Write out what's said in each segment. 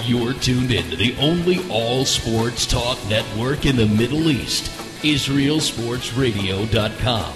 You're tuned in to the only all-sports talk network in the Middle East, IsraelSportsRadio.com.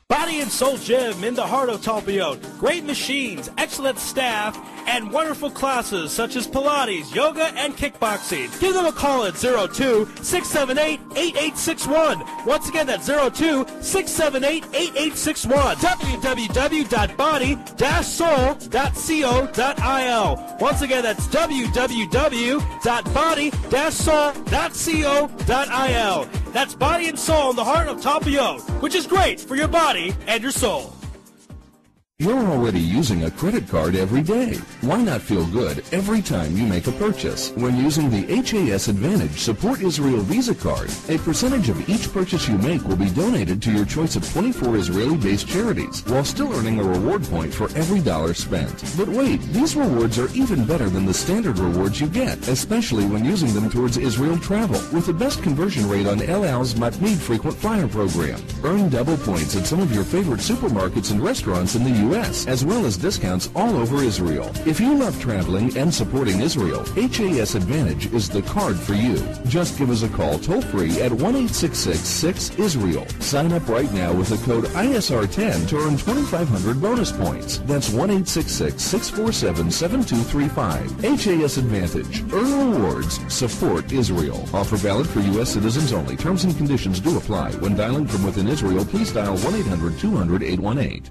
Body and Soul Gym in the heart of Talpiot. Great machines, excellent staff, and wonderful classes such as Pilates, yoga, and kickboxing. Give them a call at 02-678-8861. Once again, that's 02-678-8861. www.body-soul.co.il. Once again, that's www.body-soul.co.il. That's Body and Soul in the heart of Talpiot, which is great for your body and your soul. You're already using a credit card every day. Why not feel good every time you make a purchase? When using the HAS Advantage Support Israel Visa card, a percentage of each purchase you make will be donated to your choice of 24 Israeli-based charities, while still earning a reward point for every dollar spent. But wait, these rewards are even better than the standard rewards you get, especially when using them towards Israel travel, with the best conversion rate on El Al's Matmeed Frequent Flyer program. Earn double points at some of your favorite supermarkets and restaurants in the U.S., as well as discounts all over Israel. If you love traveling and supporting Israel, HAS Advantage is the card for you. Just give us a call toll-free at 1-866-6-ISRAEL. Sign up right now with the code ISR10 to earn 2,500 bonus points. That's 1-866-647-7235. HAS Advantage. Earn rewards. Support Israel. Offer valid for U.S. citizens only. Terms and conditions do apply. When dialing from within Israel, please dial 1-800-200-818.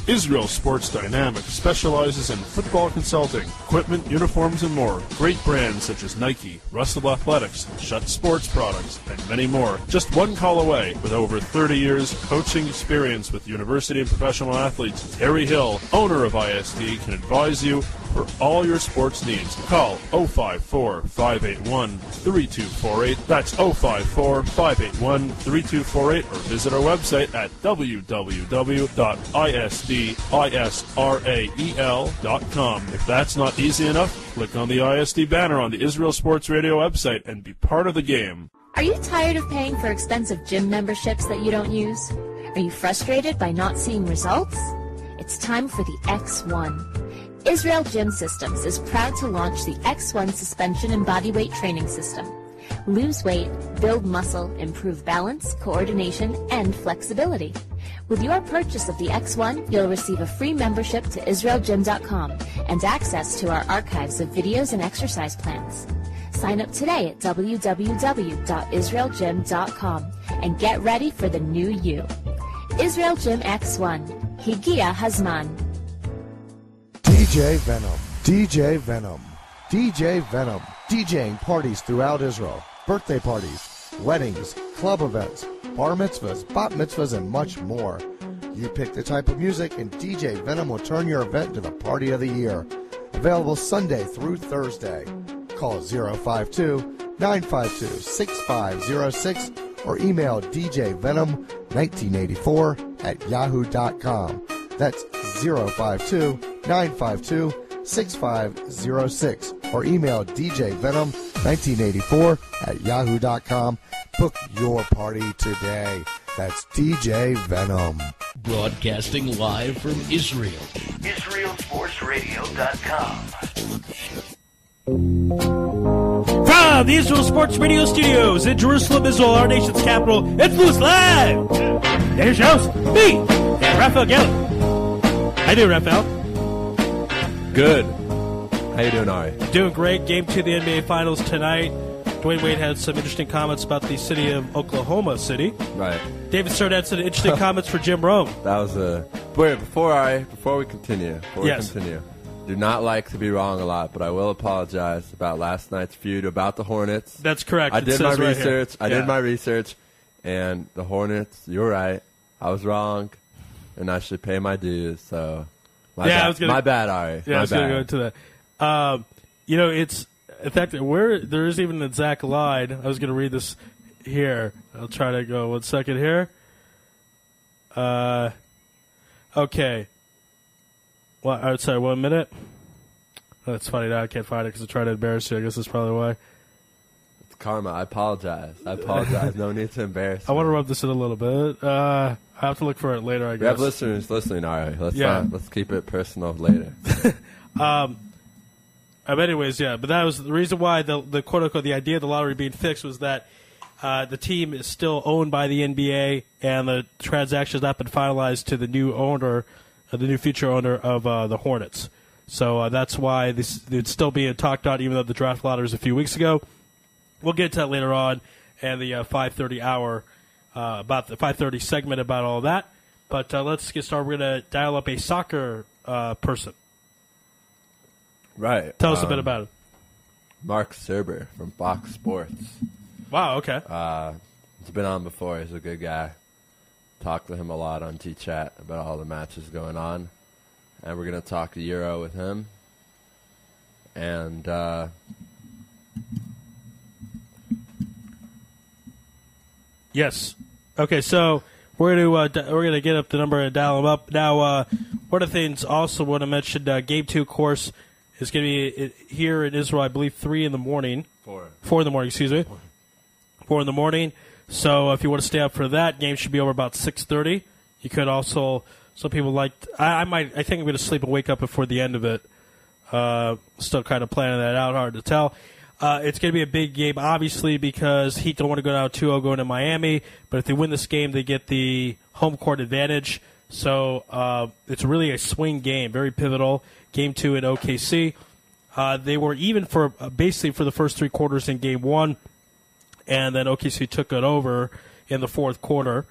Israel Sports Dynamics specializes in football consulting, equipment, uniforms, and more. Great brands such as Nike, Russell Athletics, Shutt Sports Products, and many more. Just one call away. With over 30 years coaching experience with university and professional athletes, Harry Hill, owner of ISD, can advise you for all your sports needs. Call 054-581-3248. That's 054-581-3248, or visit our website at www.isdisrael.com. If that's not easy enough, click on the ISD banner on the Israel Sports Radio website and be part of the game. Are you tired of paying for expensive gym memberships that you don't use? Are you frustrated by not seeing results? It's time for the X1. Israel Gym Systems is proud to launch the X1 suspension and bodyweight training system. Lose weight, build muscle, improve balance, coordination, and flexibility. With your purchase of the X1, you'll receive a free membership to IsraelGym.com and access to our archives of videos and exercise plans. Sign up today at www.IsraelGym.com and get ready for the new you. Israel Gym X1. Higia Hazman. DJ Venom, DJ Venom, DJ Venom, DJing parties throughout Israel, birthday parties, weddings, club events, bar mitzvahs, bat mitzvahs, and much more. You pick the type of music and DJ Venom will turn your event into the party of the year. Available Sunday through Thursday. Call 052-952-6506 or email djvenom1984@yahoo.com. That's 052-952-6506 or email djvenom1984@yahoo.com. Book your party today. That's DJ Venom. Broadcasting live from Israel. IsraelSportsRadio.com. From the Israel Sports Radio Studios in Jerusalem, Israel, our nation's capital, it's Loose Live! There's your host, me, and Raphael Gellar. How you doing, Raphael? Good. How you doing, Ari? Doing great. Game 2 of the NBA Finals tonight. Dwayne Wade had some interesting comments about the city of Oklahoma City. Right. David Stern had some interesting comments for Jim Rome. That was a... Wait, before we continue, do not like to be wrong a lot, but I will apologize about last night's feud about the Hornets. That's correct. I did my research, and the Hornets, you're right. I was wrong, and I should pay my dues, so... My bad, Ari. Yeah, I was going to go into that. It's... In fact, there is even that Zach lied. I was going to read this here. I'll try to go 1 second here. Okay. Well, sorry, 1 minute. Oh, that's funny. Now I can't find it because I tried to embarrass you. I guess that's probably why. karma. I apologize. No need to embarrass I want to rub this in a little bit. I have to look for it later, I guess. We have listeners listening, all right. Let's keep it personal later. Anyways, yeah. But that was the reason why the quote-unquote, the idea of the lottery being fixed was that the team is still owned by the NBA, and the transaction has not been finalized to the new owner, the new future owner of the Hornets. So that's why it's still being talked about, even though the draft lottery was a few weeks ago. We'll get to that later on, and the 5:30 hour about the 5:30 segment about all that. But let's get started. We're going to dial up a soccer person. Right. Tell us a bit about it. Mark Serber from Fox Sports. Wow. Okay. He's been on before. He's a good guy. Talked to him a lot on T-Chat about all the matches going on. And we're going to talk Euro with him. And yes. Okay, so we're gonna get up the number and dial him up. Now, one of the things also want to mention, Game 2, of course, is going to be here in Israel, I believe, 3 in the morning. 4 in the morning, excuse me. 4 in the morning. So if you want to stay up for that, game should be over about 6:30. You could also... Some people like. I think I'm going to sleep and wake up before the end of it. Still kind of planning that out. Hard to tell. It's going to be a big game, obviously, because Heat don't want to go down 2-0 going to Miami. But if they win this game, they get the home court advantage. So it's really a swing game, very pivotal. Game 2 at OKC. They were even for basically for the first 3 quarters in Game 1, and then OKC took it over in the 4th quarter.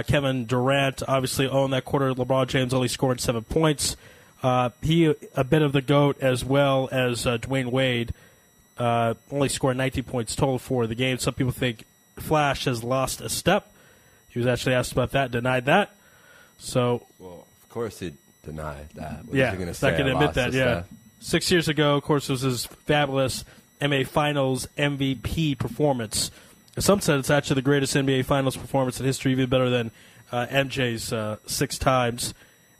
Kevin Durant obviously owned that quarter. LeBron James only scored 7 points. He a bit of the GOAT as well as Dwayne Wade. Only scored 19 points total for the game. Some people think Flash has lost a step. He was actually asked about that, denied that. So, well, of course he denied that. What is he gonna say? Not going to admit that. Yeah, 6 years ago, of course, was his fabulous NBA Finals MVP performance. Some said it's actually the greatest NBA Finals performance in history, even better than MJ's 6 times,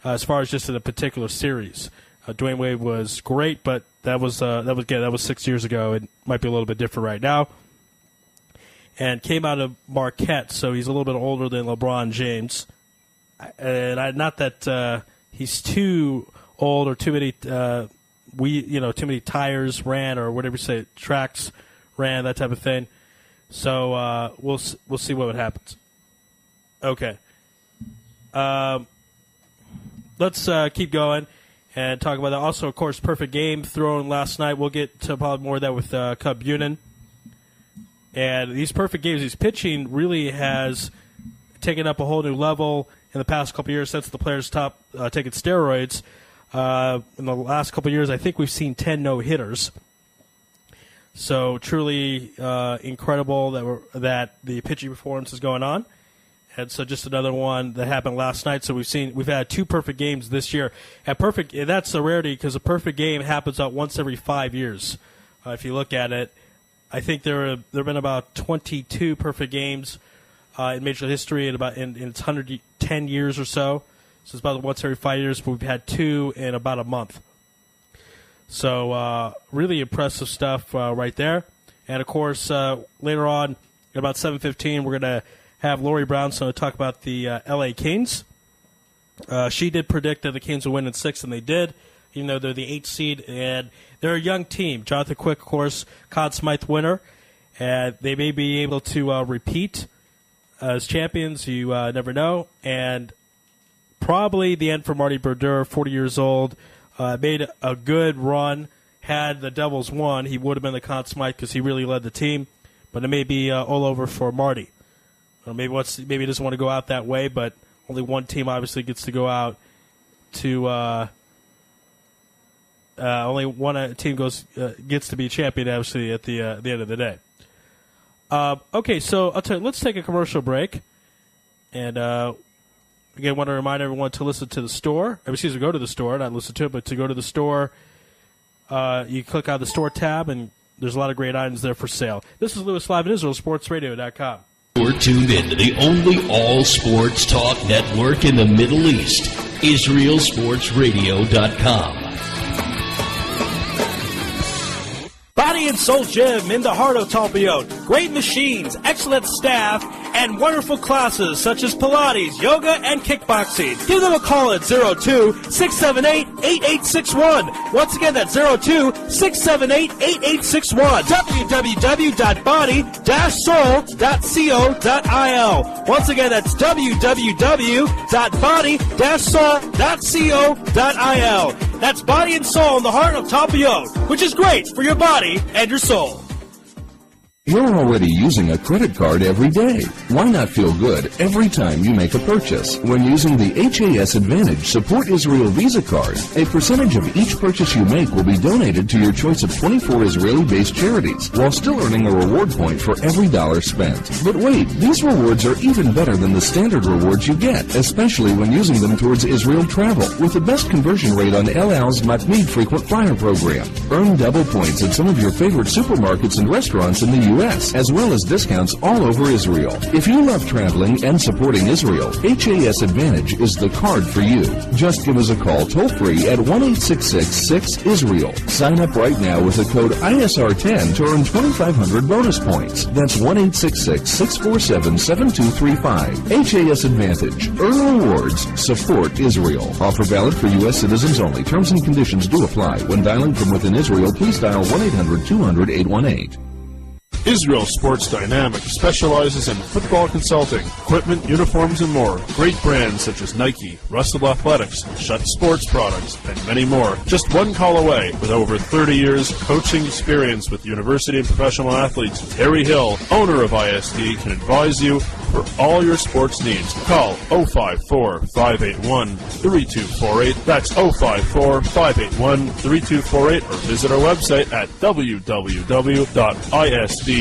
as far as just in a particular series. Dwayne Wade was great, but that was 6 years ago. It might be a little bit different right now. And came out of Marquette, so he's a little bit older than LeBron James. And not that he's too old or too many too many tires ran or whatever you say, tracks ran, that type of thing. So we'll see what happens. Okay. Let's keep going and talk about that. Also, of course, perfect game thrown last night. We'll get to probably more of that with Cub Bunin. And these perfect games, his pitching really has taken up a whole new level in the past couple of years since the players stopped taking steroids. In the last couple of years, I think we've seen 10 no-hitters. So truly incredible that the pitching performance is going on, and so just another one that happened last night. So we've had 2 perfect games this year. And that's a rarity because a perfect game happens out once every 5 years. If you look at it, I think there have been about 22 perfect games in Major League history in its 110 years or so. So it's about once every 5 years, but we've had 2 in about a month. So really impressive stuff right there. And, of course, later on at about 7:15, we're going to have Lori Brownstone to talk about the L.A. Kings. She did predict that the Kings would win in 6, and they did, even though they're the 8th seed. And they're a young team. Jonathan Quick, of course, Conn Smythe winner. And they may be able to repeat as champions. You never know. And probably the end for Marty Brodeur, 40 years old. Made a good run. Had the Devils won, he would have been the Conn Smythe because he really led the team. But it may be all over for Marty. Or maybe he doesn't want to go out that way, but only one team obviously gets to go out to only one team gets to be champion, obviously, at the end of the day. Okay, so I'll tell you, let's take a commercial break. And again, I want to remind everyone to listen to the store. Go to the store, not listen to it, but to go to the store. You click on the store tab, and there's a lot of great items there for sale. This is Lewis live in Israel, sportsradio.com. You're tuned in to the only all-sports talk network in the Middle East, IsraelSportsRadio.com. Body and Soul Gym in the heart of Talpiot. Great machines, excellent staff, and wonderful classes such as Pilates, yoga, and kickboxing. Give them a call at 02-678-8861. Once again, that's 02-678-8861. www.body-soul.co.il. Once again, that's www.body-soul.co.il. That's Body and Soul in the heart of Talpiot, which is great for your body and your soul. You're already using a credit card every day. Why not feel good every time you make a purchase? When using the HAS Advantage Support Israel Visa card, a percentage of each purchase you make will be donated to your choice of 24 Israeli-based charities, while still earning a reward point for every dollar spent. But wait, these rewards are even better than the standard rewards you get, especially when using them towards Israel travel, with the best conversion rate on El Al's Matmeed Frequent Flyer program. Earn double points at some of your favorite supermarkets and restaurants in the U.S., as well as discounts all over Israel. If you love traveling and supporting Israel, HAS Advantage is the card for you. Just give us a call toll-free at 1-866-6-ISRAEL. Sign up right now with the code ISR10 to earn 2,500 bonus points. That's 1-866-647-7235. HAS Advantage. Earn rewards. Support Israel. Offer valid for U.S. citizens only. Terms and conditions do apply. When dialing from within Israel, please dial 1-800-200-818. Israel Sports Dynamics specializes in football consulting, equipment, uniforms, and more. Great brands such as Nike, Russell Athletics, Shutt Sports Products, and many more. Just one call away. With over 30 years coaching experience with university and professional athletes, Terry Hill, owner of ISD, can advise you for all your sports needs. Call 054-581-3248. That's 054-581-3248, or visit our website at www.isdisrael.com.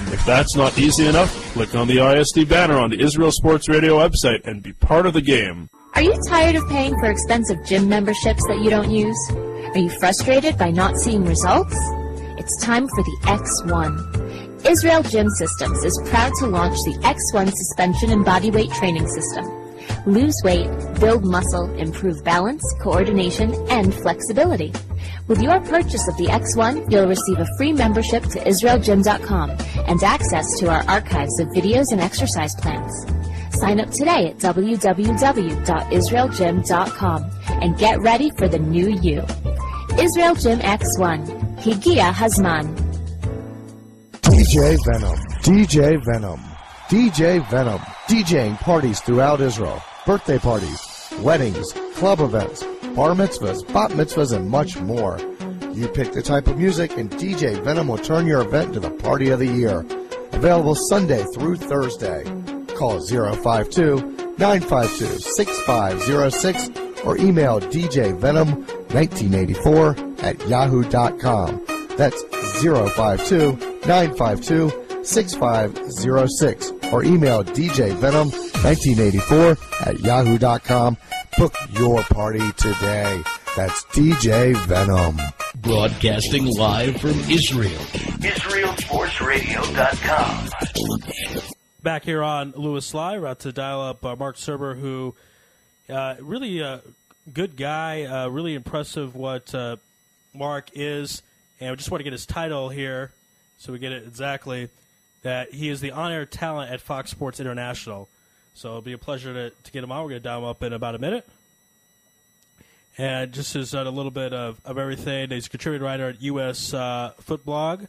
If that's not easy enough, click on the ISD banner on the Israel Sports Radio website and be part of the game. Are you tired of paying for expensive gym memberships that you don't use? Are you frustrated by not seeing results? It's time for the X1. Israel Gym Systems is proud to launch the X1 suspension and bodyweight training system. Lose weight, build muscle, improve balance, coordination, and flexibility. With your purchase of the X1, you'll receive a free membership to IsraelGym.com and access to our archives of videos and exercise plans. Sign up today at www.IsraelGym.com and get ready for the new you. Israel Gym X1. Higia Hazman. DJ Venom. DJ Venom. DJ Venom. DJing parties throughout Israel. Birthday parties, weddings, club events, bar mitzvahs, bat mitzvahs, and much more. You pick the type of music and DJ Venom will turn your event into the party of the year. Available Sunday through Thursday. Call 052-952-6506 or email djvenom1984@yahoo.com. That's 052-952-6506 or email djvenom1984@yahoo.com. Book your party today. That's DJ Venom. Broadcasting live from Israel. IsraelSportsRadio.com. Back here on Lewis Live, we're about to dial up Mark Serber, who really good guy, really impressive what Mark is. And we just want to get his title here so we get it exactly, that he is the on-air talent at Fox Sports International. So it'll be a pleasure to get him on. We're going to dial him up in about a minute. And just as a little bit of everything, he's a contributing writer at U.S. Footblog,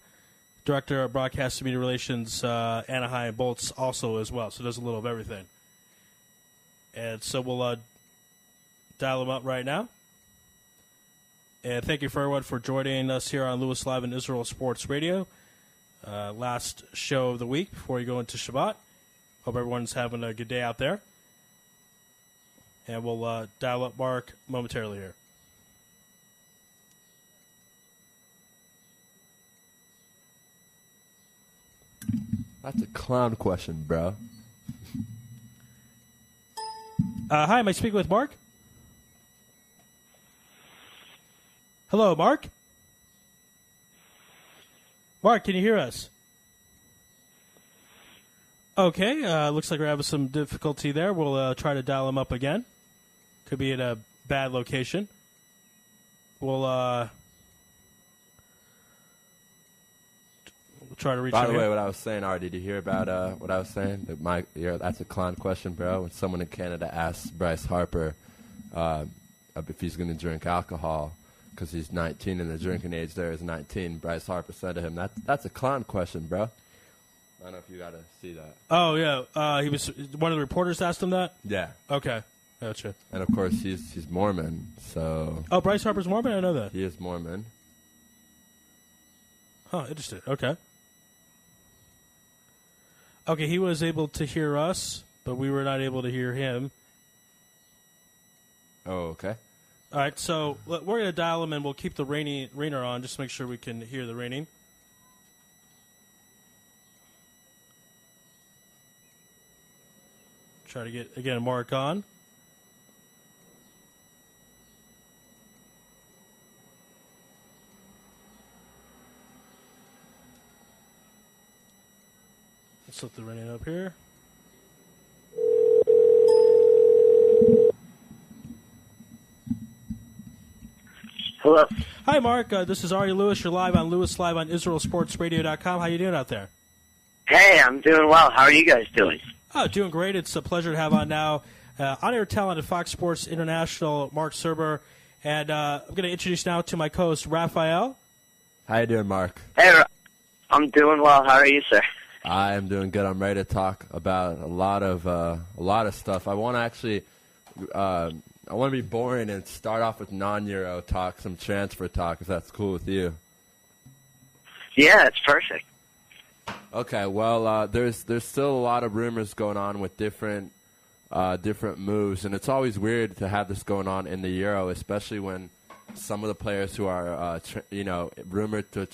director of broadcast and media relations, Anaheim Bolts also as well. So does a little of everything. And so we'll dial him up right now. And thank you for everyone for joining us here on Lewis Live and Israel Sports Radio. Last show of the week before you go into Shabbat. Hope everyone's having a good day out there. And we'll dial up Mark momentarily here. That's a clown question, bro. Hi, am I speaking with Mark? Hello, Mark? Mark, can you hear us? Okay, looks like we're having some difficulty there. We'll try to dial him up again. Could be in a bad location. We'll We'll try to reach By out the way, here. what I was saying, Art, did you hear about what I was saying? That's a clown question, bro. When someone in Canada asked Bryce Harper if he's going to drink alcohol because he's 19 and the drinking age there is 19, Bryce Harper said to him, that's a clown question, bro. I don't know if you got to see that. Oh, yeah. He was one of the reporters asked him that? Yeah. Okay. Gotcha. And, of course, he's Mormon, so... Oh, Bryce Harper's Mormon? I know that. He is Mormon. Huh, interesting. Okay. Okay, he was able to hear us, but we were not able to hear him. Oh, okay. All right, so we're going to dial him, and we'll keep the rainer on just to make sure we can hear the raining. Try to get, again, Mark on. Let's look the raining up here. Hello. Hi, Mark. This is Ari Lewis. You're live on IsraelSportsRadio.com. How you doing out there? Hey, I'm doing well. How are you guys doing? Oh, doing great. It's a pleasure to have on now on-air talent at Fox Sports International, Mark Serber. And I'm going to introduce now to my co-host, Raphael. How you doing, Mark? Hey, I'm doing well. How are you, sir? I am doing good. I'm ready to talk about a lot of stuff. I want to actually, I want to be boring and start off with non-Euro talk, some transfer talk, if that's cool with you. Yeah, it's perfect. Okay, well, there's still a lot of rumors going on with different moves, and it's always weird to have this going on in the Euro, especially when some of the players who are rumored to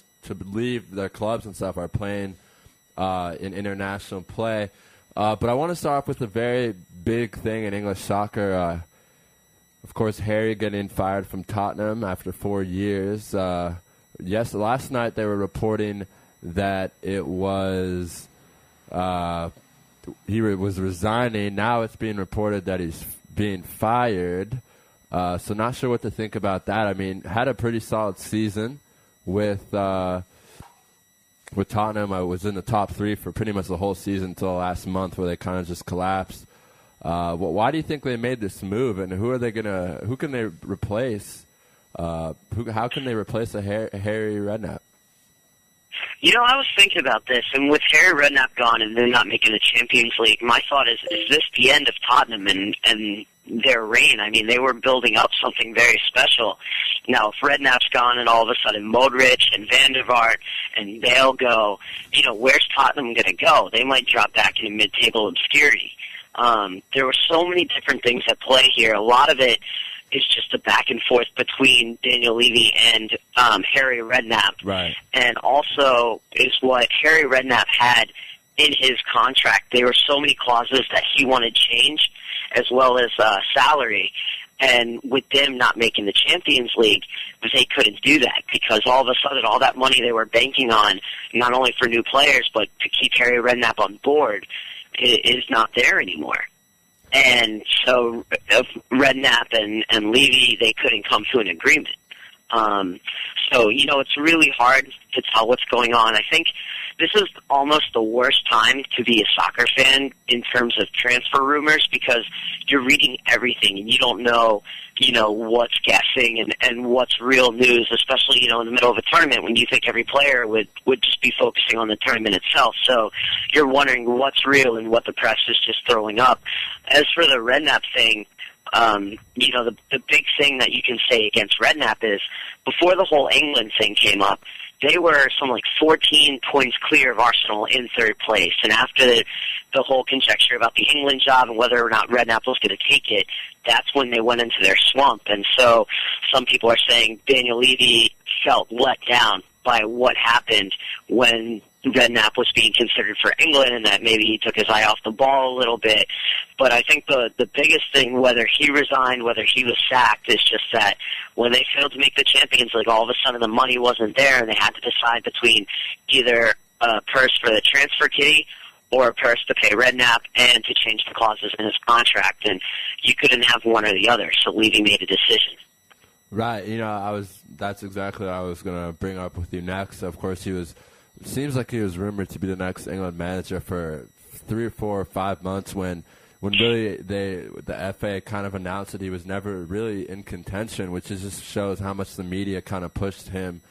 leave their clubs and stuff are playing in international play. But I want to start off with a very big thing in English soccer. Of course, Harry getting fired from Tottenham after 4 years. Last night they were reporting that it was he was resigning. Now it's being reported that he's being fired. So not sure what to think about that. I mean, had a pretty solid season with Tottenham. I was in the top three for pretty much the whole season until last month, where they kind of just collapsed. Why do you think they made this move, and who can they replace? How can they replace a Harry Redknapp? You know, I was thinking about this, and with Harry Redknapp gone and they're not making the Champions League, my thought is this the end of Tottenham and their reign? I mean, they were building up something very special. Now, if Redknapp's gone and all of a sudden Modric and Van der Vaart and they'll go, where's Tottenham going to go? They might drop back into mid-table obscurity. There were so many different things at play here. A lot of it is just a back and forth between Daniel Levy and Harry Redknapp. Right. And also is what Harry Redknapp had in his contract. There were so many clauses that he wanted changed, as well as salary. And with them not making the Champions League, they couldn't do that because all of a sudden all that money they were banking on, not only for new players, but to keep Harry Redknapp on board, is not there anymore. And so Redknapp and Levy, they couldn't come to an agreement. So, it's really hard to tell what's going on. I think this is almost the worst time to be a soccer fan in terms of transfer rumors because you're reading everything and you don't know, what's guessing and what's real news, especially, in the middle of a tournament when you think every player would just be focusing on the tournament itself. So you're wondering what's real and what the press is just throwing up. As for the Redknapp thing, the big thing that you can say against Redknapp is before the whole England thing came up, they were 14 points clear of Arsenal in third place. And after the whole conjecture about the England job and whether or not Redknapp was going to take it, that's when they went into their slump. And so some people are saying Daniel Levy felt let down by what happened when Redknapp was being considered for England and that maybe he took his eye off the ball a little bit. But I think the biggest thing, whether he resigned, whether he was sacked, is just that when they failed to make the Champions League, all of a sudden the money wasn't there and they had to decide between either a purse for the transfer kitty or a purse to pay Redknapp and to change the clauses in his contract. And you couldn't have one or the other, so Levy made a decision. Right. That's exactly what I was going to bring up with you next. Of course, he was seems like he was rumored to be the next England manager for 3 or 4 or 5 months when really the FA kind of announced that he was never really in contention, which just shows how much the media kind of pushed him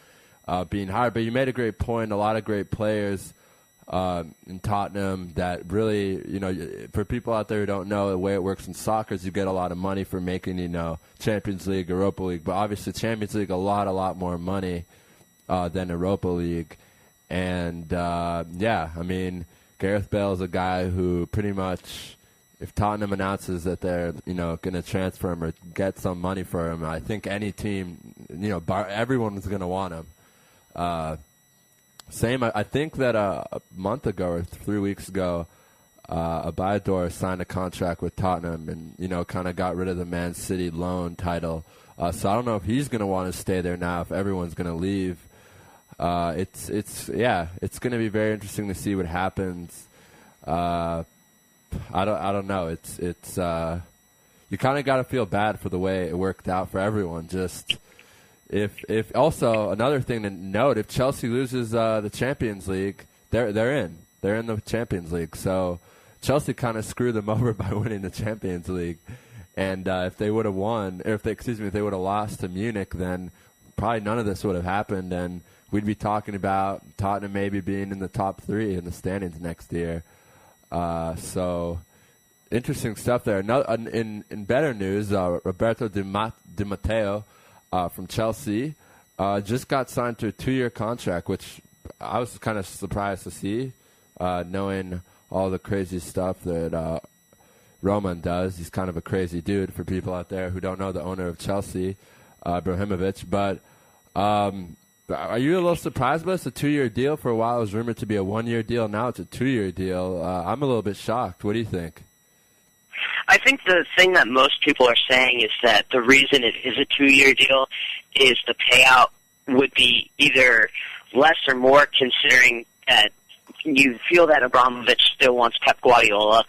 being hired. But you made a great point. A lot of great players in Tottenham that really, for people out there who don't know, the way it works in soccer is you get a lot of money for making, Champions League, Europa League. But obviously Champions League, a lot more money than Europa League. And, Gareth Bale is a guy who pretty much, if Tottenham announces that they're, going to transfer him or get some money for him, I think any team, everyone's going to want him. I think that a month ago or 3 weeks ago, Abiador signed a contract with Tottenham and, kind of got rid of the Man City loan title. So I don't know if he's going to want to stay there now, if everyone's going to leave. It's going to be very interesting to see what happens. I don't know. It's you kind of got to feel bad for the way it worked out for everyone. Just if also another thing to note, if Chelsea loses the Champions League, they're in the Champions League. So Chelsea kind of screwed them over by winning the Champions League. And if they would have won, or if they would have lost to Munich, then probably none of this would have happened, and we'd be talking about Tottenham maybe being in the top 3 in the standings next year. So interesting stuff there. In better news, Roberto Di Matteo from Chelsea just got signed to a 2-year contract, which I was kind of surprised to see, knowing all the crazy stuff that Roman does. He's kind of a crazy dude for people out there who don't know the owner of Chelsea, Ibrahimovic. But are you a little surprised by this? A 2-year deal? For a while it was rumored to be a 1-year deal. Now it's a 2-year deal. I'm a little bit shocked. What do you think? I think the thing that most people are saying is that the reason it is a 2-year deal is the payout would be either less or more, considering that you feel that Abramovich still wants Pep Guardiola.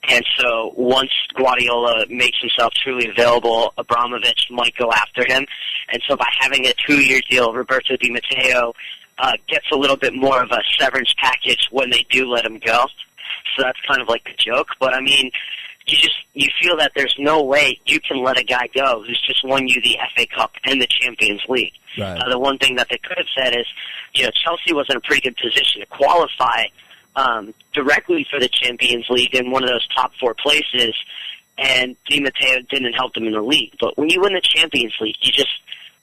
And so once Guardiola makes himself truly available, Abramovich might go after him. And so by having a 2-year deal, Roberto Di Matteo gets a little bit more of a severance package when they do let him go. So that's kind of like the joke. But, I mean, you feel that there's no way you can let a guy go who's just won you the FA Cup and the Champions League. Right. The one thing that they could have said is, Chelsea was in a pretty good position to qualify directly for the Champions League in one of those top 4 places, and Di Matteo didn't help them in the league. But when you win the Champions League, you just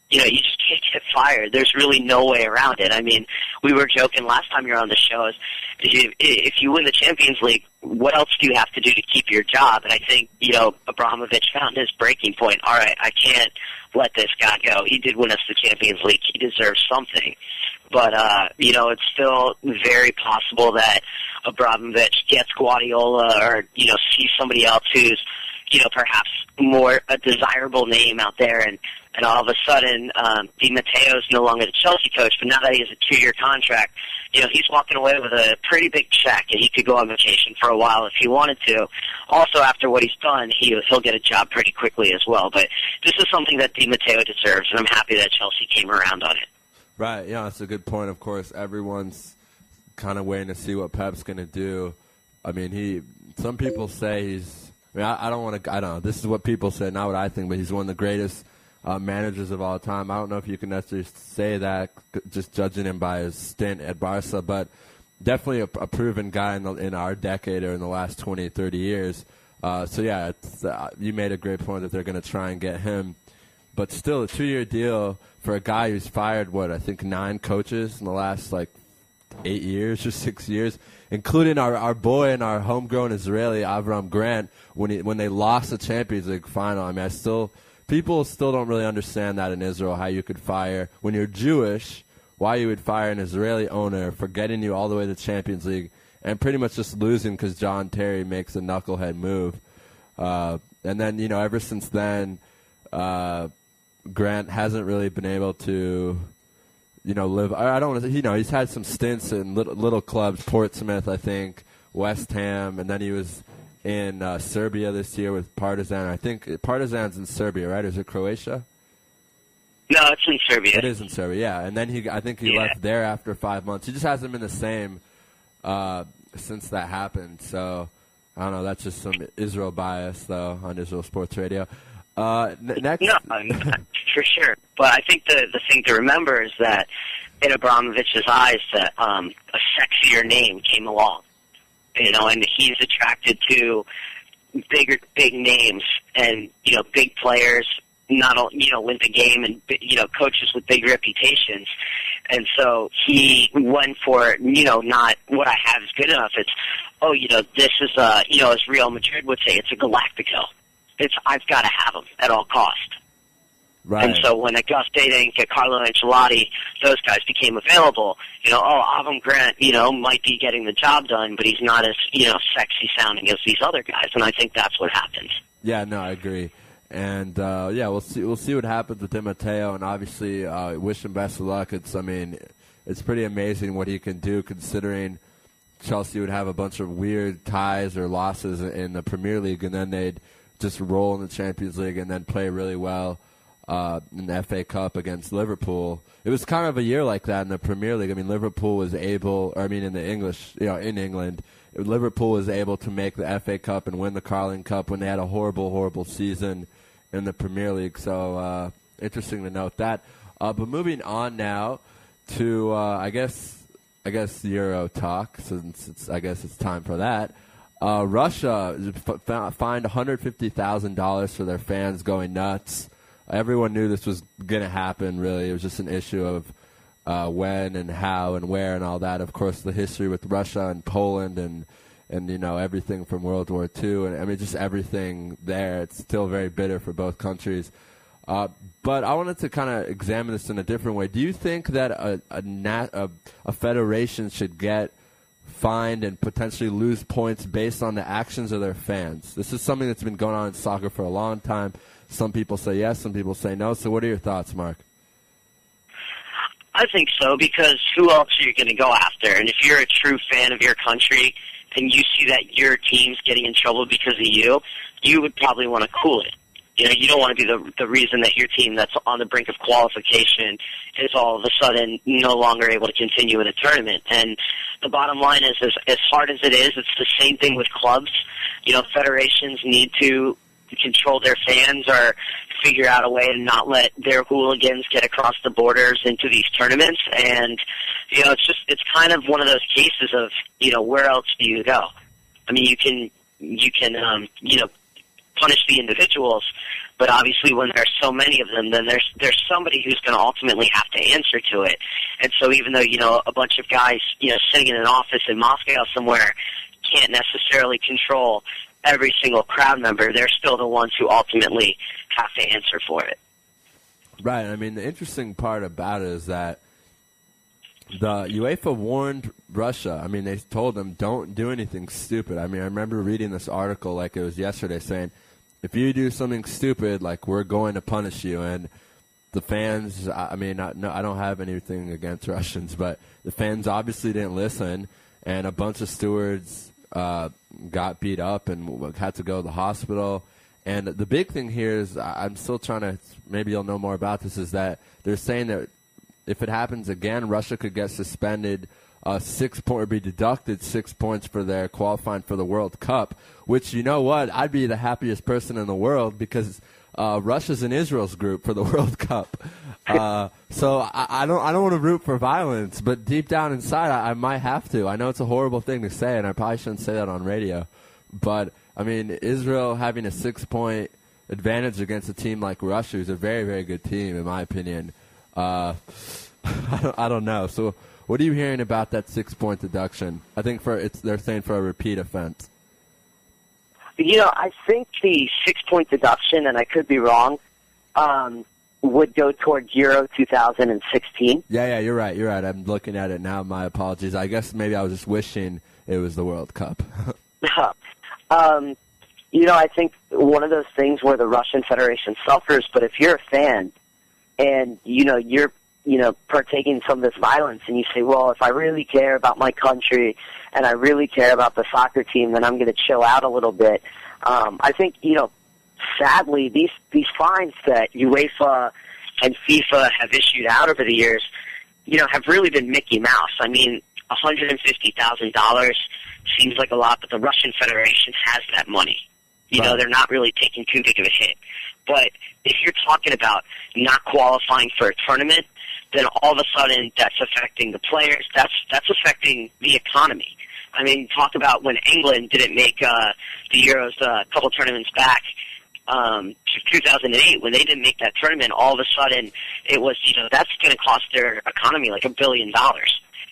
can't get fired. There's really no way around it. I mean, we were joking last time you were on the show, if you win the Champions League, what else do you have to do to keep your job? And I think, Abramovich found his breaking point. All right, I can't let this guy go. He did win us the Champions League. He deserves something. But, it's still very possible that Abramovich gets Guardiola or, sees somebody else who's, perhaps more a desirable name out there. And all of a sudden, Di Matteo's no longer the Chelsea coach, but now that he has a 2-year contract, he's walking away with a pretty big check, and he could go on vacation for a while if he wanted to. Also, after what he's done, he'll get a job pretty quickly as well. But this is something that Di Matteo deserves, and I'm happy that Chelsea came around on it. Right, yeah, that's a good point. Of course, everyone's kind of waiting to see what Pep's going to do. I mean, some people say I don't know. This is what people say, not what I think, but he's one of the greatest managers of all time. I don't know if you can necessarily say that just judging him by his stint at Barca, but definitely a proven guy in our decade or in the last 20, 30 years. You made a great point that they're going to try and get him. But still, a 2-year deal for a guy who's fired, I think 9 coaches in the last, 8 years or 6 years, including our boy and our homegrown Israeli, Avram Grant, when they lost the Champions League final. I mean, people still don't really understand that in Israel, how you could fire, when you're Jewish, why you would fire an Israeli owner for getting you all the way to the Champions League and pretty much just losing because John Terry makes a knucklehead move. And then, ever since then, Grant hasn't really been able to, live. I don't want to. He's had some stints in little clubs, Portsmouth, I think, West Ham, and then he was in Serbia this year with Partizan. I think Partizan's in Serbia, right? Or is it Croatia? No, it's in Serbia. It is in Serbia, yeah. And then I think he left there after 5 months. He just hasn't been the same since that happened. So, I don't know. That's just some Israel bias, though, on Israel Sports Radio. Next. No, for sure. But I think the thing to remember is that in Abramovich's eyes, that a sexier name came along, and he's attracted to big names and big players. Not win the game and coaches with big reputations, and so he went for not what I have is good enough. It's this is as Real Madrid would say, it's a Galactico. I've got to have him at all cost. Right. And so when Auguste didn't get Carlo Ancelotti, those guys became available. Avram Grant, might be getting the job done, but he's not as sexy sounding as these other guys, and I think that's what happened. Yeah, no, I agree. And we'll see what happens with Di Matteo, and obviously wish him best of luck. It's pretty amazing what he can do, considering Chelsea would have a bunch of weird ties or losses in the Premier League, and then they'd just roll in the Champions League and then play really well in the FA Cup against Liverpool. It was kind of a year like that in the Premier League. I mean, Liverpool was able, in the English, in England, Liverpool was able to make the FA Cup and win the Carling Cup when they had a horrible, horrible season in the Premier League. So interesting to note that. But moving on now to I guess Euro talk, since I guess it's time for that. Russia fined $150,000 for their fans going nuts. Everyone knew this was going to happen, really. It was just an issue of when and how and where and all that. Of course, the history with Russia and Poland and everything from World War II. And, just everything there. It's still very bitter for both countries. But I wanted to kind of examine this in a different way. Do you think that a federation should get fined and potentially lose points based on the actions of their fans? This is something that's been going on in soccer for a long time. Some people say yes, some people say no. So what are your thoughts, Mark? I think so, because who else are you going to go after? And if you're a true fan of your country and you see that your team's getting in trouble because of you would probably want to cool it. You don't want to be the reason that your team that's on the brink of qualification is all of a sudden no longer able to continue in a tournament. And the bottom line is, as hard as it is, it's the same thing with clubs. Federations need to control their fans or figure out a way to not let their hooligans get across the borders into these tournaments. And, it's kind of one of those cases of, where else do you go? I mean, you can punish the individuals, but obviously when there's so many of them, then there's somebody who's going to ultimately have to answer to it. And so even though, a bunch of guys, sitting in an office in Moscow somewhere can't necessarily control every single crowd member, they're still the ones who ultimately have to answer for it. Right. I mean, the interesting part about it is that the UEFA warned Russia. I mean, they told them, don't do anything stupid. I mean, I remember reading this article like it was yesterday saying, if you do something stupid, we're going to punish you. And the fans, I don't have anything against Russians, but the fans obviously didn't listen, and a bunch of stewards got beat up and had to go to the hospital. And the big thing here is, I'm still trying to, maybe you'll know more about this, is that they're saying that if it happens again, Russia could get suspended 6 points, or be deducted 6 points for their qualifying for the World Cup, which, you know what, I'd be the happiest person in the world, because Russia's in Israel's group for the World Cup. So I don't want to root for violence, but deep down inside, I might have to. I know it's a horrible thing to say, and I probably shouldn't say that on radio. But, I mean, Israel having a 6-point advantage against a team like Russia, who's a very, very good team, in my opinion, I don't know. So what are you hearing about that 6-point deduction? I think they're saying for a repeat offense. I think the 6-point deduction, and I could be wrong, would go towards Euro 2016. Yeah, you're right. I'm looking at it now. My apologies. I guess maybe I was just wishing it was the World Cup. I think one of those things where the Russian Federation suffers, but if you're a fan and, you're partaking in some of this violence, and you say, well, if I really care about my country and I really care about the soccer team, then I'm going to chill out a little bit. I think, sadly, these fines that UEFA, and FIFA have issued out over the years, have really been Mickey Mouse. I mean, $150,000 seems like a lot, but the Russian Federation has that money. They're not really taking too big of a hit. But if you're talking about not qualifying for a tournament, then all of a sudden that's affecting the players. That's affecting the economy. I mean, talk about when England didn't make the Euros a couple tournaments back, 2008, when they didn't make that tournament, all of a sudden it was, that's going to cost their economy like $1 billion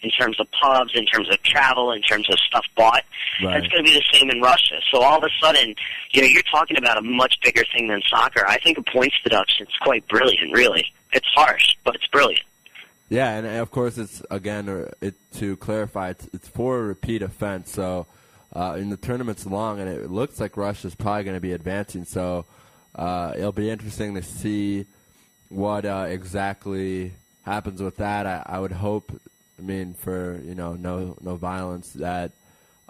in terms of pubs, in terms of travel, in terms of stuff bought. Right. That's going to be the same in Russia. So all of a sudden, you're talking about a much bigger thing than soccer. I think a points deduction is quite brilliant, really. It's harsh, but it's brilliant. Yeah, and of course, it's again, to clarify, it's for a repeat offense. So, in the tournament's long, and it looks like Russia's probably going to be advancing. So, it'll be interesting to see what exactly happens with that. I would hope, for no violence, that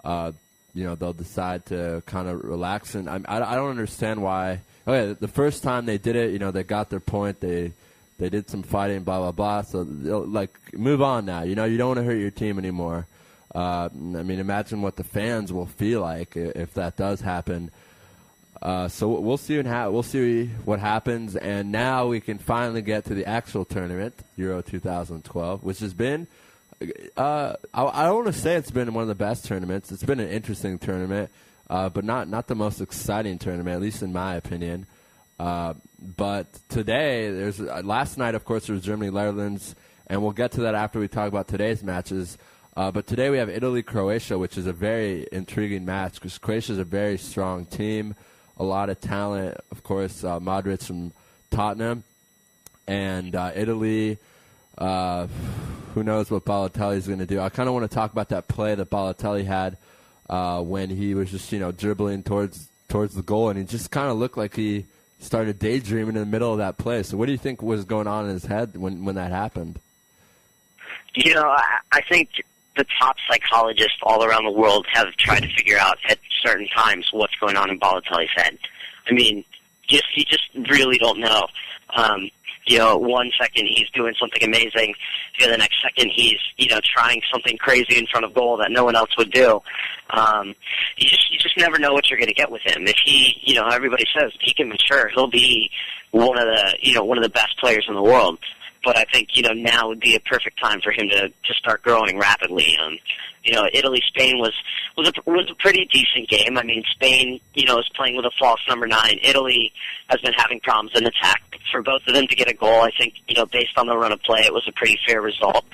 they'll decide to kind of relax. And I don't understand why. Okay, the first time they did it, they got their point. They did some fighting, blah, blah, blah. So, move on now. You don't want to hurt your team anymore. Imagine what the fans will feel like if that does happen. So we'll see what happens. And now we can finally get to the actual tournament, Euro 2012, which has been, I don't want to say it's been one of the best tournaments. It's been an interesting tournament, but not the most exciting tournament, at least in my opinion. But today, last night, of course, there was Germany-Netherlands, and we'll get to that after we talk about today's matches. But today we have Italy-Croatia, which is a very intriguing match because Croatia is a very strong team, a lot of talent. Of course, Modric from Tottenham, and Italy. Who knows what Balotelli is going to do? I kind of want to talk about that play that Balotelli had when he was just dribbling towards the goal, and he just kind of looked like he started daydreaming in the middle of that play. So what do you think was going on in his head when that happened? I think the top psychologists all around the world have tried to figure out at certain times what's going on in Balotelli's head. You just really don't know. 1 second he's doing something amazing, the next second he's trying something crazy in front of goal that no one else would do. You just never know what you're going to get with him. If he, everybody says he can mature, he'll be one of the best players in the world. But I think now would be a perfect time for him to start growing rapidly. Italy-Spain was a pretty decent game. Spain, is playing with a false number 9. Italy has been having problems in attack. For both of them to get a goal, I think, based on the run of play, it was a pretty fair result.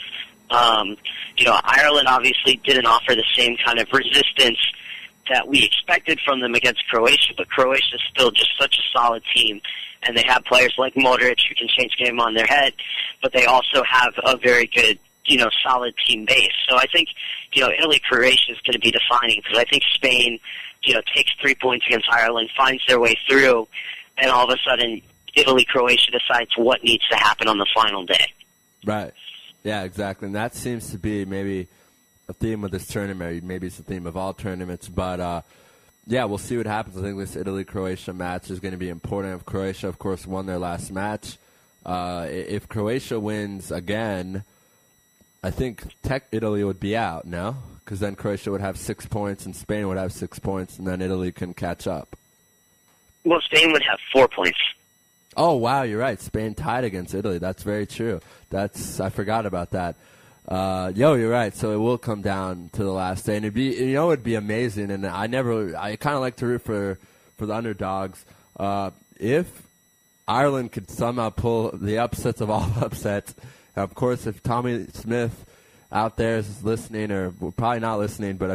Ireland obviously didn't offer the same kind of resistance that we expected from them against Croatia, but Croatia is still just such a solid team, and they have players like Modric who can change the game on their head, but they also have a very good, solid team base. So I think, Italy-Croatia is going to be defining, because I think Spain, takes 3 points against Ireland, finds their way through, and all of a sudden Italy-Croatia decides what needs to happen on the final day. Right. Yeah, exactly. And that seems to be maybe a theme of this tournament. Maybe it's a theme of all tournaments. But, we'll see what happens. I think this Italy-Croatia match is going to be important. If Croatia, of course, won their last match, if Croatia wins again, I think Italy would be out, no? Because then Croatia would have 6 points and Spain would have 6 points, and then Italy can catch up. Well, Spain would have 4 points. Oh, wow, you're right. Spain tied against Italy. That's very true. I forgot about that. You're right. So it will come down to the last day, and it'd be amazing. And I kind of like to root for the underdogs. If Ireland could somehow pull the upsets of all upsets, of course, if Tommy Smith out there is listening, or probably not listening, but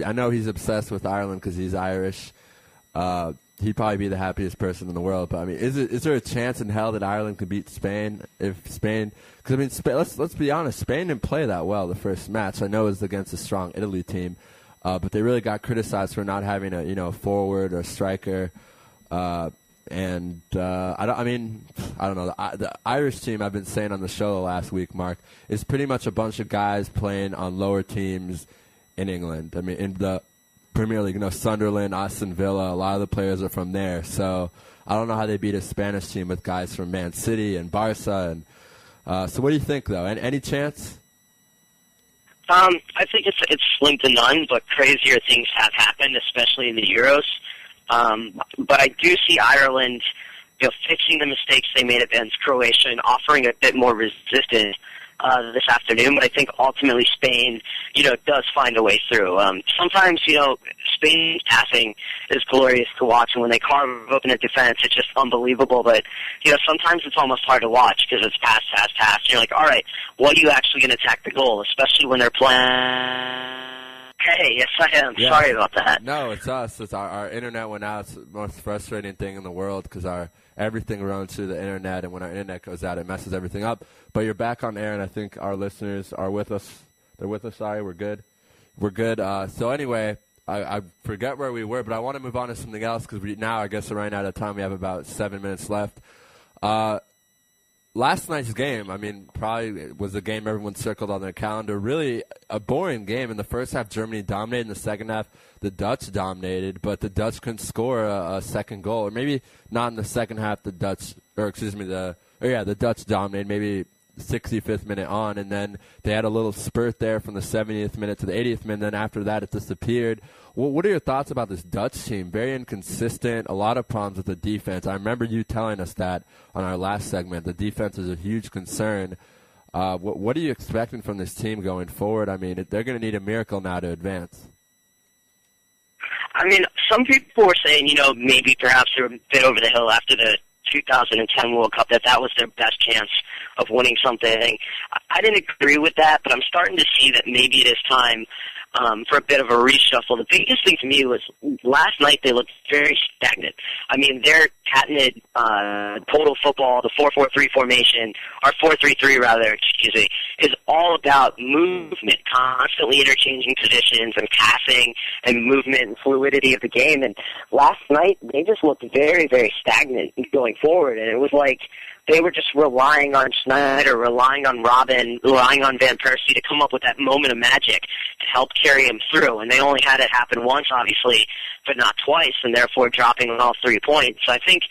I know he's obsessed with Ireland because he's Irish. He'd probably be the happiest person in the world. But is there a chance in hell that Ireland could beat Spain? If Spain, because let's be honest, Spain didn't play that well the first match. I know it was against a strong Italy team, but they really got criticized for not having a forward or striker. I don't know. The Irish team, I've been saying on the show last week, Mark, is pretty much a bunch of guys playing on lower teams in England. In Premier League. Sunderland, Aston Villa, a lot of the players are from there. So I don't know how they beat a Spanish team with guys from Man City and Barca. And so what do you think, though? Any chance? I think it's slim to none, but crazier things have happened, especially in the Euros. But I do see Ireland, fixing the mistakes they made against Croatia and offering a bit more resistance this afternoon. But I think ultimately Spain, does find a way through. Sometimes, Spain's passing is glorious to watch, and when they carve open a defense, it's just unbelievable. But, sometimes it's almost hard to watch because it's pass. You're like, all right, what are you actually going to attack the goal, especially when they're playing? Hey, yes, I am. Yeah. Sorry about that. No, it's us. It's our internet went out. It's the most frustrating thing in the world because everything runs through the internet, and when our internet goes out, it messes everything up. But you're back on air, and I think our listeners are with us. They're with us. Sorry, we're good. We're good. So anyway, I forget where we were, but I want to move on to something else because now I guess we're running out of time. We have about 7 minutes left. Last night's game, probably was a game everyone circled on their calendar. Really a boring game. In the first half, Germany dominated. In the second half, the Dutch dominated, but the Dutch couldn't score a second goal. Or maybe not in the second half, the Dutch dominated, maybe 65th minute on, and then they had a little spurt there from the 70th minute to the 80th minute, and then after that it disappeared. What are your thoughts about this Dutch team? Very inconsistent, a lot of problems with the defense. I remember you telling us that on our last segment. The defense is a huge concern. What are you expecting from this team going forward? They're going to need a miracle now to advance. Some people were saying, maybe perhaps they're a bit over the hill after the 2010 World Cup, that was their best chance of winning something. I didn't agree with that, but I'm starting to see that maybe it is time for a bit of a reshuffle. The biggest thing to me was last night they looked very stagnant. Their patented total football, the 4-4-3 formation, or 4-3-3 rather, is all about movement, constantly interchanging positions and passing and movement and fluidity of the game. And last night they just looked very, very stagnant going forward, and it was like they were just relying on Schneider, relying on Robin, relying on Van Persie to come up with that moment of magic to help carry him through. And they only had it happen once, obviously, but not twice, and therefore dropping all 3 points. So I think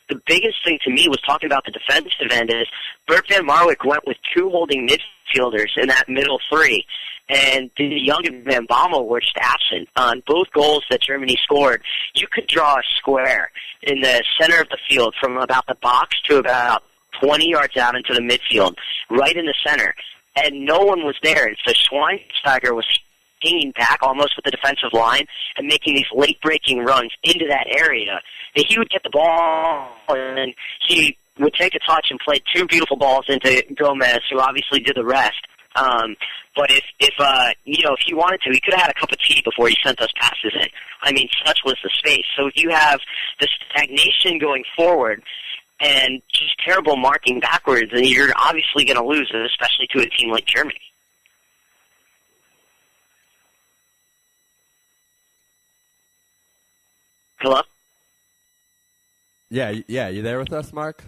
the biggest thing to me was talking about the defensive end is Bert Van Marwijk went with 2 holding midfielders in that middle 3. And the Young and Van Bommel were just absent. On both goals that Germany scored, you could draw a square in the center of the field from about the box to about 20 yards out into the midfield, right in the center. And no one was there. And so Schweinsteiger was hanging back almost with the defensive line and making these late-breaking runs into that area. And he would get the ball, and then he would take a touch and play 2 beautiful balls into Gomez, who obviously did the rest. But if he wanted to, he could have had a cup of tea before he sent those passes in. Such was the space. So if you have the stagnation going forward and just terrible marking backwards, then you're obviously going to lose, especially to a team like Germany. Hello? Yeah, you there with us, Mark?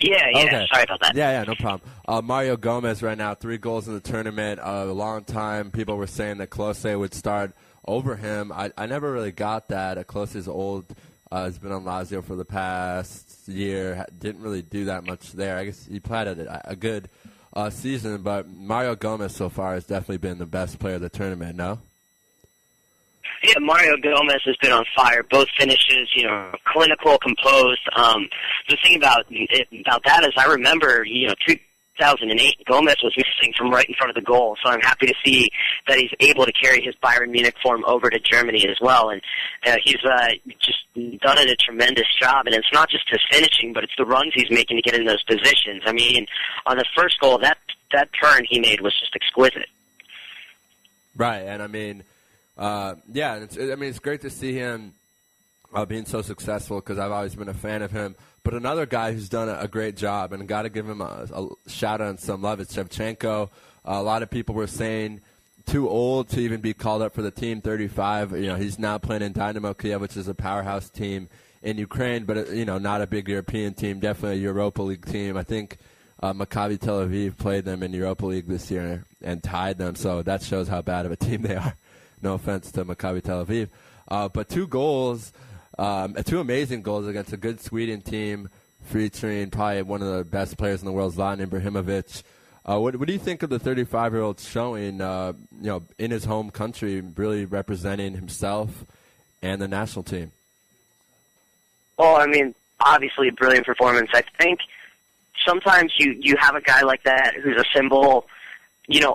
Yeah, okay. Sorry about that. Yeah, no problem. Mario Gomez right now, 3 goals in the tournament. A long time people were saying that Klose would start over him. I never really got that. Klose is old. Has been on Lazio for the past year. Didn't really do that much there. I guess he played a good season, but Mario Gomez so far has definitely been the best player of the tournament, no? Yeah, Mario Gomez has been on fire. Both finishes, clinical, composed. The thing about that is I remember, 2008, Gomez was missing from right in front of the goal, so I'm happy to see that he's able to carry his Bayern Munich form over to Germany as well, and he's just done a tremendous job, and it's not just his finishing, but it's the runs he's making to get in those positions. On the first goal, that turn he made was just exquisite. Right, and it's great to see him being so successful because I've always been a fan of him. But another guy who's done a great job, and got to give him a shout-out and some love, is Shevchenko. A lot of people were saying too old to even be called up for the team, 35. He's now playing in Dynamo Kiev, which is a powerhouse team in Ukraine, but, not a big European team, definitely a Europa League team. I think Maccabi Tel Aviv played them in Europa League this year and tied them, so that shows how bad of a team they are. No offense to Maccabi Tel Aviv. But 2 goals, 2 amazing goals against a good Sweden team featuring probably one of the best players in the world, Zlatan Ibrahimovic. What do you think of the 35-year-old showing, in his home country, really representing himself and the national team? Well, I mean, obviously a brilliant performance. I think sometimes you have a guy like that who's a symbol,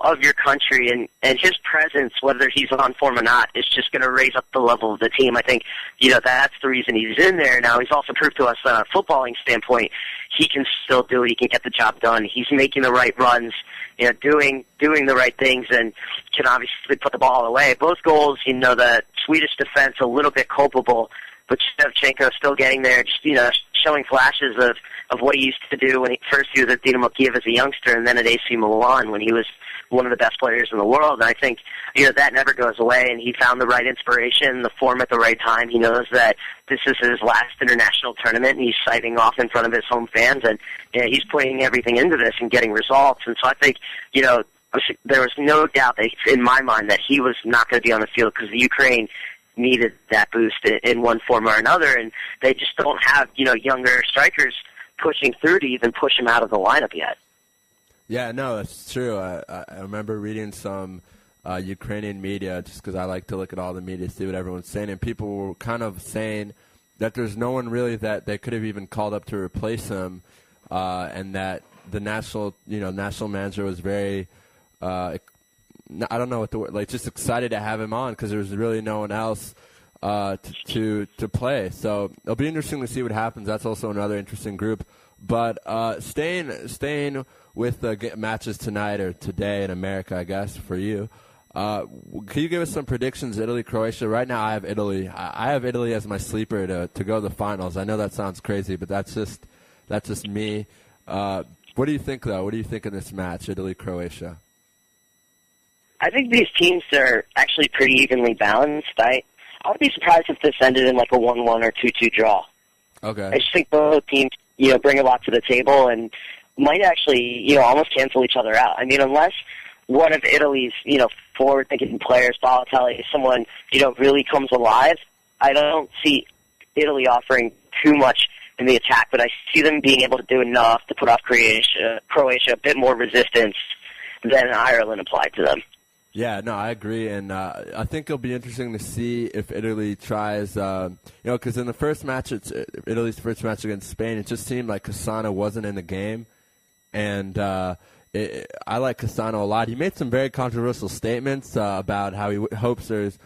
of your country, and his presence, whether he's on form or not, is just going to raise up the level of the team. I think, that's the reason he's in there. Now, he's also proved to us that on a footballing standpoint, he can still do it. He can get the job done. He's making the right runs, doing the right things, and can obviously put the ball away. Both goals, the Swedish defense a little bit culpable, but Shevchenko still getting there, just, showing flashes of what he used to do when he was at Dinamo Kiev as a youngster, and then at AC Milan when he was one of the best players in the world. And I think, that never goes away, and he found the right inspiration, the form at the right time. He knows that this is his last international tournament, and he's sighting off in front of his home fans, and he's putting everything into this and getting results. And so I think, there was no doubt that, in my mind, that he was not going to be on the field because the Ukraine needed that boost in one form or another, and they just don't have, younger strikers pushing through to even push him out of the lineup yet. Yeah, no, that's true. I remember reading some Ukrainian media, just because I like to look at all the media, see what everyone's saying, and people were kind of saying that there's no one really that they could have even called up to replace him, and that the national manager was very, I don't know what the word, just excited to have him on because there was really no one else to play. So it'll be interesting to see what happens. That's also another interesting group. But staying with the matches tonight or today in America, I guess, for you, can you give us some predictions? Italy, Croatia. Right now I have Italy. I have Italy as my sleeper to go to the finals. I know that sounds crazy, but that's just me. What do you think, though? What do you think in this match, Italy, Croatia? I think these teams are actually pretty evenly balanced. I would be surprised if this ended in like a 1-1 or 2-2 draw. Okay. I just think both teams, bring a lot to the table and might actually, almost cancel each other out. I mean, unless one of Italy's, forward-thinking players, Balotelli, someone, really comes alive, I don't see Italy offering too much in the attack, but I see them being able to do enough to put off Croatia a bit more resistance than Ireland applied to them. Yeah, no, I agree, and I think it'll be interesting to see if Italy tries, because in the first match, Italy's first match against Spain, it just seemed like Cassano wasn't in the game, and I like Cassano a lot. He made some very controversial statements about how he hopes there's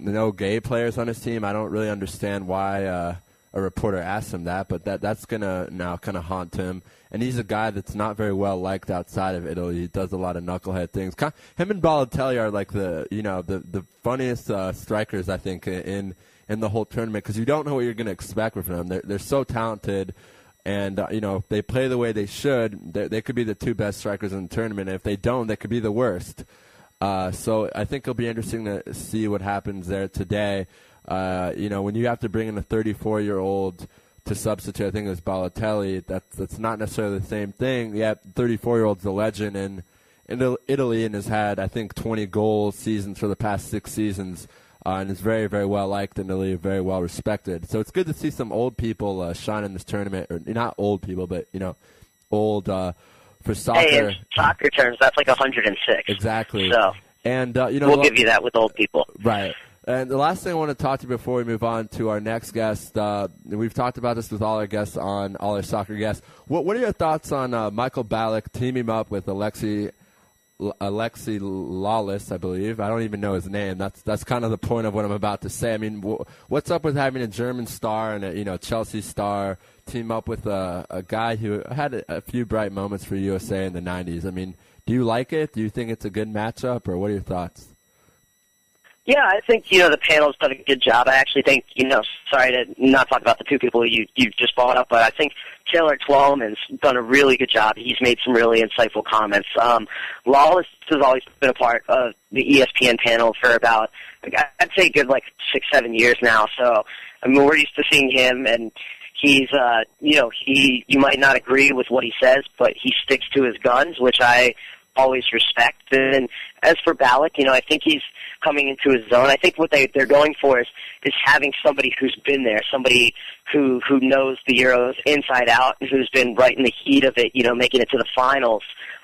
no gay players on his team. I don't really understand why a reporter asked him that, but that's going to now kind of haunt him. And he's a guy that's not very well liked outside of Italy. He does a lot of knucklehead things. Him and Balotelli are like the funniest strikers, I think, in the whole tournament because you don't know what you're going to expect from them. They're so talented, and if they play the way they should, they could be the 2 best strikers in the tournament. And if they don't, they could be the worst. So I think it'll be interesting to see what happens there today. When you have to bring in a 34-year-old to substitute, I think it was Balotelli, that's not necessarily the same thing. Yeah, 34-year-old's a legend in Italy and has had, I think, 20 goal seasons for the past 6 seasons, and is very, very well liked in Italy, very well respected. So it's good to see some old people shine in this tournament, or not old people, but old for soccer. Hey, in soccer terms, that's like 106. Exactly. So, and we'll give you that with old people. Right. And the last thing I want to talk to you before we move on to our next guest, we've talked about this with all our guests all our soccer guests. What are your thoughts on Michael Ballack teaming up with Alexi Lawless, I believe? I don't even know his name. That's kind of the point of what I'm about to say. I mean, what's up with having a German star and a Chelsea star team up with a guy who had a few bright moments for USA in the 90s? I mean, do you like it? Do you think it's a good matchup, or what are your thoughts? Yeah, I think, the panel's done a good job. I actually think, sorry to not talk about the 2 people you just brought up, but I think Taylor Twellman's done a really good job. He's made some really insightful comments. Lawless has always been a part of the ESPN panel for about, I'd say, a good 6-7 years now. So, I mean, we're used to seeing him, and he's, you might not agree with what he says, but he sticks to his guns, which I always respect. And as for Ballack, I think he's coming into his zone. I think what they're going for is having somebody who's been there, somebody who knows the Euros inside out, who's been right in the heat of it, making it to the finals.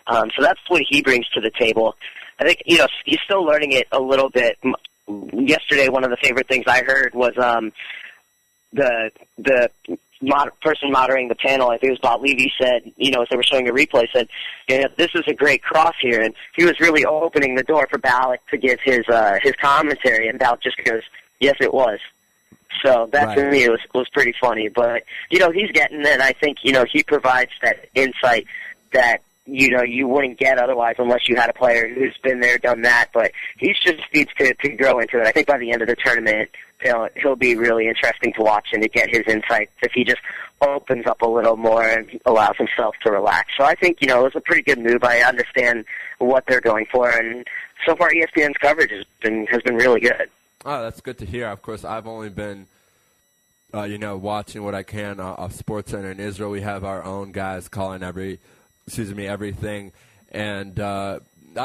So that's what he brings to the table. I think, he's still learning it a little bit. Yesterday, one of the favorite things I heard was the person moderating the panel, I think it was Bob Levy, said, as they were showing a replay, said, this is a great cross here. And he was really opening the door for Ballack to give his commentary, and Ballack just goes, yes, it was. So that right. To me was pretty funny. But, he's getting it. I think, he provides that insight that, you wouldn't get otherwise unless you had a player who's been there, done that. But he just needs to grow into it. I think by the end of the tournament, he'll be really interesting to watch and to get his insights if he just opens up a little more and allows himself to relax. So I think, it was a pretty good move. I understand what they're going for. And so far ESPN's coverage has been really good. Oh, that's good to hear. Of course, I've only been watching what I can off SportsCenter in Israel. We have our own guys calling everything. And I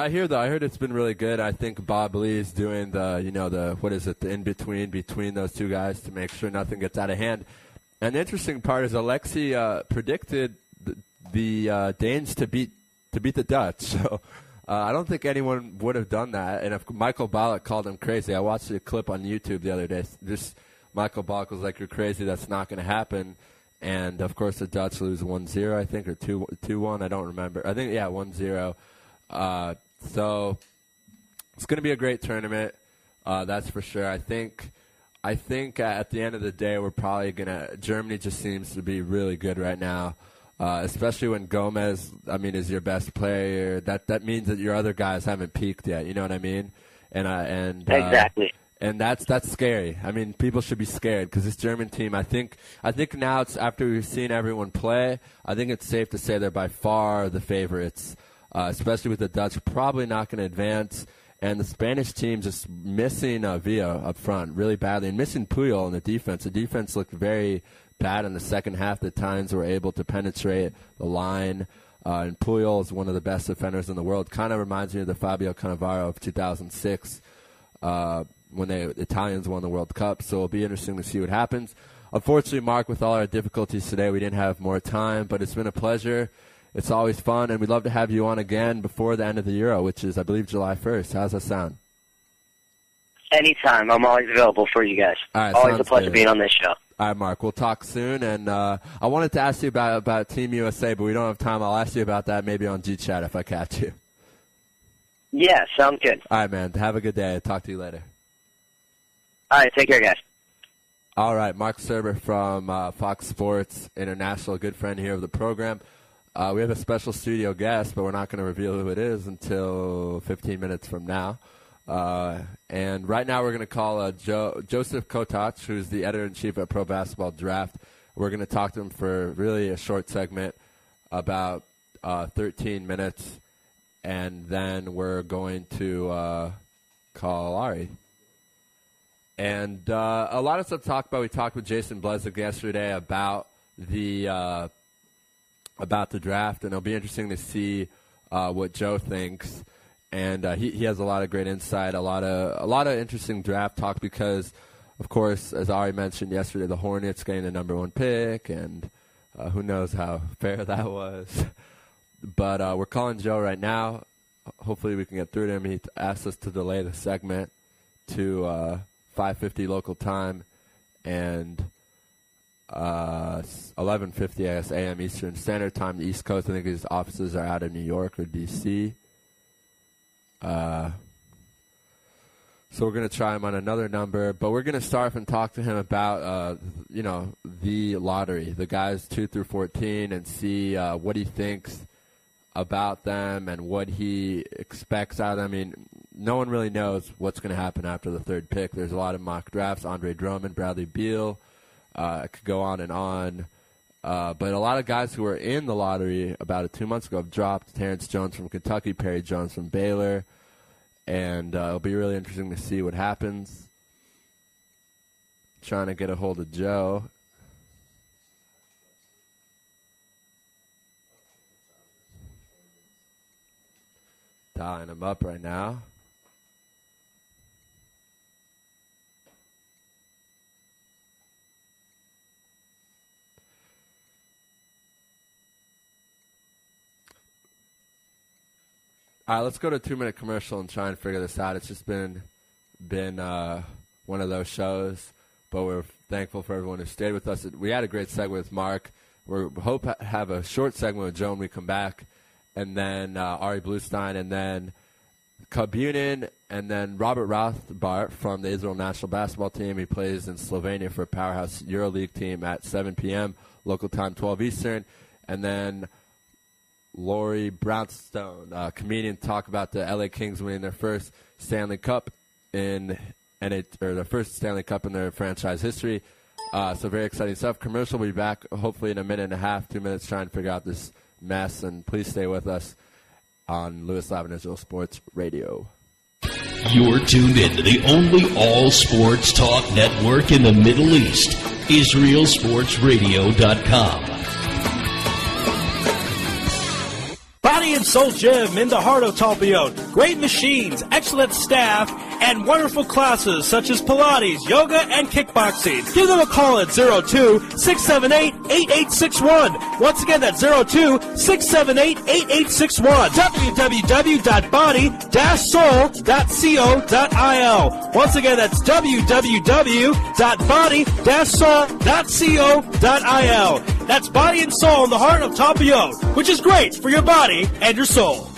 heard it's been really good. I think Bob Lee is doing the in-between between those two guys to make sure nothing gets out of hand. And the interesting part is Alexei predicted the Danes to beat the Dutch. So I don't think anyone would have done that. And if Michael Ballack called him crazy, I watched a clip on YouTube the other day. Just Michael Ballack was like, "You're crazy. That's not going to happen." And, of course, the Dutch lose 1-0, I think, or 2-1. I don't remember. I think, 1-0. So it's going to be a great tournament. That's for sure. I think at the end of the day, we're probably going to – Germany just seems to be really good right now, especially when Gomez, is your best player. That means that your other guys haven't peaked yet. You know what I mean? Exactly. And that's scary. People should be scared because this German team, I think now it's after we've seen everyone play, I think it's safe to say they're by far the favorites, especially with the Dutch probably not going to advance. And the Spanish team just missing Villa up front really badly and missing Puyol in the defense. The defense looked very bad in the second half. The times were able to penetrate the line. And Puyol is one of the best defenders in the world. Kind of reminds me of the Fabio Cannavaro of 2006. When the Italians won the World Cup. So it'll be interesting to see what happens. Unfortunately, Mark, with all our difficulties today, we didn't have more time, but it's been a pleasure. It's always fun, and we'd love to have you on again before the end of the Euro, which is, I believe, July 1st. How's that sound? Anytime. I'm always available for you guys. All right, always a pleasure being on this show. All right, Mark. We'll talk soon. And I wanted to ask you about Team USA, but we don't have time. I'll ask you about that maybe on G-Chat if I catch you. Yeah, sounds good. All right, man. Have a good day. I'll talk to you later. All right, take care, guys. All right, Mark Serber from Fox Sports International, a good friend here of the program. We have a special studio guest, but we're not going to reveal who it is until 15 minutes from now. And right now we're going to call Joseph Kotach, who's the editor-in-chief at Pro Basketball Draft. We're going to talk to him for really a short segment, about 13 minutes, and then we're going to call Ari. And a lot of stuff to talk about. We talked with Jason Blesnick yesterday about the draft, and it'll be interesting to see what Joe thinks. And he has a lot of great insight, a lot of interesting draft talk because, of course, as Ari mentioned yesterday, the Hornets getting the number 1 pick, and who knows how fair that was. But we're calling Joe right now. Hopefully we can get through to him. He asked us to delay the segment to 5:50 local time and 11:50 a.m. Eastern Standard Time. The East Coast, I think his offices are out of New York or D.C. So we're going to try him on another number, but we're going to start and talk to him about, the lottery, the guys 2 through 14, and see what he thinks about them and what he expects out of them. No one really knows what's going to happen after the 3rd pick. There's a lot of mock drafts. Andre Drummond, Bradley Beal, it could go on and on. But a lot of guys who were in the lottery about 2 months ago have dropped. Terrence Jones from Kentucky, Perry Jones from Baylor. And it'll be really interesting to see what happens. Trying to get a hold of Joe. Dialing him up right now. All right, let's go to a 2-minute commercial and try and figure this out. It's just been one of those shows, but we're thankful for everyone who stayed with us. We had a great segment with Mark. We hope to have a short segment with Joe when we come back, and then Ari Bluestein, and then Kabunin, and then Robert Rothbart from the Israel national basketball team. He plays in Slovenia for a powerhouse EuroLeague team at 7 p.m., local time 12 Eastern, and then Laurie Brownstone, comedian, talk about the LA Kings winning their first Stanley Cup their first Stanley Cup in their franchise history. So very exciting stuff. Commercial will be back hopefully in a minute and a half, 2 minutes, trying to figure out this mess. And please stay with us on Lewis Live and Israel Sports Radio. You're tuned in to the only all sports talk network in the Middle East, IsraelSportsRadio.com. Body and Soul Gym in the heart of Talpiot. Great machines, excellent staff, and wonderful classes such as Pilates, yoga, and kickboxing. Give them a call at 02-678-8861. Once again, that's 02-678-8861. www.body-soul.co.il. Once again, that's www.body-soul.co.il. That's Body and Soul in the heart of Talpiot, which is great for your body and your soul.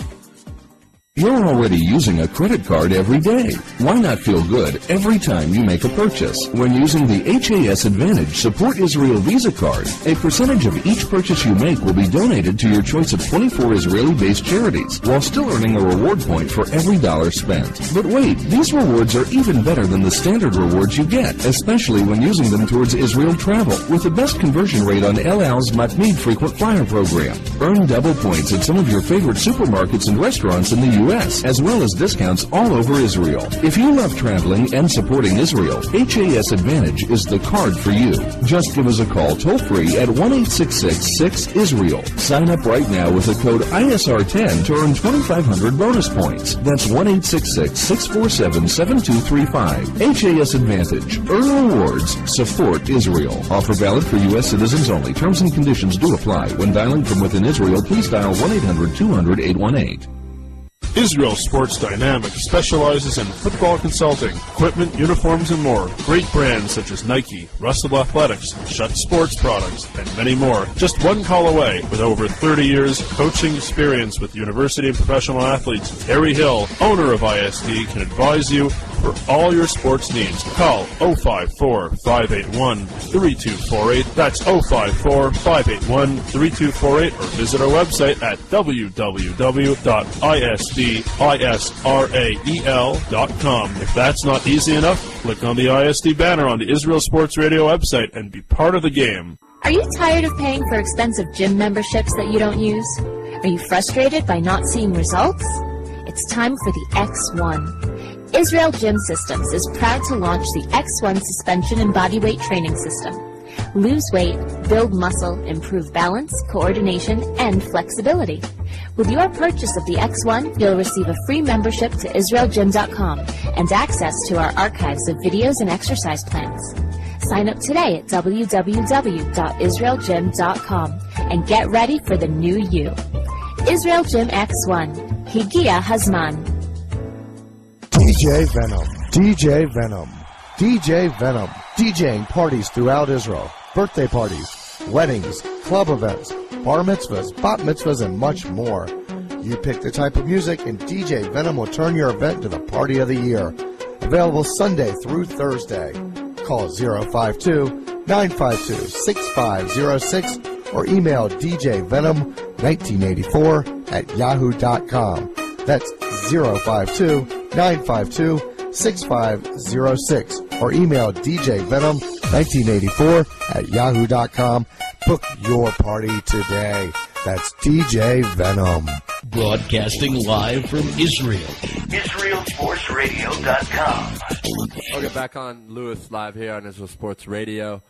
You're already using a credit card every day. Why not feel good every time you make a purchase? When using the HAS Advantage Support Israel Visa card, a percentage of each purchase you make will be donated to your choice of 24 Israeli-based charities, while still earning a reward point for every dollar spent. But wait, these rewards are even better than the standard rewards you get, especially when using them towards Israel travel, with the best conversion rate on El Al's Matmeed frequent flyer program. Earn double points at some of your favorite supermarkets and restaurants in the U.S., as well as discounts all over Israel. If you love traveling and supporting Israel, HAS Advantage is the card for you. Just give us a call toll-free at 1-866-6-ISRAEL. Sign up right now with the code ISR10 to earn 2,500 bonus points. That's 1-866-647-7235. HAS Advantage. Earn rewards. Support Israel. Offer valid for U.S. citizens only. Terms and conditions do apply. When dialing from within Israel, please dial 1-800-200-818. Israel Sports Dynamics specializes in football consulting, equipment, uniforms, and more. Great brands such as Nike, Russell Athletics, Shutt Sports Products, and many more. Just one call away. With over 30 years coaching experience with university and professional athletes, Harry Hill, owner of ISD, can advise you for all your sports needs. Call 054-581-3248. That's 054-581-3248, or visit our website at www.isdisrael.com. If that's not easy enough, click on the ISD banner on the Israel Sports Radio website and be part of the game. Are you tired of paying for expensive gym memberships that you don't use? Are you frustrated by not seeing results? It's time for the X1. Israel Gym Systems is proud to launch the X1 suspension and bodyweight training system. Lose weight, build muscle, improve balance, coordination, and flexibility. With your purchase of the X1, you'll receive a free membership to IsraelGym.com and access to our archives of videos and exercise plans. Sign up today at www.IsraelGym.com and get ready for the new you. Israel Gym X1. Higia Hazman. DJ Venom. DJ Venom. DJ Venom. DJing parties throughout Israel. Birthday parties, weddings, club events, bar mitzvahs, bat mitzvahs, and much more. You pick the type of music and DJ Venom will turn your event into the party of the year. Available Sunday through Thursday. Call 052-952-6506 or email djvenom1984@yahoo.com. That's 052-952-6506 or email djvenom1984@yahoo.com. Book your party today. That's DJ Venom. Broadcasting live from Israel. IsraelSportsRadio.com. Okay, back on Lewis Live here on Israel Sports Radio.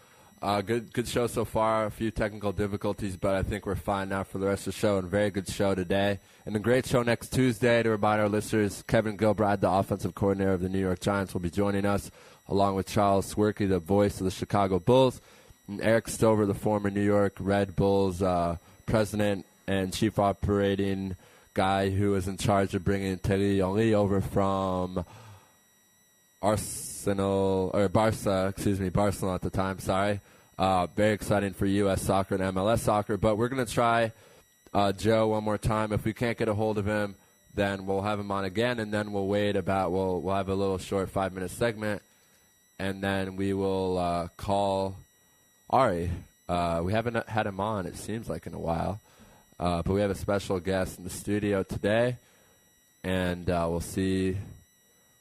Good show so far. A few technical difficulties, but I think we're fine now for the rest of the show. And a very good show today. And a great show next Tuesday. To remind our listeners, Kevin Gilbride, the offensive coordinator of the New York Giants, will be joining us, along with Charles Swerke, the voice of the Chicago Bulls, and Eric Stover, the former New York Red Bulls president and chief operating guy who was in charge of bringing Thierry Henry over from Barcelona at the time, sorry. Very exciting for U.S. soccer and MLS soccer. But we're going to try Joe one more time. If we can't get a hold of him, then we'll have him on again, and then we'll have a little short 5-minute segment, and then we will call Ari. We haven't had him on, it seems like, in a while. But we have a special guest in the studio today, and we'll see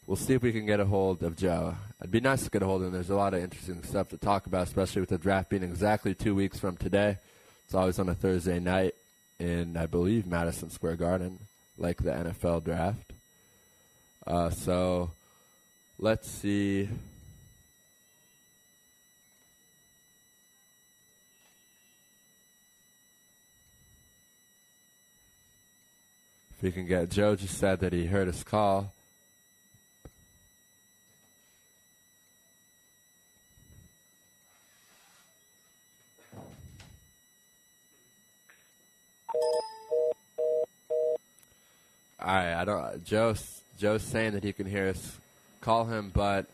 if we can get a hold of Joe. It'd be nice to get a hold of him. There's a lot of interesting stuff to talk about, especially with the draft being exactly 2 weeks from today. It's always on a Thursday night in, I believe, Madison Square Garden, like the NFL draft. So let's see. If we can get Joe, just said that he heard us call. All right, Joe's saying that he can hear us call him, but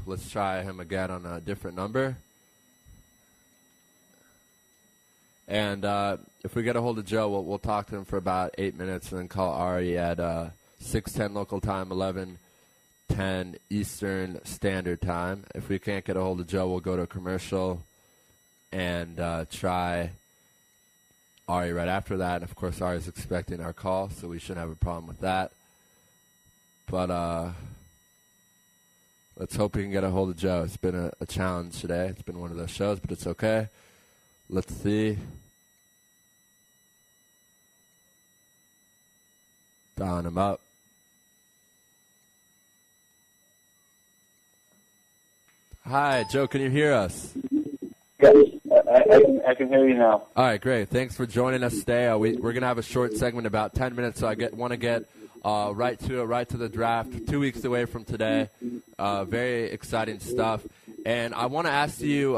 let's try him again on a different number. And if we get a hold of Joe, we'll talk to him for about 8 minutes and then call Ari at 6:10 local time, 11:10 Eastern Standard Time. If we can't get a hold of Joe, we'll go to a commercial and try Ari right after that. And, of course, Ari's expecting our call, so we shouldn't have a problem with that. But let's hope we can get a hold of Joe. It's been a challenge today. It's been one of those shows, but it's okay. Let's see. Dialing him up. Hi, Joe, can you hear us? Yes, I can hear you now. All right, great. Thanks for joining us today. We're going to have a short segment, about 10 minutes, so I want to get right to the draft, 2 weeks away from today. Very exciting stuff. And I want to ask you,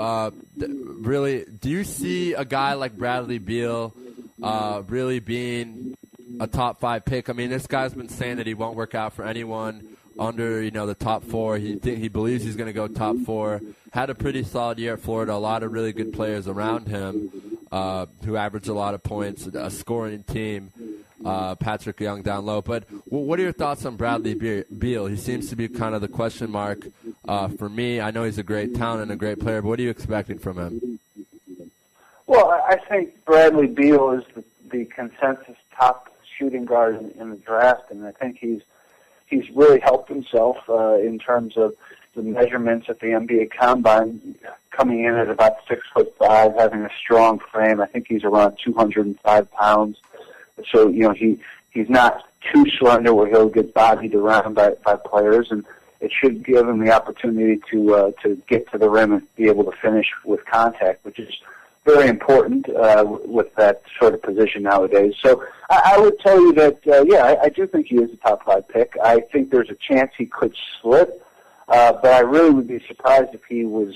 really, do you see a guy like Bradley Beal really being a top 5 pick? I mean, this guy's been saying that he won't work out for anyone under, the top 4. He believes he's going to go top 4. Had a pretty solid year at Florida. A lot of really good players around him who average a lot of points. A scoring team. Patrick Young down low. But what are your thoughts on Bradley Beal? He seems to be kind of the question mark for me. I know he's a great talent and a great player, but what are you expecting from him? Well, I think Bradley Beal is the consensus top shooting guard in the draft, and I think he's really helped himself in terms of the measurements at the NBA Combine, coming in at about 6'5", having a strong frame. I think he's around 205 pounds. So, he's not too slender where he'll get bodied around by players, and it should give him the opportunity to get to the rim and be able to finish with contact, which is very important with that sort of position nowadays. So I would tell you that, I do think he is a top 5 pick. I think there's a chance he could slip, but I really would be surprised if he was,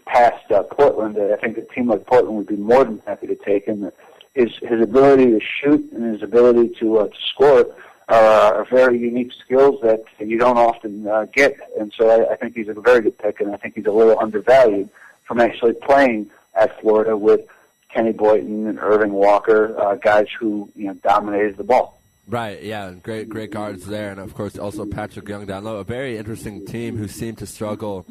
past Portland. I think a team like Portland would be more than happy to take him. His ability to shoot and his ability to score are very unique skills that you don't often get. And so I think he's a very good pick, and I think he's a little undervalued from actually playing at Florida with Kenny Boynton and Irving Walker, guys who dominated the ball. Right, yeah, great guards there, and of course also Patrick Young down low. A very interesting team who seemed to struggle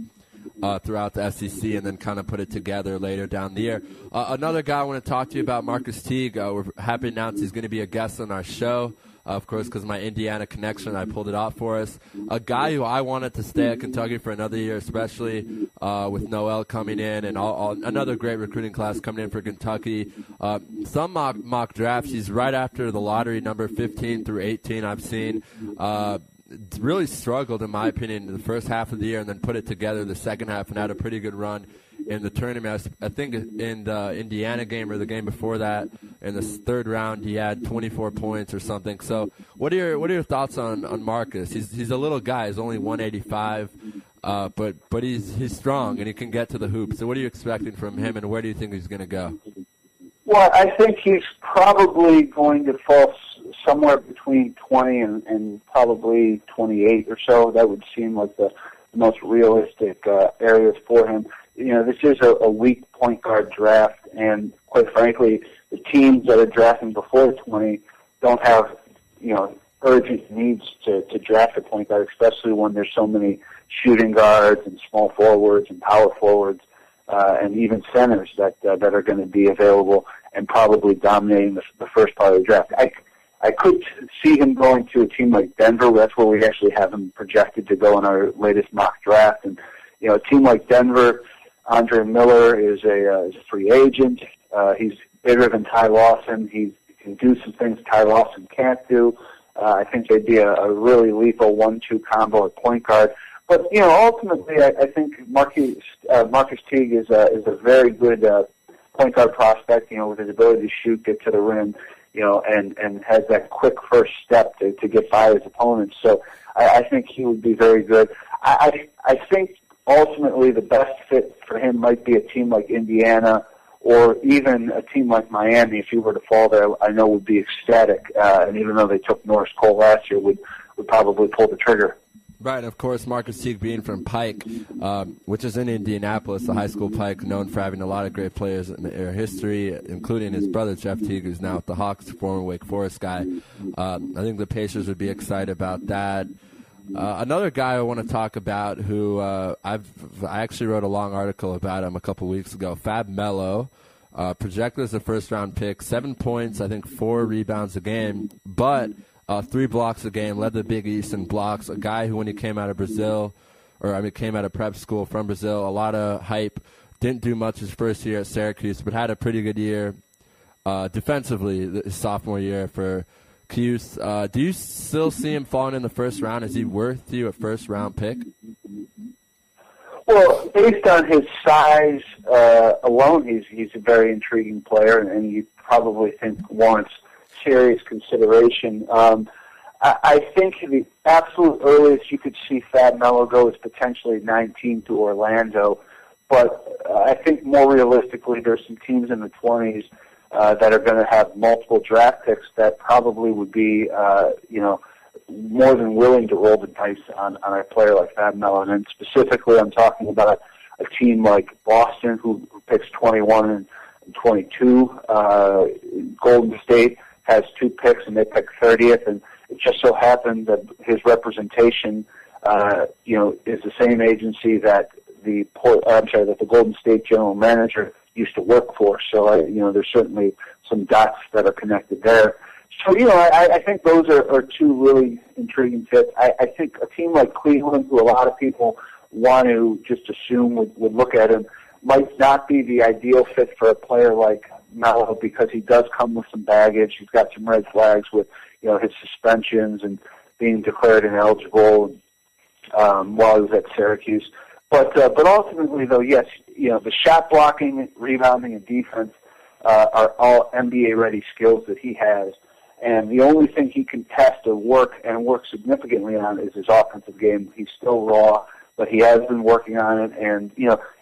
throughout the SEC and then kind of put it together later down the year. Another guy I want to talk to you about, Marcus Teague. We're happy to announce he's going to be a guest on our show. Of course, because my Indiana connection, I pulled it off for us. A guy who I wanted to stay at Kentucky for another year, especially with Noel coming in and another great recruiting class coming in for Kentucky. Some mock drafts, he's right after the lottery, number 15 through 18 I've seen. really struggled, in my opinion, in the first half of the year and then put it together the second half and had a pretty good run in the tournament. I think in the Indiana game or the game before that, in the third round, he had 24 points or something. So what are your thoughts on Marcus? He's a little guy. He's only 185, but he's strong and he can get to the hoop. So what are you expecting from him, and where do you think he's going to go? Well, I think he's probably going to fall somewhere between 20 and probably 28 or so. That would seem like the most realistic areas for him. You know, this is a weak point guard draft, and quite frankly, the teams that are drafting before 20 don't have, you know, urgent needs to draft a point guard, especially when there's so many shooting guards and small forwards and power forwards and even centers that are going to be available and probably dominating the first part of the draft. I could see him going to a team like Denver. That's where we actually have him projected to go in our latest mock draft. And, you know, a team like Denver, Andre Miller is a free agent. He's bigger than Ty Lawson. He can do some things Ty Lawson can't do. I think they'd be a really lethal 1-2 combo at point guard. But, you know, ultimately, I think Marcus Teague is a very good point guard prospect, you know, with his ability to shoot, get to the rim, you know, and has that quick first step to get by his opponents. So I think he would be very good. I think ultimately the best fit for him might be a team like Indiana or even a team like Miami. If he were to fall there, I know would be ecstatic. And even though they took Norris Cole last year, would probably pull the trigger. Right, of course, Marcus Teague being from Pike, which is in Indianapolis, the high school Pike, known for having a lot of great players in their history, including his brother, Jeff Teague, who's now with the Hawks, former Wake Forest guy. I think the Pacers would be excited about that. Another guy I want to talk about who I actually wrote a long article about him a couple weeks ago, Fab Melo, projected as a first-round pick, 7 points, I think 4 rebounds a game, but 3 blocks a game, led the Big East in blocks. A guy who, when he came out of came out of prep school from Brazil, a lot of hype. Didn't do much his first year at Syracuse, but had a pretty good year defensively his sophomore year for Cuse. Do you still see him falling in the first round? Is he worth you a first-round pick? Well, based on his size alone, he's a very intriguing player, and you probably think warrants serious consideration. I think the absolute earliest you could see Fab Melo go is potentially 19 to Orlando, but I think more realistically there's some teams in the 20s that are going to have multiple draft picks that probably would be, more than willing to roll the dice on a player like Fab Melo. And specifically I'm talking about a team like Boston who picks 21 and 22. Golden State has 2 picks and they pick 30th, and it just so happened that his representation, is the same agency that the Golden State general manager used to work for. So, there's certainly some dots that are connected there. So, I think those are 2 really intriguing fits. I think a team like Cleveland, who a lot of people want to just assume would look at him, might not be the ideal fit for a player like Melo because he does come with some baggage. He's got some red flags with, his suspensions and being declared ineligible while he was at Syracuse. But ultimately, though, yes, the shot blocking, rebounding, and defense are all NBA-ready skills that he has. And the only thing he can test or work significantly on is his offensive game. He's still raw, but he has been working on it. And,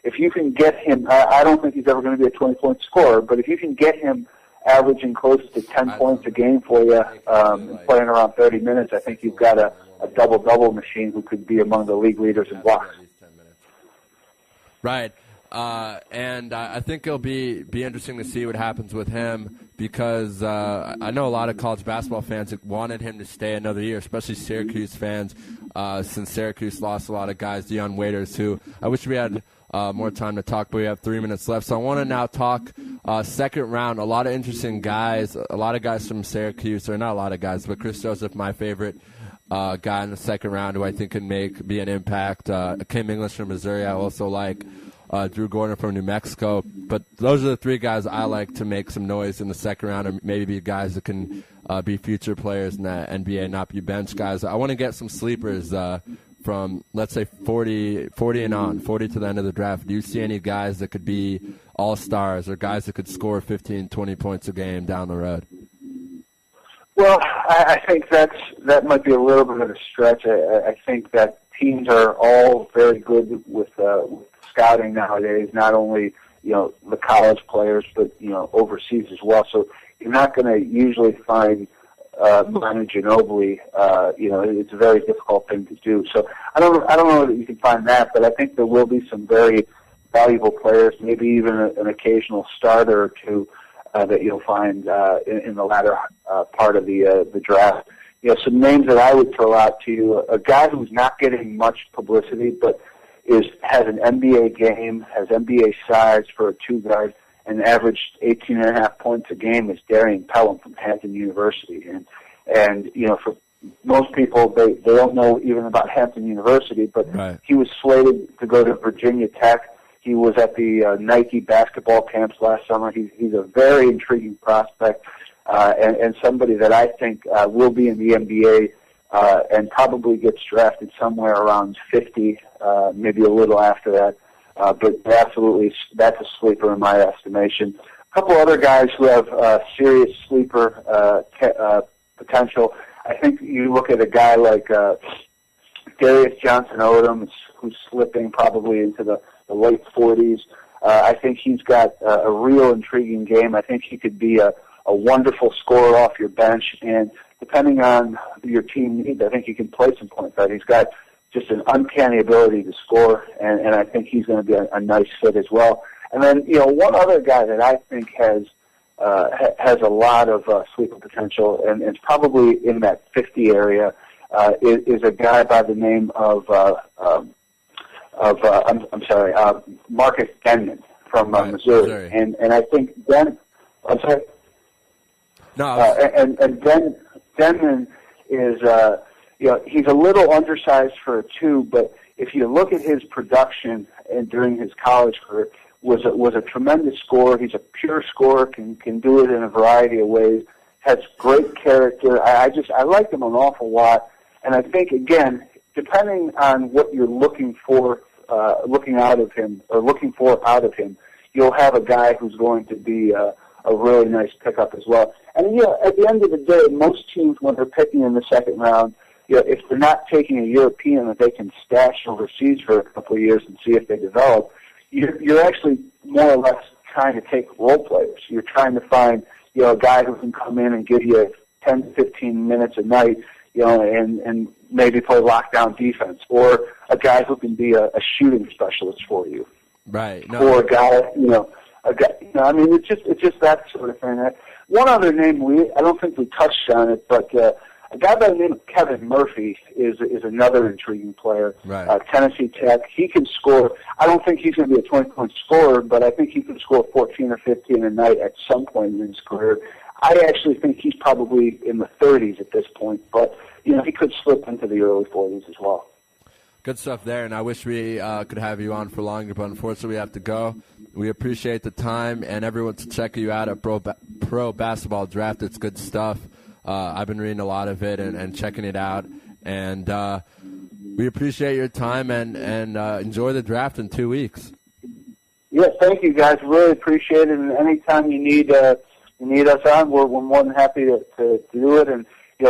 if you can get him, I don't think he's ever going to be a 20-point scorer, but if you can get him averaging close to 10 points a game for you and playing around 30 minutes, I think you've got a double-double machine who could be among the league leaders in blocks. Right. And I think it'll be interesting to see what happens with him because I know a lot of college basketball fans wanted him to stay another year, especially Syracuse fans, since Syracuse lost a lot of guys, Deion Waiters, who I wish we had more time to talk, but we have 3 minutes left. So I want to now talk second round. A lot of interesting guys, a lot of guys from Syracuse, or not a lot of guys, but Chris Joseph, my favorite guy in the second round who I think can be an impact. Kim English from Missouri I also like. Drew Gordon from New Mexico. But those are the three guys I like to make some noise in the second round, and maybe be guys that can be future players in that NBA, not be bench guys. I want to get some sleepers from, let's say, 40 and on, 40 to the end of the draft. Do you see any guys that could be all-stars or guys that could score 15, 20 points a game down the road? Well, I think that might be a little bit of a stretch. I think that teams are all very good with scouting nowadays, not only the college players, but overseas as well. So you're not going to usually find Manu Ginobili. It's a very difficult thing to do. So I don't know that you can find that, but I think there will be some very valuable players, maybe even an occasional starter or two that you'll find in the latter part of the draft. Some names that I would throw out to you: a guy who's not getting much publicity, but has an NBA game, has NBA size for a two guard, and averaged 18.5 points a game is Darian Pelham from Hampton University. And for most people, they don't know even about Hampton University, but right. He was slated to go to Virginia Tech. He was at the Nike basketball camps last summer. He's a very intriguing prospect and somebody that I think will be in the NBA and probably gets drafted somewhere around 50, maybe a little after that. But absolutely, that's a sleeper in my estimation. A couple other guys who have serious sleeper potential. I think you look at a guy like Darius Johnson-Odom, who's slipping probably into the late 40s. I think he's got a real intriguing game. I think he could be a wonderful scorer off your bench, and depending on your team needs, I think he can play some point guard. He's got just an uncanny ability to score, and I think he's going to be a nice fit as well. And then, one other guy that I think has a lot of sleeper potential, and it's probably in that 50 area, is a guy by the name of Marcus Denman from Missouri. And I think I'm sorry. No. And Denman is, he's a little undersized for a two, but if you look at his production and during his college career, was a tremendous scorer. He's a pure scorer, can do it in a variety of ways, has great character. I like him an awful lot, and I think, again, depending on what you're looking for out of him, you'll have a guy who's going to be a really nice pickup as well. And at the end of the day, most teams, when they're picking in the second round, if they're not taking a European that they can stash overseas for a couple of years and see if they develop, you're actually more or less trying to take role players. You're trying to find a guy who can come in and give you 10 to 15 minutes a night, and maybe play lockdown defense, or a guy who can be a shooting specialist for you. Right. No. Or a guy, it's just that sort of thing. One other name I don't think we touched on it, but a guy by the name of Kevin Murphy is another intriguing player. Right. Tennessee Tech. He can score. I don't think he's going to be a 20-point scorer, but I think he can score 14 or 15 a night at some point in his career. I actually think he's probably in the 30s at this point, but he could slip into the early 40s as well. Good stuff there, and I wish we could have you on for longer, but unfortunately we have to go. We appreciate the time, and everyone to check you out at Pro Basketball Draft. It's good stuff. I've been reading a lot of it and checking it out, and we appreciate your time and enjoy the draft in 2 weeks. Yes, thank you, guys. Really appreciate it, and anytime you need us on, we're more than happy to do it. And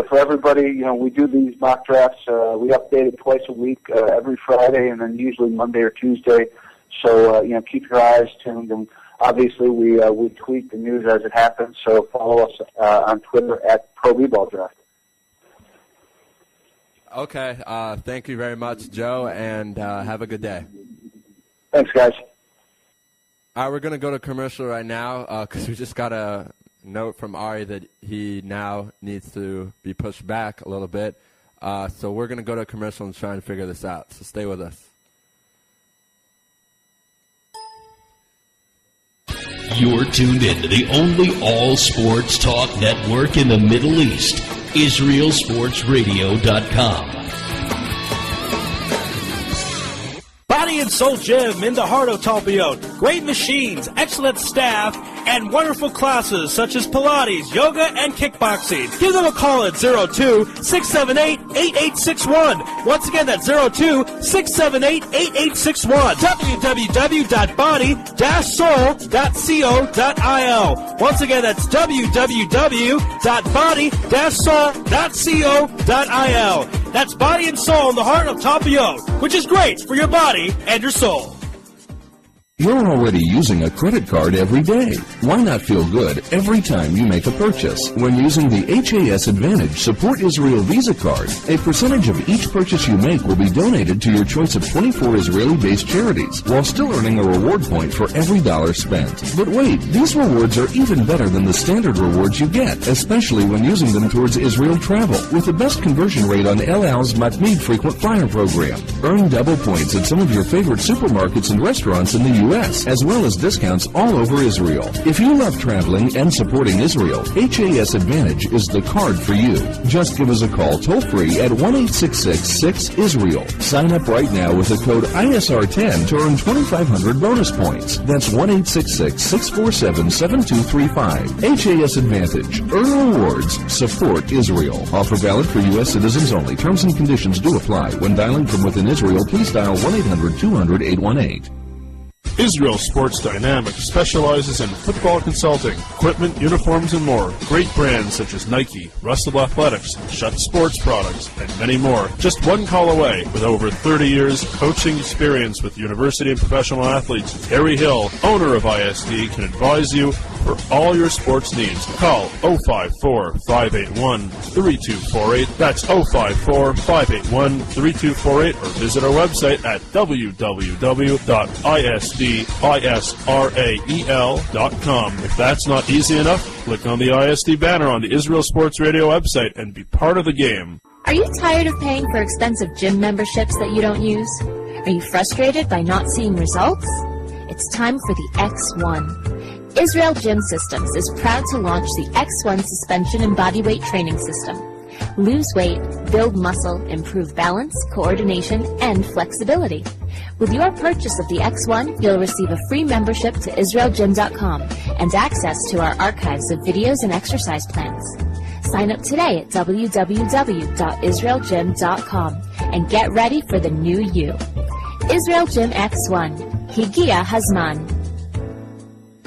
for everybody, we do these mock drafts. We update it twice a week, every Friday, and then usually Monday or Tuesday. So keep your eyes tuned. And obviously, we tweet the news as it happens. So follow us on Twitter at ProBallDraft. Okay. Thank you very much, Joe, and have a good day. Thanks, guys. All right, we're going to go to commercial right now because we just got a note from Ari that he now needs to be pushed back a little bit. So we're going to go to commercial and try and figure this out. So stay with us. You're tuned in to the only all-sports talk network in the Middle East, IsraelSportsRadio.com. Body Body and Soul Gym in the heart of Talpiot. Great machines, excellent staff, and wonderful classes such as Pilates, yoga, and kickboxing. Give them a call at 02-678-8861. Once again, that's 02-678-8861. www.body-soul.co.il. Once again, that's www.body-soul.co.il. That's Body and Soul in the heart of Talpiot, which is great for your body and your soul. You're already using a credit card every day. Why not feel good every time you make a purchase? When using the HAS Advantage Support Israel Visa card, a percentage of each purchase you make will be donated to your choice of 24 Israeli-based charities, while still earning a reward point for every dollar spent. But wait, these rewards are even better than the standard rewards you get, especially when using them towards Israel travel, with the best conversion rate on El Al's Matmeed Frequent Flyer program. Earn double points at some of your favorite supermarkets and restaurants in the U.S., as well as discounts all over Israel. If you love traveling and supporting Israel, HAS Advantage is the card for you. Just give us a call toll-free at 1-866-6-ISRAEL. Sign up right now with the code ISR10 to earn 2,500 bonus points. That's 1-866-647-7235. HAS Advantage. Earn rewards. Support Israel. Offer valid for U.S. citizens only. Terms and conditions do apply. When dialing from within Israel, please dial 1-800-200-818. Israel Sports Dynamics specializes in football consulting, equipment, uniforms, and more. Great brands such as Nike, Russell Athletics, Shutt Sports Products, and many more. Just one call away. With over 30 years coaching experience with university and professional athletes, Harry Hill, owner of ISD, can advise you for all your sports needs. Call 054-581-3248. That's 054-581-3248, or visit our website at www.isdisrael.com. If that's not easy enough, click on the ISD banner on the Israel Sports Radio website and be part of the game. Are you tired of paying for expensive gym memberships that you don't use? Are you frustrated by not seeing results? It's time for the X1. Israel Gym Systems is proud to launch the X1 suspension and bodyweight training system. Lose weight, build muscle, improve balance, coordination, and flexibility. With your purchase of the X1, you'll receive a free membership to IsraelGym.com and access to our archives of videos and exercise plans. Sign up today at www.IsraelGym.com and get ready for the new you. Israel Gym X1. Higia Hazman.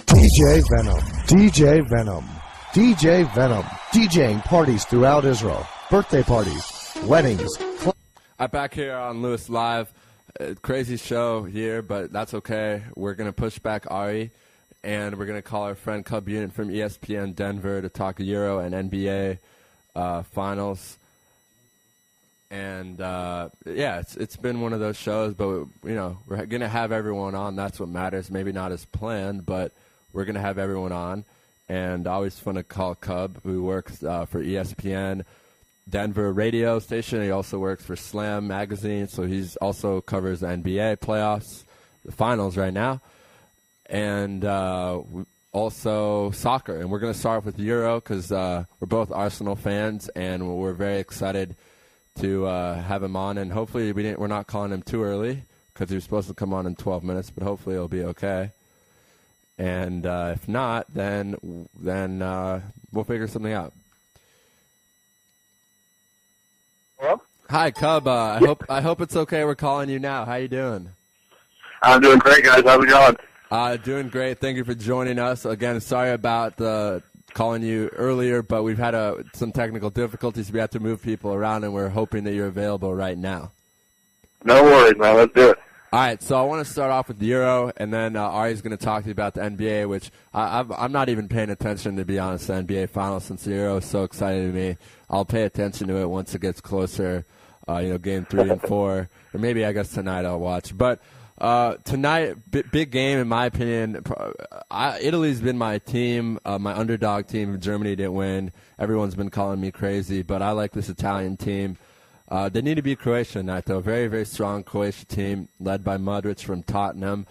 DJ Venom. DJ Venom. DJ Venom. DJing parties throughout Israel. Birthday parties. Weddings. I'm back here on Lewis Live. Crazy show here, but that's okay. We're going to push back Ari, and we're going to call our friend Cub Unit from ESPN Denver to talk Euro and NBA finals. And, yeah, it's been one of those shows, but, we're going to have everyone on. That's what matters. Maybe not as planned, but we're going to have everyone on. And always fun to call Cub, who works for ESPN Denver radio station. He also works for Slam magazine, so he's also covers the NBA playoffs, the finals right now, and also soccer. And we're going to start with Euro because we're both Arsenal fans, and we're very excited to have him on. And hopefully we're not calling him too early because he was supposed to come on in 12 minutes, but hopefully it'll be okay. And if not, then we'll figure something out. Hello? Hi, Cub. I hope it's okay. We're calling you now. How you doing? I'm doing great, guys. How's it going? Doing great. Thank you for joining us. Again, sorry about calling you earlier, but we've had some technical difficulties. We had to move people around, and we're hoping that you're available right now. No worries, man. Let's do it. All right, so I want to start off with the Euro, and then Ari's going to talk to you about the NBA, which I'm not even paying attention, to be honest, to the NBA Finals since the Euro is so exciting to me. I'll pay attention to it once it gets closer, game 3 and 4, or maybe I guess tonight I'll watch. But tonight, big game in my opinion. Italy's been my team, my underdog team. Germany didn't win. Everyone's been calling me crazy, but I like this Italian team. They need to beat Croatia tonight, though. Very, very strong Croatia team led by Modric from Tottenham.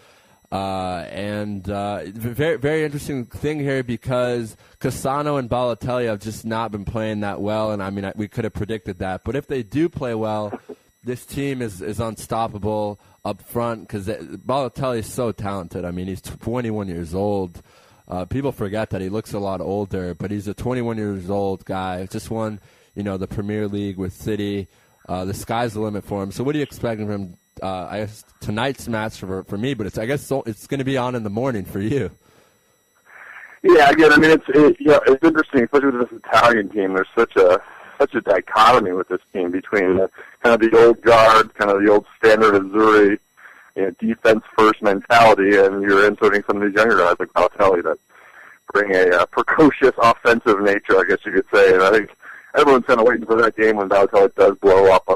Very, very interesting thing here because Cassano and Balotelli have just not been playing that well, and we could have predicted that. But if they do play well, this team is unstoppable up front because Balotelli is so talented. I mean, he's 21 years old. People forget that he looks a lot older, but he's a 21 years old guy. Just won, the Premier League with City. The sky's the limit for him. So what are you expecting from him? I guess tonight's match for me, but it's going to be on in the morning for you. Yeah, again, I mean, it's interesting, especially with this Italian team. There's such a dichotomy with this team between kind of the old guard, kind of the old standard Azzurri, defense first mentality, and you're inserting some of these younger guys like Balotelli that bring a precocious offensive nature, I guess you could say. And I think everyone's kind of waiting for that game when Balotelli does blow up,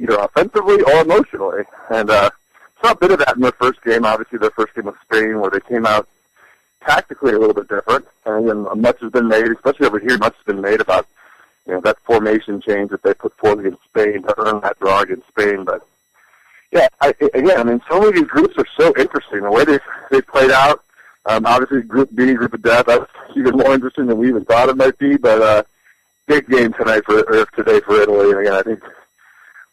either offensively or emotionally. And saw a bit of that in their first game. Obviously, their first game with Spain, where they came out tactically a little bit different. And then much has been made, especially over here, much has been made about that formation change that they put forth against Spain to earn that draw against Spain. But yeah, I mean, so many of these groups are so interesting. The way they played out, obviously Group B, Group of Death, that's even more interesting than we even thought it might be. But big game today for Italy. And again, I think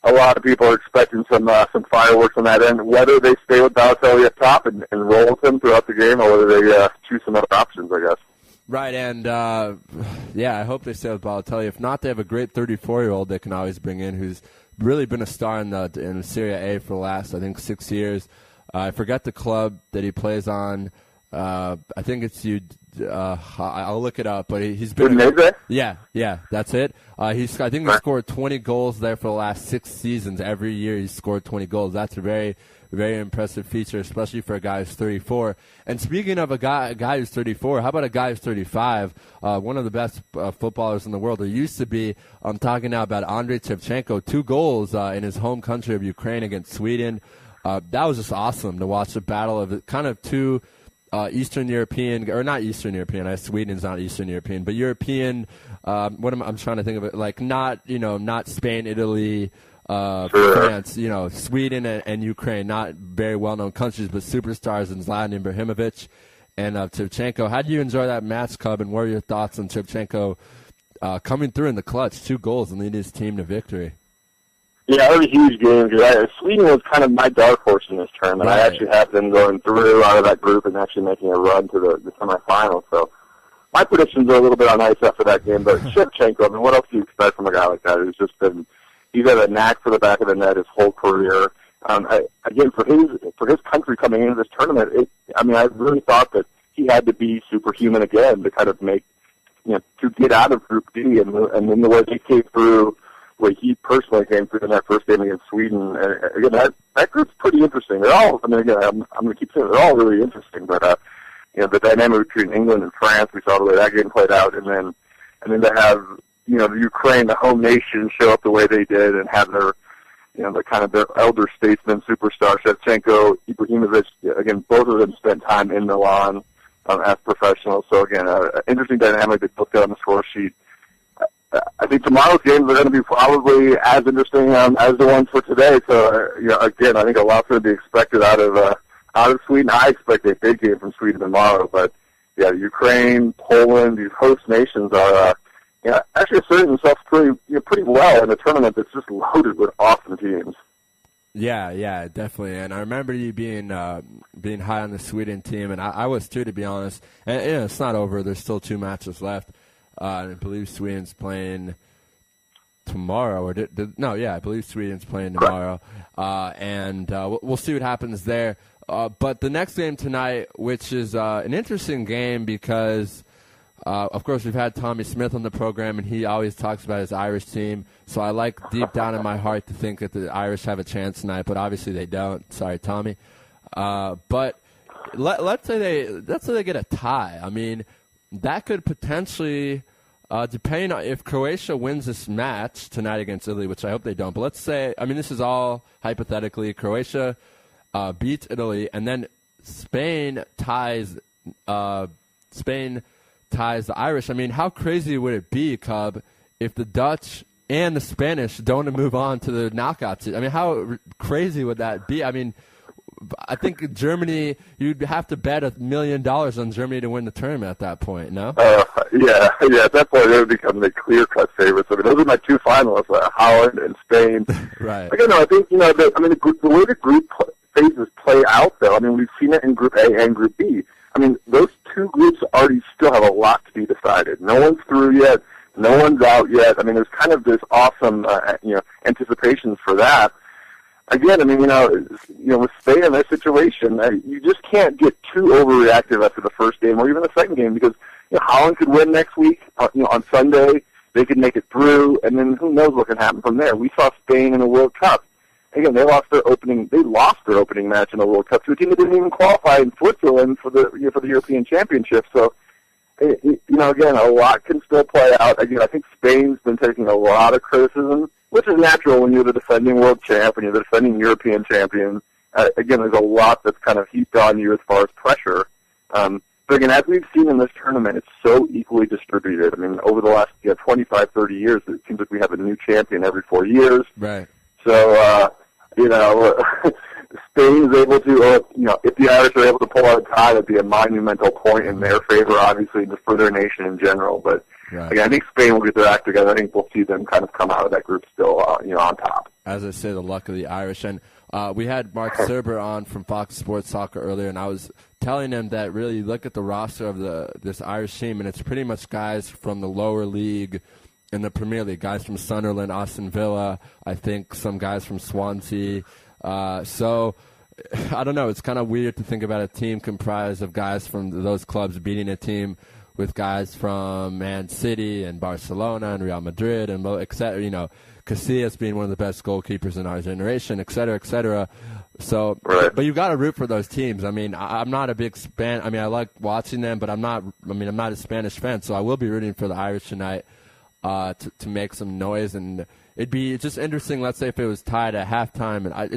a lot of people are expecting some fireworks on that end. Whether they stay with Balotelli up top and roll with him throughout the game, or whether they choose some other options, I guess. Right, and I hope they stay with Balotelli. If not, they have a great 34-year-old they can always bring in, who's really been a star in Serie A for the last, I think, 6 years. I forget the club that he plays on. I think it's I'll look it up, but he's been. Yeah, that's it. I think he scored 20 goals there for the last 6 seasons. Every year he's scored 20 goals. That's a very, very impressive feature, especially for a guy who's 34. And speaking of a guy who's 34, how about a guy who's 35? One of the best footballers in the world, or used to be. I'm talking now about Andriy Shevchenko. 2 goals in his home country of Ukraine against Sweden. That was just awesome to watch the battle of kind of two. Eastern European, or not Eastern European. Sweden's not Eastern European, but European. I'm trying to think of it, like not Spain, Italy, France. Sweden and Ukraine, not very well-known countries, but superstars in Zlatan Ibrahimovic and Shevchenko. How did you enjoy that match, Cub? And what are your thoughts on Shevchenko coming through in the clutch, 2 goals and leading his team to victory? Yeah, it was a huge game because Sweden was kind of my dark horse in this tournament. Right. I actually had them going through out of that group and actually making a run to the semifinals. So my predictions are a little bit on ice after that game. But Shevchenko, I mean, what else do you expect from a guy like that he's had a knack for the back of the net his whole career. Again, for his country coming into this tournament, I really thought that he had to be superhuman again to kind of to get out of Group D, and then the way they came through. Where he personally came through in that first game against Sweden. And again, that group's pretty interesting. They're all, I'm going to keep saying they're all really interesting, but, the dynamic between England and France, we saw the way that game played out, and then to have, the Ukraine, the home nation, show up the way they did and have their, the kind of their elder statesman superstar, Shevchenko, Ibrahimovic, again, both of them spent time in Milan as professionals. So again, interesting dynamic they both got on the score sheet. I think tomorrow's games are going to be probably as interesting as the ones for today. So, again, I think a lot's going to be expected out of Sweden. I expect a big game from Sweden tomorrow. But, yeah, Ukraine, Poland, these host nations are actually asserting themselves pretty well in a tournament that's just loaded with awesome teams. Yeah, definitely. And I remember you being high on the Sweden team, and I was too, to be honest. And it's not over. There's still 2 matches left. I believe Sweden's playing tomorrow. I believe Sweden's playing tomorrow. And we'll see what happens there. But the next game tonight, which is an interesting game because, of course, we've had Tommy Smith on the program, and he always talks about his Irish team. So I like deep down in my heart to think that the Irish have a chance tonight, but obviously they don't. Sorry, Tommy. But let's say they get a tie. I mean, that could potentially, depending on if Croatia wins this match tonight against Italy, which I hope they don't, but let's say, this is all hypothetically, Croatia beats Italy, and then Spain ties the Irish. I mean, how crazy would it be, Cub, if the Dutch and the Spanish don't move on to the knockouts? I mean, how crazy would that be? I mean, I think Germany, you'd have to bet $1 million on Germany to win the tournament at that point, no? Yeah. At that point, they would become the clear-cut favorites. I mean, those are my 2 finalists, Holland and Spain. Right. Again, I think, the way the group phases play out, though, I mean, we've seen it in Group A and Group B. I mean, those two groups already still have a lot to be decided. No one's through yet. No one's out yet. I mean, there's kind of this awesome, anticipations for that. Again, I mean, with Spain in this situation, you just can't get too overreactive after the first game or even the second game because Holland could win next week. On Sunday, they could make it through, and then who knows what can happen from there. We saw Spain in the World Cup. Again, they lost their opening match in the World Cup to a team that didn't even qualify in Switzerland for the European Championship. So, again, a lot can still play out. Again, I think Spain's been taking a lot of criticism, which is natural when you're the defending world champ, when you're the defending European champion. Again, there's a lot that's kind of heaped on you as far as pressure. But again, as we've seen in this tournament, it's so equally distributed. I mean, over the last 25, 30 years, it seems like we have a new champion every 4 years. Right. So, Spain is able to, if the Irish are able to pull out a tie, that'd be a monumental point in their favor, obviously, just for their nation in general. But, again, I think Spain will get their act together. I think we'll see them kind of come out of that group still, on top. As I say, the luck of the Irish. And we had Mark Serber on from Fox Sports Soccer earlier, and I was telling him that really look at the roster of this Irish team, and it's pretty much guys from the lower league in the Premier League, guys from Sunderland, Aston Villa, I think some guys from Swansea. So, I don't know. It's kind of weird to think about a team comprised of guys from those clubs beating a team with guys from Man City and Barcelona and Real Madrid and et cetera, Casillas being one of the best goalkeepers in our generation, et cetera, et cetera. So, but you've got to root for those teams. I mean, I'm not a big I like watching them, but I'm not a Spanish fan, so I will be rooting for the Irish tonight to make some noise. And it'd be just interesting, let's say, if it was tied at halftime. And I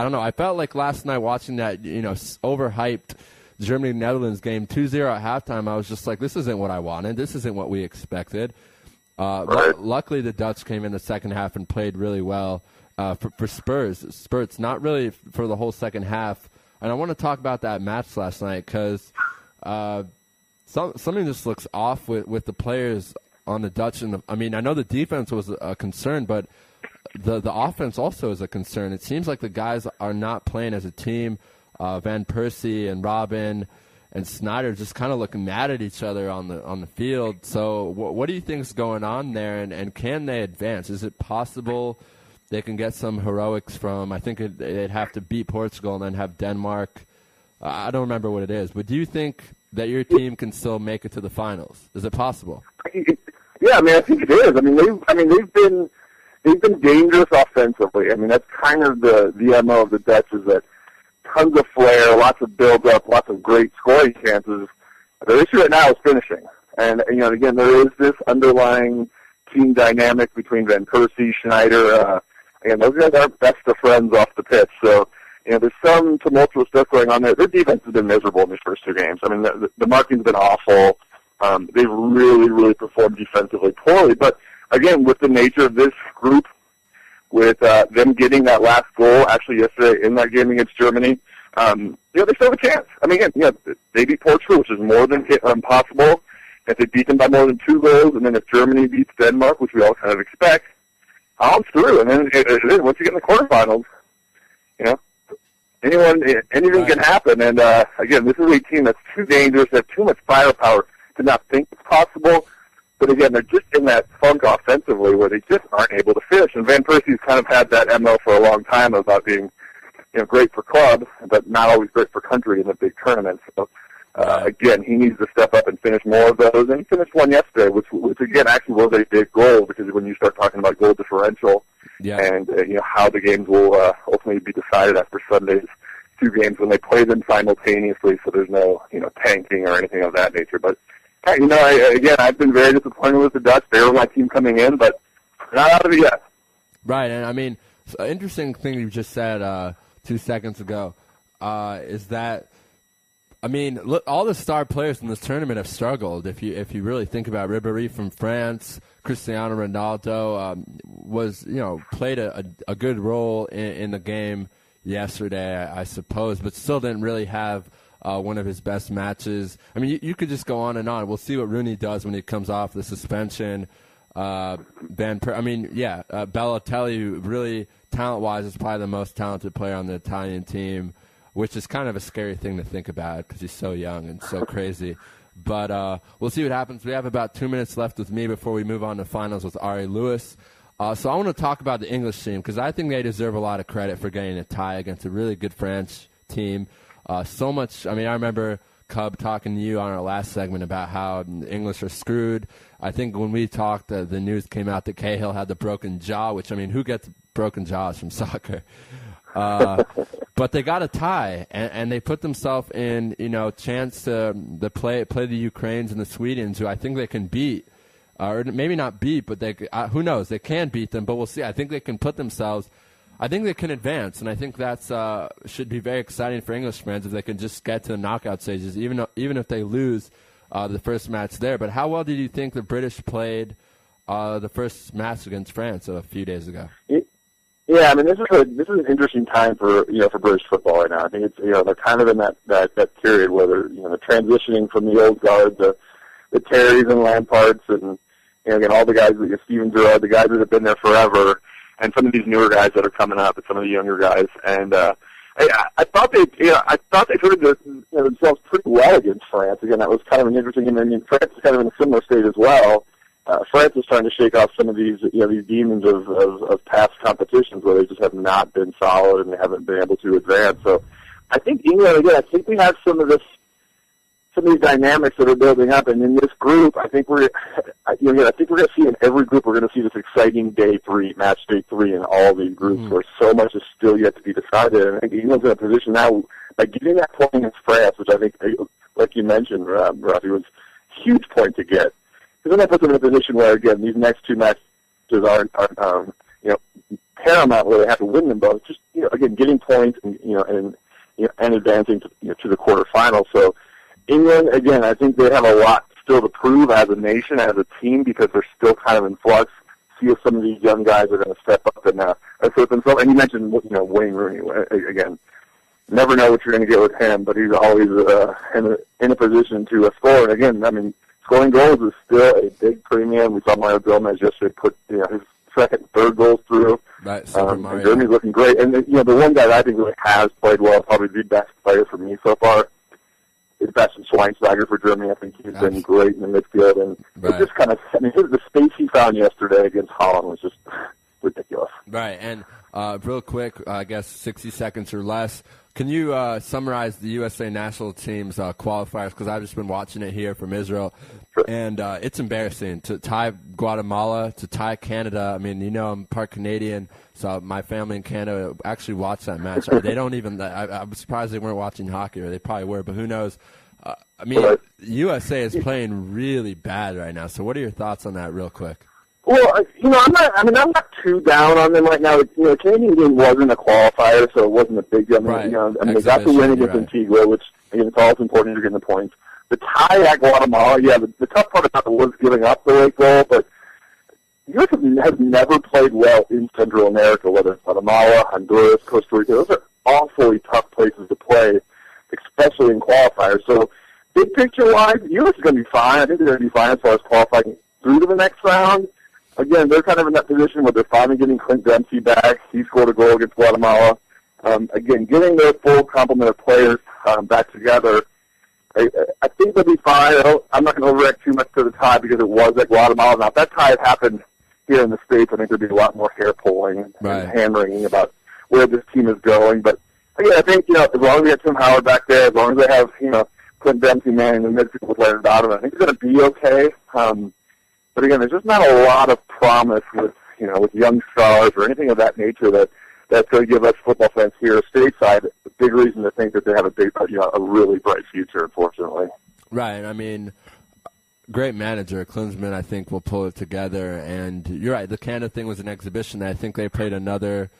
don't know. I felt like last night watching that, overhyped Germany-Netherlands game 2-0 at halftime, I was just like, this isn't what I wanted. This isn't what we expected. Luckily, the Dutch came in the second half and played really well for Spurs, not really for the whole second half. And I want to talk about that match last night because something just looks off with the players on the Dutch. I know the defense was a concern, but the offense also is a concern. It seems like the guys are not playing as a team. Van Persie and Robin and Snyder just kind of looking mad at each other on the field. So what do you think is going on there, and can they advance? Is it possible they can get some heroics from, I think they'd have to beat Portugal and then have Denmark. I don't remember what it is, but do you think that your team can still make it to the finals? Is it possible? Yeah, I think it is. They've been dangerous offensively. That's kind of the MO of the Dutch, is that tons of flair, lots of build-up, lots of great scoring chances. The issue right now is finishing. And, again, there is this underlying team dynamic between Van Persie, Schneider. Again, those guys aren't best of friends off the pitch. So, there's some tumultuous stuff going on there. Their defense has been miserable in these first two games. The marking's been awful. They've really, really performed defensively poorly. But, again, with the nature of this group, with them getting that last goal actually yesterday in that game against Germany, they still have a chance. They beat Portugal, which is more than possible. If they beat them by more than 2 goals, and then if Germany beats Denmark, which we all kind of expect, Holland's through. And then once you get in the quarterfinals, anything can happen. And again, this is a team that's too dangerous, they have too much firepower to not think it's possible. But again, they're just in that funk offensively where they just aren't able to finish. And Van Persie's kind of had that MO for a long time about being, great for club, but not always great for country in the big tournaments. So, again, he needs to step up and finish more of those. And he finished one yesterday, which again, actually was a big goal, because when you start talking about goal differential and, how the games will ultimately be decided after Sunday's 2 games when they play them simultaneously, so there's no, tanking or anything of that nature. But, again, I've been very disappointed with the Dutch. They were my team coming in, but not out of it yet. Right, and an interesting thing you just said 2 seconds ago is that, look, all the star players in this tournament have struggled. If you really think about Ribéry from France, Cristiano Ronaldo played a good role in the game yesterday, I suppose, but still didn't really have one of his best matches. You could just go on and on. We'll see what Rooney does when he comes off the suspension. Balotelli, really talent-wise, is probably the most talented player on the Italian team. which is kind of a scary thing to think about because he's so young and so crazy. But we'll see what happens. We have about 2 minutes left with me before we move on to finals with Ari Lewis. So I want to talk about the English team because I think they deserve a lot of credit for getting a tie against a really good French team. So much. I mean, I remember Cub talking to you on our last segment about how the English are screwed. I think when we talked, the news came out that Cahill had the broken jaw, which, I mean, who gets broken jaws from soccer? But they got a tie, and they put themselves in, chance to play the Ukrainians and the Swedes, who I think they can beat, or maybe not beat, but they who knows? They can beat them, but we'll see. I think they can put themselves. I think they can advance, and I think that's should be very exciting for English fans if they can just get to the knockout stages, even if they lose the first match there. But how well did you think the British played the first match against France a few days ago? Yeah, I mean, this is an interesting time for British football right now. I think it's they're kind of in that period where they're transitioning from the old guard, the Terrys and Lampards, and again all the guys like Steven Gerrard, the guys that have been there forever, and some of these newer guys that are coming up, and some of the younger guys. And I thought they sort of themselves pretty well against France. Again, that was kind of an interesting. I mean, France is kind of in a similar state as well. France is trying to shake off some of these demons of past competitions where they just have not been solid and they haven't been able to advance. So I think England, again, I think we have some of these dynamics that are building up, and in this group, I think we're going to see in every group, we're going to see this exciting match day three in all these groups where so much is still yet to be decided. And I think England's in a position now by getting that point against France, which I think, like you mentioned, Rafi, was a huge point to get. Because then that puts them in a position where, again, these next two matches aren't paramount where they have to win them both. Just again, getting points and advancing to the quarterfinals. So England, again, I think they have a lot still to prove as a nation, as a team, because they're still kind of in flux. See if some of these young guys are going to step up and assert themselves. And you mentioned Wayne Rooney again. Never know what you're going to get with him, but he's always in a position to score. And again, I mean, scoring goals is still a big premium. We saw Mario Gomez yesterday put his second, third goals through. Right, and Germany's looking great. And the one guy that I think really has played well, probably the best player for me so far, is Bastian Schweinsteiger for Germany. I think he's been great in the midfield, and it's just kind of. I mean, the space he found yesterday against Holland was just ridiculous. Right, and real quick, I guess 60 seconds or less. Can you summarize the USA national team's qualifiers? Because I've just been watching it here from Israel, and it's embarrassing to tie Guatemala, to tie Canada. I mean, I'm part Canadian, so my family in Canada actually watched that match. They don't even. I'm surprised they weren't watching hockey, or they probably were, but who knows? I mean, USA is playing really bad right now. So, what are your thoughts on that, real quick? Well, I'm not too down on them right now. The Canadian game wasn't a qualifier, so it wasn't a big deal. They got the win against Antigua, which again, it's always important to get the points. The tie at Guatemala, the tough part about it was giving up the late goal, but U.S. has never played well in Central America, whether it's Guatemala, Honduras, Costa Rica. Those are awfully tough places to play, especially in qualifiers. So, big picture-wise, U.S. is going to be fine. I think they're going to be fine as far as qualifying through to the next round. Again, they're kind of in that position where they're finally getting Clint Dempsey back. He scored a goal against Guatemala. Again, getting their full complement of players back together, I think they'll be fine. I'm not going to overreact too much to the tie because it was at Guatemala. Now, if that tie had happened here in the States, I think there'd be a lot more hair-pulling and hand-wringing about where this team is going. But, again, I think, as long as we have Tim Howard back there, as long as they have, Clint Dempsey manning the midfield with Larry Donovan, I think they're going to be okay. But again, there's just not a lot of promise with young stars or anything of that nature that's going to give us football fans here stateside a big reason to think that they have a really bright future, unfortunately. Right. I mean, great manager. Klinsmann, I think, will pull it together. And you're right. The Canada thing was an exhibition. I think they played another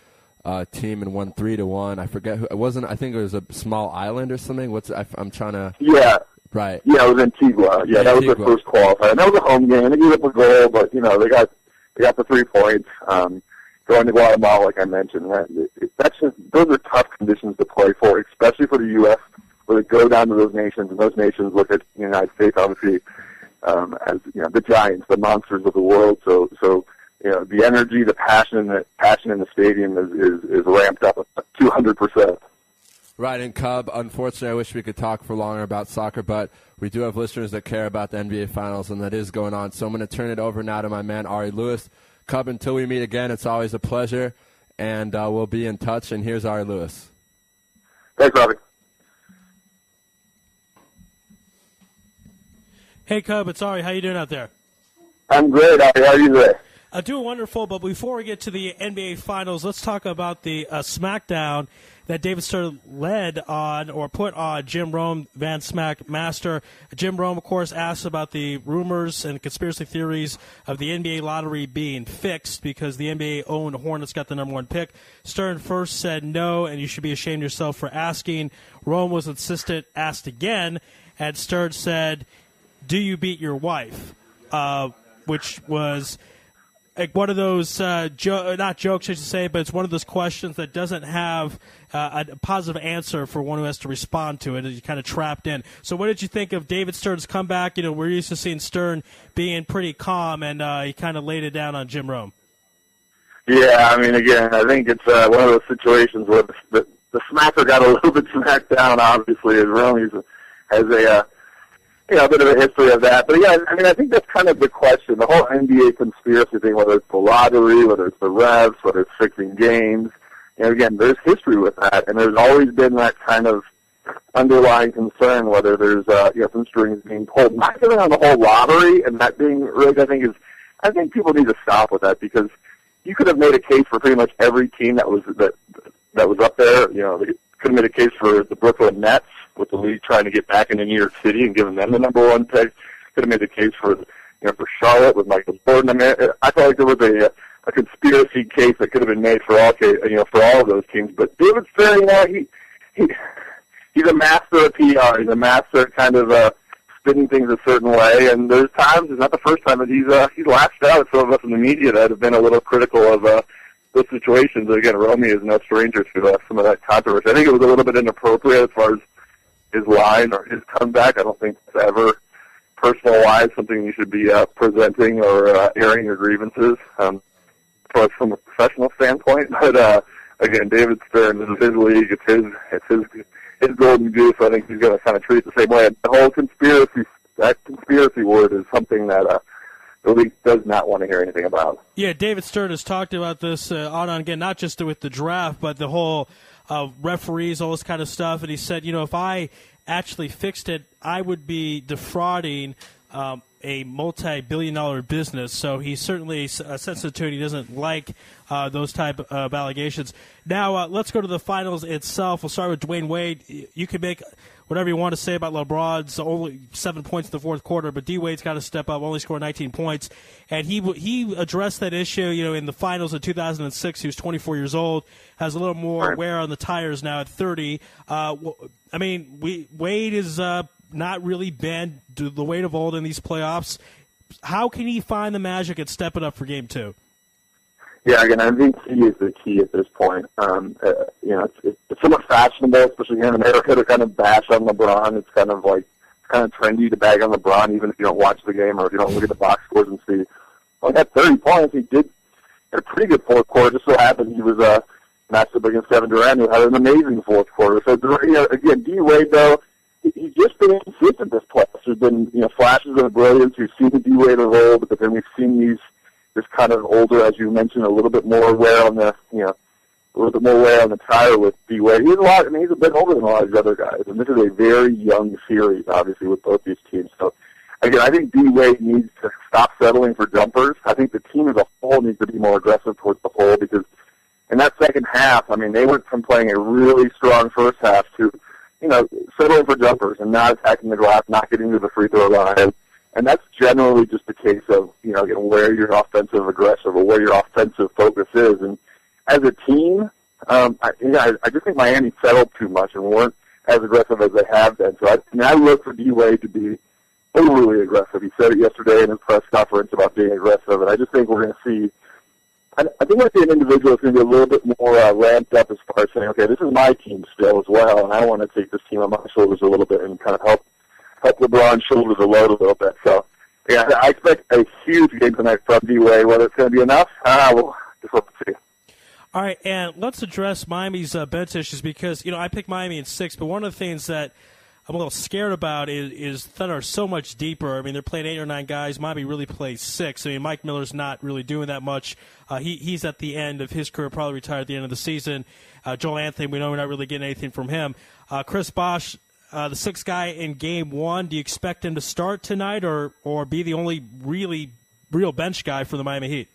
team and won 3-1. I forget who it wasn't. I think it was a small island or something. I'm trying to. Yeah. Right. Yeah, it was Antigua. Yeah, that was their first qualifier. And that was a home game. They gave up a goal, but they got the 3 points. Going to Guatemala, like I mentioned, those are tough conditions to play for, especially for the U.S., where they go down to those nations, and those nations look at the United States obviously as the giants, the monsters of the world. So the energy, the passion in the stadium is ramped up 200%. Right, and Cub, unfortunately, I wish we could talk for longer about soccer, but we do have listeners that care about the NBA Finals, and that is going on. So I'm going to turn it over now to my man, Ari Lewis. Cub, until we meet again, it's always a pleasure, and we'll be in touch. And here's Ari Lewis. Thanks, Robbie. Hey, Cub, it's Ari. How you doing out there? I'm great, Ari. How are you today? Doing wonderful, but before we get to the NBA Finals, let's talk about the SmackDown that David Stern led on or put on Jim Rome, Van Smack Master. Jim Rome, of course, asked about the rumors and conspiracy theories of the NBA lottery being fixed because the NBA owned Hornets got the number 1 pick. Stern first said no, and you should be ashamed of yourself for asking. Rome was insistent, asked again, and Stern said, do you beat your wife? Which was like one of those, not jokes, I should say, but it's one of those questions that doesn't have a positive answer for one who has to respond to it. You're kind of trapped in. So what did you think of David Stern's comeback? You know, we're used to seeing Stern being pretty calm, and he kind of laid it down on Jim Rome. Yeah, I mean, again, I think it's one of those situations where the smacker got a little bit smacked down, obviously, as Rome has a bit of a history of that. But, yeah, I mean, I think that's kind of the question. The whole NBA conspiracy thing, whether it's the lottery, whether it's the refs, whether it's fixing games, again, there's history with that. And there's always been that kind of underlying concern, whether there's, some strings being pulled. Not getting on the whole lottery and that being rigged, I think people need to stop with that because you could have made a case for pretty much every team that was up there. They could have made a case for the Brooklyn Nets, with the league trying to get back into New York City and giving them the number 1 pick. Could have made the case for Charlotte with Michael Jordan. I mean, I felt like there was a conspiracy case that could have been made for all of those teams. But David Stern, he's a master of PR. He's a master of kind of spinning things a certain way. And there's times, it's not the first time that he's lashed out at some of us in the media that have been a little critical of those situations. Again, Romy is no stranger to some of that controversy. I think it was a little bit inappropriate as far as his line or his comeback. I don't think it's ever personalized, something you should be presenting or airing your grievances from a professional standpoint. But again, David Stern, this is his league. It's his golden goose. I think he's going to kind of treat it the same way. And the whole conspiracy word is something that the league does not want to hear anything about. Yeah, David Stern has talked about this on and again, not just with the draft, but the whole referees, all this kind of stuff. And he said, if I actually fixed it, I would be defrauding a multi-billion-dollar business. So he's certainly sensitive to it. He doesn't like those type of allegations. Now, let's go to the finals itself. We'll start with Dwayne Wade. You can make whatever you want to say about LeBron's only 7 points in the fourth quarter, but D. Wade's got to step up, only scored 19 points. And he addressed that issue, in the finals of 2006. He was 24 years old, has a little more wear on the tires now at 30. Wade is not really been the Wade of old in these playoffs. How can he find the magic and step it up for Game 2? Yeah, again, I think he is the key at this point. It's somewhat fashionable, especially here in America, to kind of bash on LeBron. It's kind of trendy to bag on LeBron, even if you don't watch the game or if you don't look at the box scores and see. Well, he had 30 points. He did had a pretty good fourth quarter. Just so happened he was matched up against Kevin Durant, who had an amazing fourth quarter. So, again, D. Wade, though, he's just been inconsistent this playoffs. There's been flashes of brilliance. We've seen the D. Wade of old, but then we've seen this kind of older, as you mentioned, a little bit more wear on the tire with D. Wade. He's a bit older than a lot of these other guys, and this is a very young series, obviously, with both these teams. So, again, I think D. Wade needs to stop settling for jumpers. I think the team as a whole needs to be more aggressive towards the hole because in that second half, they went from playing a really strong first half to, settling for jumpers and not attacking the glass, not getting to the free throw line. And that's generally just the case of, where your offensive aggressive or where your offensive focus is. And as a team, I just think Miami settled too much and weren't as aggressive as they have been. So I look for D-Wade to be overly aggressive. He said it yesterday in his press conference about being aggressive. And I just think we're going to see, I think we're going to see an individual that's going to be a little bit more ramped up as far as saying, okay, this is my team still as well, and I want to take this team on my shoulders a little bit and kind of help LeBron shoulder the load a little bit. So, yeah, I expect a huge game tonight from D-Wade. Whether it's going to be enough, we'll just have to see. All right, and let's address Miami's bench issues because, I picked Miami in 6, but one of the things that I'm a little scared about is Thunder are so much deeper. I mean, they're playing 8 or 9 guys. Miami really plays 6. I mean, Mike Miller's not really doing that much. He's at the end of his career, probably retired at the end of the season. Joel Anthony, we know we're not really getting anything from him. Chris Bosh, the 6th guy in Game 1, do you expect him to start tonight or be the only really real bench guy for the Miami Heat?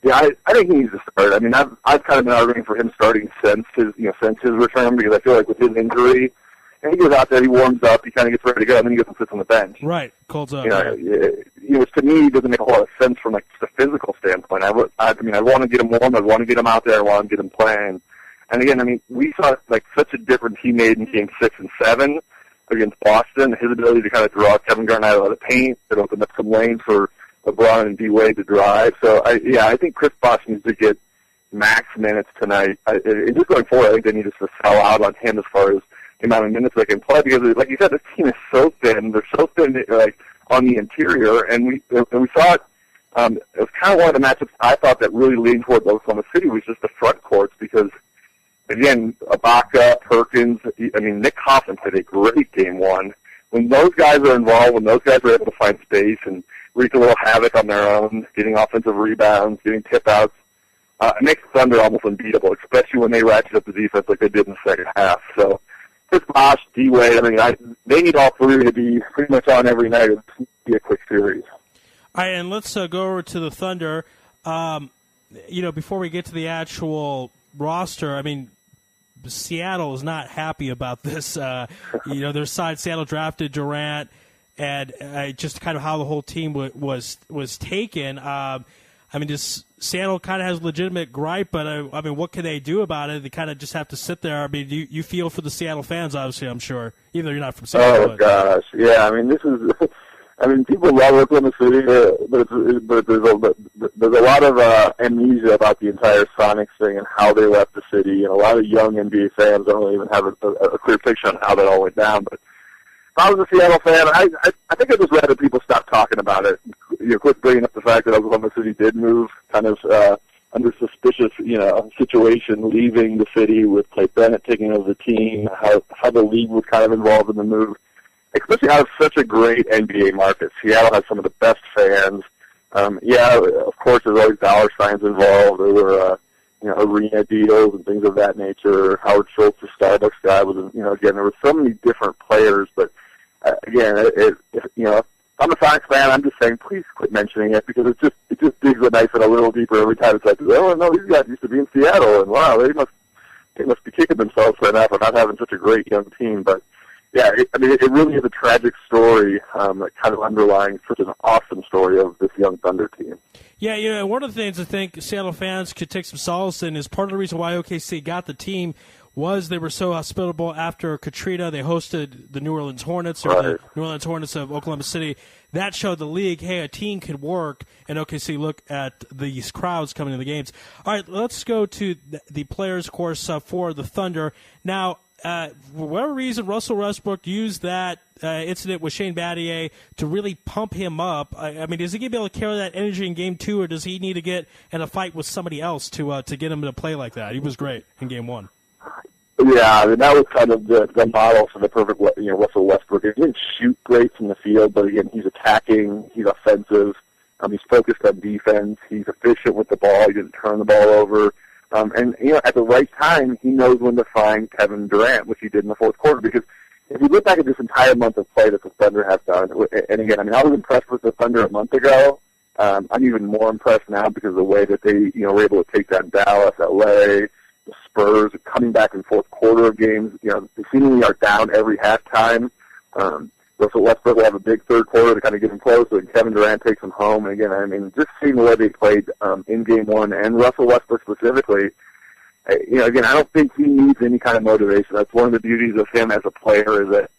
Yeah, I think he needs to start. I mean, I've kind of been arguing for him starting since his return because I feel like with his injury, and he goes out there, he warms up, he kind of gets ready to go, and then he goes and sits on the bench. Right, colds up. To me, it doesn't make a whole lot of sense from like just a physical standpoint. I want to get him warm. I want to get him out there. I want to get him playing. And again, I mean, we saw like such a difference he made in Game 6 and 7 against Boston. His ability to kind of draw Kevin Garnett out of the paint, it opened up some lanes for LeBron and D-Wade to drive. So I think Chris Bosh needs to get max minutes tonight. And just going forward, I think they need to sell out on him as far as the amount of minutes they can play because, like you said, this team is so thin. They're so thin, like on the interior, and we saw it. It was kind of one of the matchups I thought that really leaned toward Oklahoma City was just the front courts because, again, Ibaka, Perkins, Nick Hoffman played a great Game 1. When those guys are involved, when those guys are able to find space and wreak a little havoc on their own, getting offensive rebounds, getting tip-outs, it makes Thunder almost unbeatable, especially when they ratchet up the defense like they did in the second half. So Chris Bosh, D-Wade, they need all three to be pretty much on every night. It's going to be a quick series. All right, and let's go over to the Thunder. Before we get to the actual roster, I mean, Seattle is not happy about this. Their side, Seattle drafted Durant, and just kind of how the whole team was taken. Just Seattle kind of has legitimate gripe, but what can they do about it? They kind of just have to sit there. I mean, you feel for the Seattle fans, obviously, I'm sure. Even though you're not from Seattle. Oh, gosh. Yeah, this is – people love Oklahoma City, but there's a lot of amnesia about the entire Sonics thing and how they left the city, and a lot of young NBA fans don't even have a clear picture on how that all went down. But if I was a Seattle fan, I think I'd just rather people stop talking about it. Quit bringing up the fact that Oklahoma City did move kind of under suspicious, situation, leaving the city with Clay Bennett taking over the team, how the league was kind of involved in the move. Especially out of such a great NBA market. Seattle has some of the best fans. Of course, there's always dollar signs involved. There were, arena deals and things of that nature. Howard Schultz, the Starbucks guy, was, again, there were so many different players. But, again, if I'm a Sonics fan, I'm just saying, please quit mentioning it because it just digs the knife in a little deeper every time. It's like, oh, no, these guys used to be in Seattle, and wow, they must be kicking themselves right now for not having such a great young team. But, yeah, it really is a tragic story that kind of underlying such an awesome story of this young Thunder team. Yeah, one of the things I think Seattle fans could take some solace in is part of the reason why OKC got the team was they were so hospitable after Katrina. They hosted the New Orleans Hornets, or the New Orleans Hornets of Oklahoma City. That showed the league, hey, a team could work, and OKC look at these crowds coming to the games. All right, let's go to the players, of course, for the Thunder. Now, for whatever reason, Russell Westbrook used that incident with Shane Battier to really pump him up. Is he going to be able to carry that energy in Game 2, or does he need to get in a fight with somebody else to get him to play like that? He was great in Game 1. Yeah, that was kind of the model for the perfect, Russell Westbrook. He didn't shoot great from the field, but again, he's attacking, he's offensive, he's focused on defense, he's efficient with the ball, he didn't turn the ball over. And at the right time, he knows when to find Kevin Durant, which he did in the fourth quarter. Because if you look back at this entire month of play that the Thunder have done, and again, I was impressed with the Thunder a month ago. I'm even more impressed now because of the way that they, were able to take down Dallas, LA, the Spurs, coming back in fourth quarter of games. They seemingly are down every halftime. Russell Westbrook will have a big third quarter to kind of get him close, and Kevin Durant takes him home. And again, just seeing the way they played in Game 1, and Russell Westbrook specifically, again, I don't think he needs any kind of motivation. That's one of the beauties of him as a player is that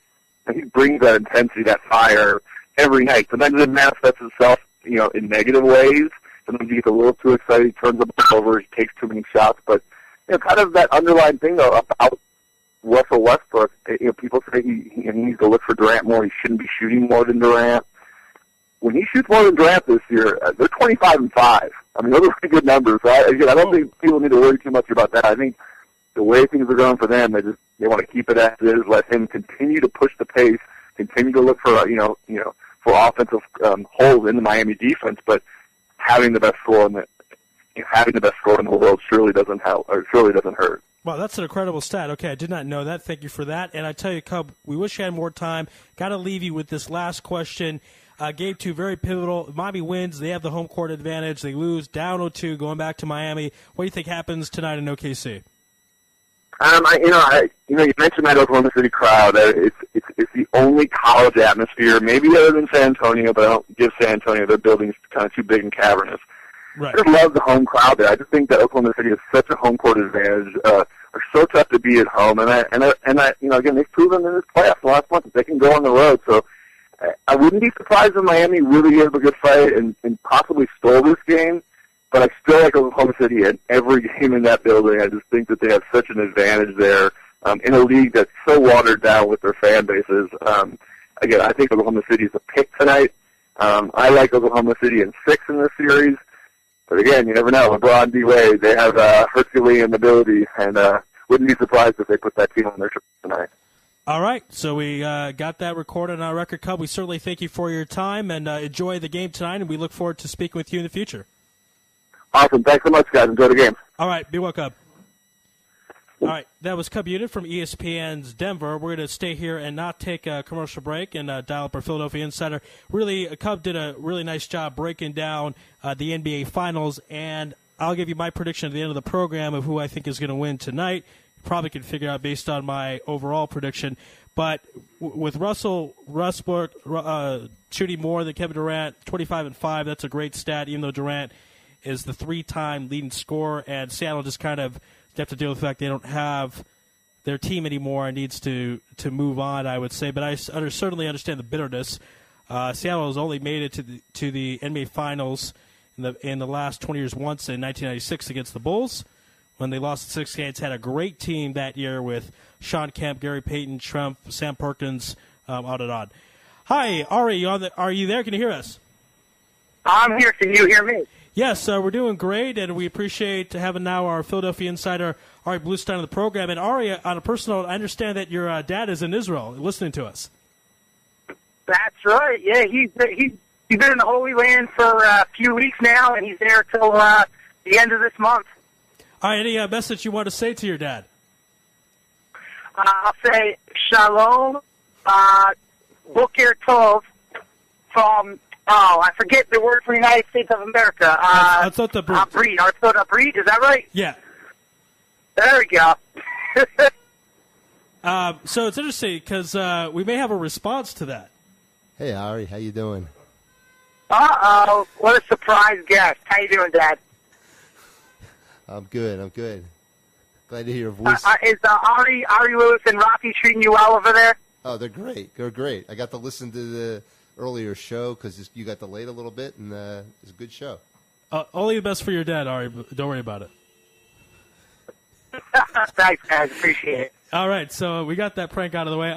he brings that intensity, that fire every night. Sometimes it manifests itself, in negative ways. Sometimes he gets a little too excited, he turns the ball over, he takes too many shots. But, kind of that underlying thing, though, about Russell Westbrook, people say he needs to look for Durant more. He shouldn't be shooting more than Durant. When he shoots more than Durant this year, they're 25-5. I mean, those are pretty good numbers. So I don't think people need to worry too much about that. I think the way things are going for them, they want to keep it as is, let him continue to push the pace, continue to look for for offensive holes in the Miami defense, but having the best score in the world surely doesn't help, or surely doesn't hurt. Wow, that's an incredible stat. Okay, I did not know that. Thank you for that. And I tell you, Cub, we wish you had more time. Got to leave you with this last question. Game 2, very pivotal. Miami wins. They have the home court advantage. They lose down 0-2, going back to Miami. What do you think happens tonight in OKC? You mentioned that Oklahoma City crowd. It's the only college atmosphere, maybe other than San Antonio, but I don't give San Antonio, their building's kind of too big and cavernous. Right. I just love the home crowd there. I just think that Oklahoma City has such a home court advantage. Are so tough to be at home, and again, they've proven in this playoffs the last month that they can go on the road. So I wouldn't be surprised if Miami really gave a good fight and possibly stole this game. But I still like Oklahoma City in every game in that building. I just think that they have such an advantage there in a league that's so watered down with their fan bases. Again, I think Oklahoma City is a pick tonight. I like Oklahoma City in 6 in this series. But again, you never know. LeBron, D-Wade, they have Herculean ability, and wouldn't be surprised if they put that team on their trip tonight. All right, so we got that recorded on our record, Cub. We certainly thank you for your time, and enjoy the game tonight, and we look forward to speaking with you in the future. Awesome. Thanks so much, guys. Enjoy the game. All right, be well, Cub. All right, that was Cub Unit from ESPN's Denver. We're going to stay here and not take a commercial break and dial up our Philadelphia Insider. Really, Cub did a really nice job breaking down the NBA Finals, and I'll give you my prediction at the end of the program of who I think is going to win tonight. You probably can figure out based on my overall prediction. But with Russell Westbrook shooting more than Kevin Durant, 25-5, that's a great stat, even though Durant is the 3-time leading scorer, and Seattle just kind of have to deal with the fact they don't have their team anymore and needs to move on, I would say. But I certainly understand the bitterness. Seattle has only made it to the NBA Finals in the last 20 years once in 1996 against the Bulls when they lost the 6 games. Had a great team that year with Sean Kemp, Gary Payton, Trump, Sam Perkins, on and on. Hi, Ari, are you there? Can you hear us? I'm here. Can you hear me? Yes, we're doing great, and we appreciate having now our Philadelphia Insider, Ari Bluestein, on the program. And Ari, on a personal note, I understand that your dad is in Israel listening to us. That's right. Yeah, he's been in the Holy Land for a few weeks now, and he's there till the end of this month. All right, any message you want to say to your dad? I'll say Shalom, Boker Tov from... Oh, I forget the word for the United States of America. Artzot Habrut. Artzot Habrut, is that right? Yeah. There we go. So it's interesting because we may have a response to that. Hey, Ari, how you doing? Uh-oh, what a surprise guest. How you doing, Dad? I'm good. Glad to hear your voice. Is Ari Lewis and Rafi treating you well over there? Oh, they're great. I got to listen to the earlier show because you got delayed a little bit, and it's a good show. Only the best for your dad, Ari. Don't worry about it. Thanks, guys. Appreciate it. All right, so we got that prank out of the way.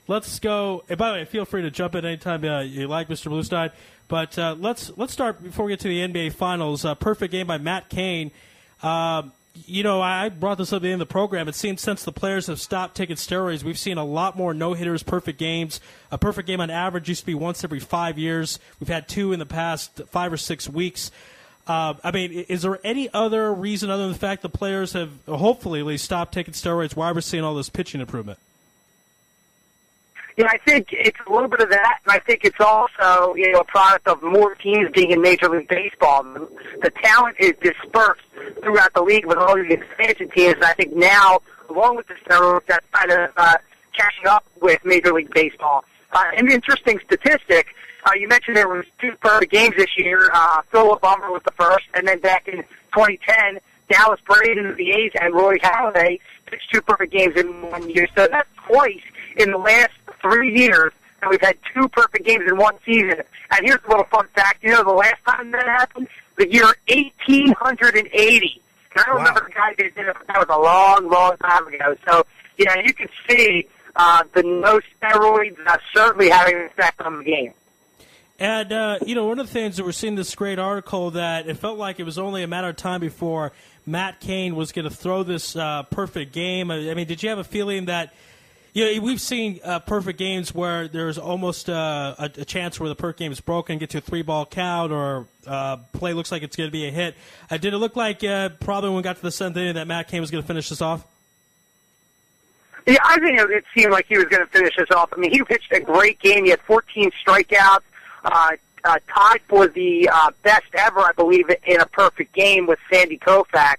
Let's go. And by the way, feel free to jump in anytime you like, Mr. Bluestein. But let's start before we get to the NBA Finals. Perfect game by Matt Cain. I brought this up at the end of the program. It seems since the players have stopped taking steroids, we've seen a lot more no-hitters, perfect games. A perfect game on average used to be once every 5 years. We've had 2 in the past 5 or 6 weeks. Is there any other reason other than the fact the players have hopefully at least stopped taking steroids why we're seeing all this pitching improvement? Yeah, I think it's a little bit of that, and I think it's also, a product of more teams being in Major League Baseball. The talent is dispersed throughout the league with all these expansion teams, and I think now, along with the steroids, that's kind of catching up with Major League Baseball. An interesting statistic, you mentioned there were 2 perfect games this year. Philip Bummer was the first, and then back in 2010, Dallas Braden of the A's and Roy Halladay pitched 2 perfect games in 1 year. So that's twice in the last 3 years, and we've had 2 perfect games in 1 season. And here's a little fun fact. The last time that happened, the year 1880. And I don't remember the guy that did it, but that was a long, long time ago. So, you can see the no steroids certainly having an effect on the game. And, one of the things that we're seeing this great article that it felt like it was only a matter of time before Matt Cain was going to throw this perfect game. I mean, did you have a feeling that, we've seen perfect games where there's almost a chance where the perfect game is broken, get to a 3-ball count, or play looks like it's going to be a hit. Did it look like probably when we got to the 7th inning that Matt Cain was going to finish this off? Yeah, I think it seemed like he was going to finish this off. I mean, he pitched a great game. He had 14 strikeouts, tied for the best ever, I believe, in a perfect game with Sandy Koufax.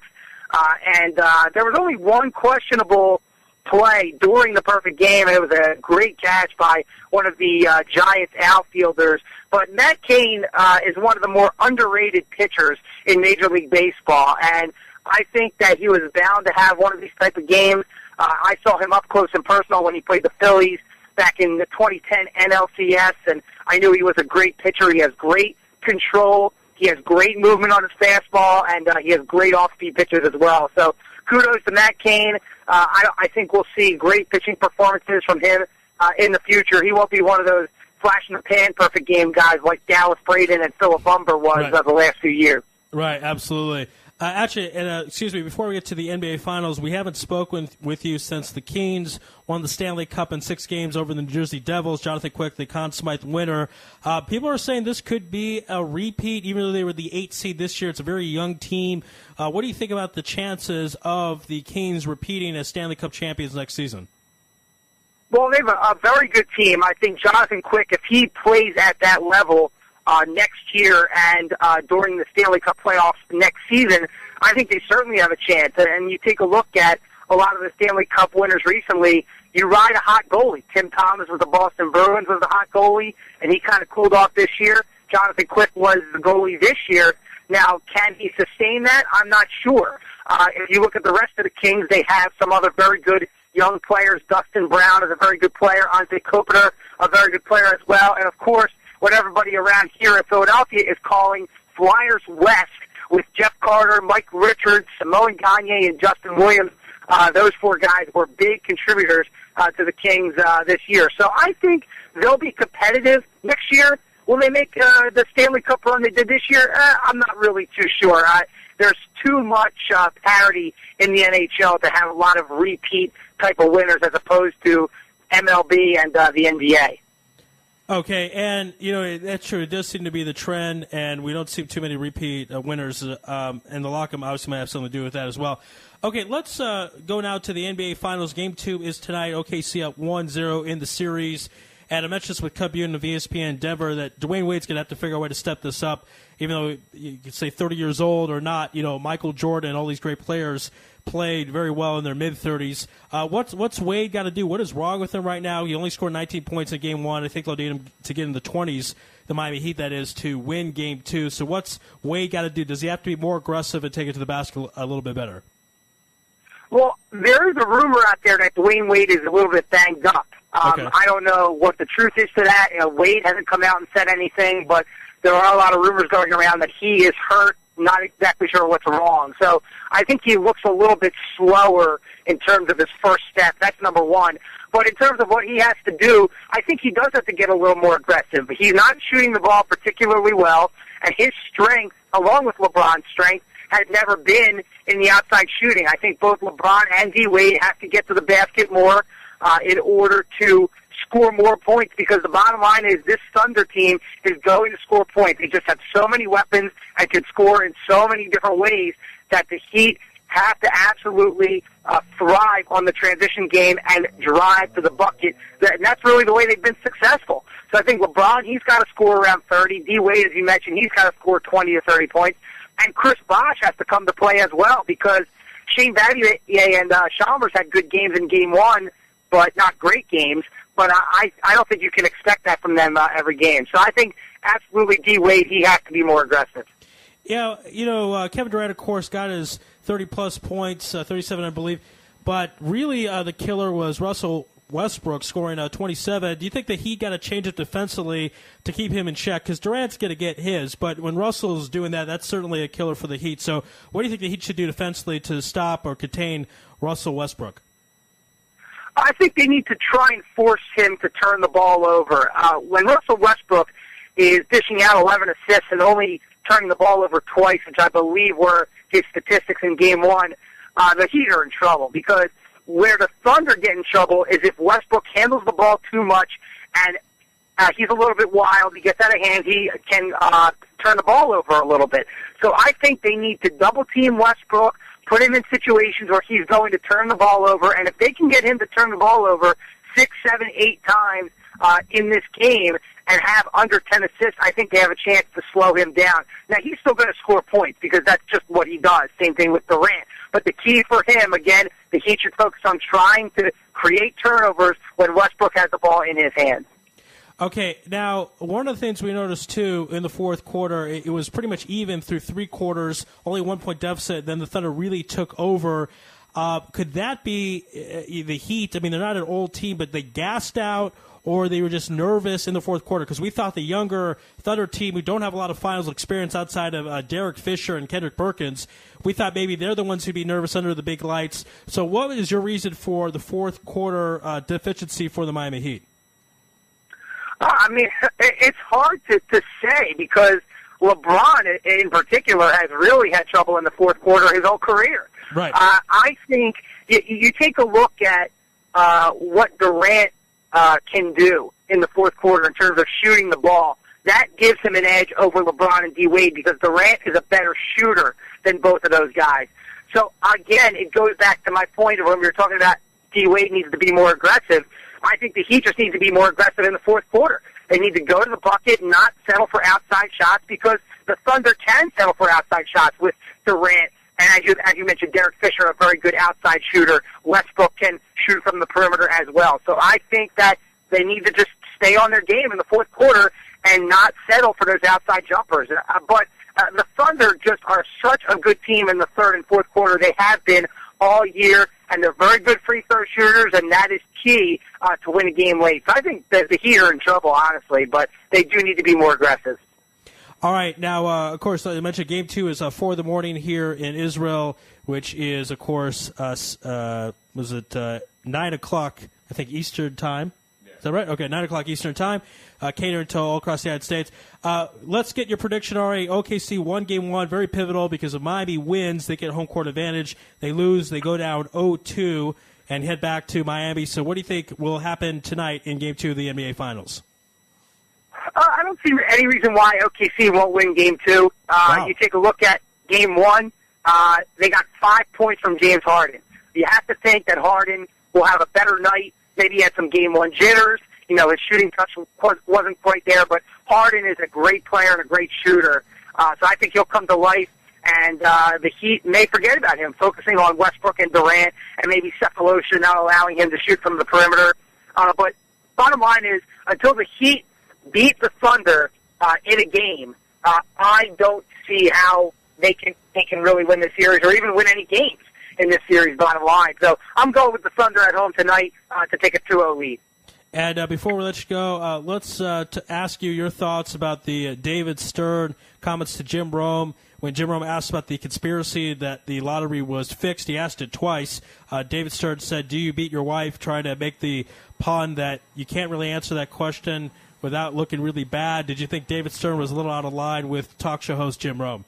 And there was only one questionable play during the perfect game, and it was a great catch by one of the Giants outfielders. But Matt Cain is one of the more underrated pitchers in Major League Baseball, and I think that he was bound to have one of these type of games. I saw him up close and personal when he played the Phillies back in the 2010 NLCS, and I knew he was a great pitcher. He has great control. He has great movement on his fastball, and he has great off-speed pitches as well. So kudos to Matt Cain. I think we'll see great pitching performances from him in the future. He won't be one of those flash-in-the-pan perfect game guys like Dallas Braden and Philip Humber was the last few years. Right, absolutely. Actually, excuse me, before we get to the NBA Finals, we haven't spoken with you since the Kings won the Stanley Cup in 6 games over the New Jersey Devils. Jonathan Quick, the Conn Smythe winner. People are saying this could be a repeat, even though they were the 8th seed this year. It's a very young team. What do you think about the chances of the Kings repeating as Stanley Cup champions next season? Well, they have a very good team. I think Jonathan Quick, if he plays at that level next year and during the Stanley Cup playoffs next season, I think they certainly have a chance. And you take a look at a lot of the Stanley Cup winners recently, you ride a hot goalie. Tim Thomas with the Boston Bruins was a hot goalie, and he kind of cooled off this year. Jonathan Quick was the goalie this year. Now, can he sustain that? I'm not sure. If you look at the rest of the Kings, they have some other very good young players. Dustin Brown is a very good player. Ante Kopitar, a very good player as well. And, of course, what everybody around here in Philadelphia is calling Flyers West with Jeff Carter, Mike Richards, Simone Gagne, and Justin Williams. Those 4 guys were big contributors to the Kings this year. So I think they'll be competitive next year. Will they make the Stanley Cup run they did this year? I'm not really too sure. There's too much parity in the NHL to have a lot of repeat type of winners as opposed to MLB and the NBA. Okay, and, that's true. It does seem to be the trend, and we don't see too many repeat winners, and the lock-em obviously might have something to do with that as well. Okay, let's go now to the NBA Finals. Game 2 is tonight. OKC up 1-0 in the series. And I mentioned this with Cub Union of ESPN Denver that Dwayne Wade's going to have to figure out a way to step this up, even though you could say 30 years old or not. Michael Jordan, all these great players played very well in their mid-30s. What's Wade got to do? What is wrong with him right now? He only scored 19 points in Game 1. I think they'll need him to get in the 20s, the Miami Heat, that is, to win Game 2. So what's Wade got to do? Does he have to be more aggressive and take it to the basket a little bit better? Well, there is a rumor out there that Dwayne Wade is a little bit banged up. Okay. I don't know what the truth is to that. Wade hasn't come out and said anything, but there are a lot of rumors going around that he is hurt, not exactly sure what's wrong. So I think he looks a little bit slower in terms of his first step. That's number one. But in terms of what he has to do, I think he does have to get a little more aggressive. He's not shooting the ball particularly well, and his strength, along with LeBron's strength, has never been in the outside shooting. I think both LeBron and D-Wade have to get to the basket more in order to score more points, because the bottom line is this Thunder team is going to score points. They just have so many weapons and can score in so many different ways that the Heat have to absolutely thrive on the transition game and drive to the bucket. And that's really the way they've been successful. So I think LeBron, he's got to score around 30. D-Wade, as you mentioned, he's got to score 20 to 30 points. And Chris Bosh has to come to play as well, because Shane Battier and Chalmers had good games in Game 1, but not great games. But I don't think you can expect that from them every game. So I think absolutely D-Wade, he has to be more aggressive. Yeah, Kevin Durant, of course, got his 30-plus points, 37, I believe. But really the killer was Russell Westbrook scoring 27. Do you think that he got to change it defensively to keep him in check? Because Durant's going to get his, but when Russell's doing that, that's certainly a killer for the Heat. So what do you think the Heat should do defensively to stop or contain Russell Westbrook? I think they need to try and force him to turn the ball over. When Russell Westbrook is dishing out 11 assists and only turning the ball over twice, which I believe were his statistics in Game 1, the Heat are in trouble. Because where the Thunder get in trouble is if Westbrook handles the ball too much and he's a little bit wild, he gets out of hand, he can turn the ball over a little bit. So I think they need to double-team Westbrook, put him in situations where he's going to turn the ball over, and if they can get him to turn the ball over 6, 7, 8 times in this game and have under 10 assists, I think they have a chance to slow him down. Now, he's still going to score points because that's just what he does. Same thing with Durant. But the key for him, again, the Heat should focus on trying to create turnovers when Westbrook has the ball in his hands. Okay, now, one of the things we noticed, too, in the fourth quarter, it was pretty much even through 3 quarters, only 1-point deficit, then the Thunder really took over. Could that be the Heat? I mean, they're not an old team, but they gassed out, or they were just nervous in the fourth quarter? Because we thought the younger Thunder team, who don't have a lot of finals experience outside of Derek Fisher and Kendrick Perkins, we thought maybe they're the ones who'd be nervous under the big lights. So what is your reason for the fourth quarter deficiency for the Miami Heat? I mean, it's hard to say because LeBron, in particular, has really had trouble in the fourth quarter his whole career. Right. I think you take a look at what Durant can do in the fourth quarter in terms of shooting the ball. That gives him an edge over LeBron and D-Wade because Durant is a better shooter than both of those guys. So, again, it goes back to my point of when we were talking about D-Wade needs to be more aggressive. I think the Heat just need to be more aggressive in the fourth quarter. They need to go to the bucket and not settle for outside shots because the Thunder can settle for outside shots with Durant. And as you mentioned, Derek Fisher, a very good outside shooter. Westbrook can shoot from the perimeter as well. So I think that they need to just stay on their game in the fourth quarter and not settle for those outside jumpers. But the Thunder just are such a good team in the third and fourth quarter. They have been all year, and they're very good free throw shooters, and that is key to win a game late. So I think that the Heat are in trouble, honestly, but they do need to be more aggressive. All right. Now, of course, I mentioned Game 2 is 4 in the morning here in Israel, which is, of course, 9 o'clock, I think, Eastern time. Yeah. Is that right? Okay, 9 o'clock Eastern time, catering to all across the United States. Let's get your prediction, Ari. OKC won Game 1, very pivotal because if Miami wins, they get home court advantage. They lose, they go down 0-2 and head back to Miami. So what do you think will happen tonight in Game 2 of the NBA Finals? I don't see any reason why OKC won't win Game 2. Wow. You take a look at Game 1, they got 5 points from James Harden. You have to think that Harden will have a better night. Maybe he had some Game 1 jitters. You know, his shooting touch wasn't quite there, but Harden is a great player and a great shooter. So I think he'll come to life, and the Heat may forget about him, focusing on Westbrook and Durant, and maybe Cephalosha not allowing him to shoot from the perimeter. But bottom line is, until the Heat beat the Thunder in a game, I don't see how they can really win this series or even win any games in this series, bottom line. So I'm going with the Thunder at home tonight to take a 2-0 lead. And before we let you go, let's to ask you your thoughts about the David Stern comments to Jim Rome. When Jim Rome asked about the conspiracy that the lottery was fixed, he asked it twice. David Stern said, "Do you beat your wife?" trying to make the pun that you can't really answer that question without looking really bad. Did you think David Stern was a little out of line with talk show host Jim Rome?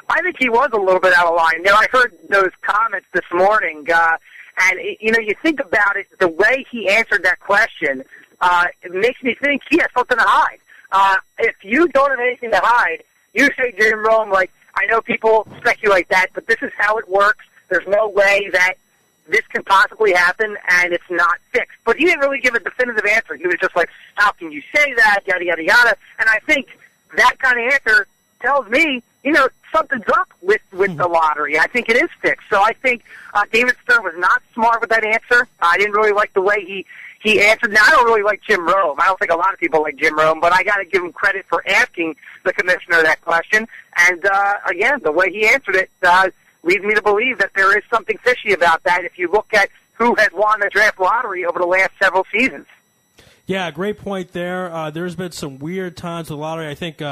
I think he was a little bit out of line. You know, I heard those comments this morning, and, you know, you think about it, the way he answered that question, it makes me think he has something to hide. If you don't have anything to hide, you say Jim Rome, like, I know people speculate that, but this is how it works. There's no way that this can possibly happen, and it's not fixed. But he didn't really give a definitive answer. He was just like, how can you say that, yada, yada, yada. And I think that kind of answer tells me, you know, something's up with the lottery. I think it is fixed. So I think David Stern was not smart with that answer. I didn't really like the way he answered. Now, I don't really like Jim Rome. I don't think a lot of people like Jim Rome, but I got to give him credit for asking the commissioner that question. And, again, the way he answered it leads me to believe that there is something fishy about that if you look at who has won the draft lottery over the last several seasons. Yeah, great point there. There's been some weird times with the lottery. I think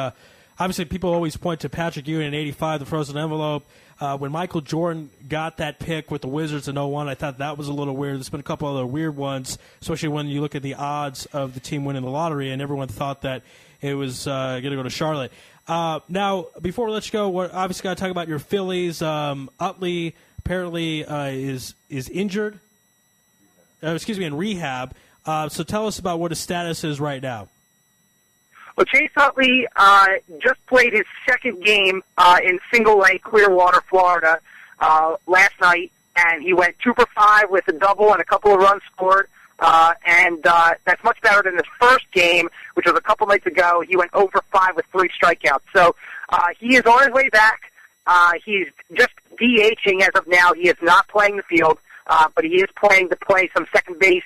obviously people always point to Patrick Ewing in '85, the frozen envelope. When Michael Jordan got that pick with the Wizards in '01, I thought that was a little weird. There's been a couple other weird ones, especially when you look at the odds of the team winning the lottery, and everyone thought that it was going to go to Charlotte. Now, before we let you go, we're obviously got to talk about your Phillies. Utley apparently is injured. In rehab. So tell us about what his status is right now. Well, Chase Utley just played his second game in Single-A, Clearwater, Florida, last night, and he went 2 for 5 with a double and a couple of runs scored. And that's much better than his first game, which was a couple nights ago. He went 0 for 5 with 3 strikeouts. So he is on his way back. He's just DHing as of now. He is not playing the field, but he is planning to play some second base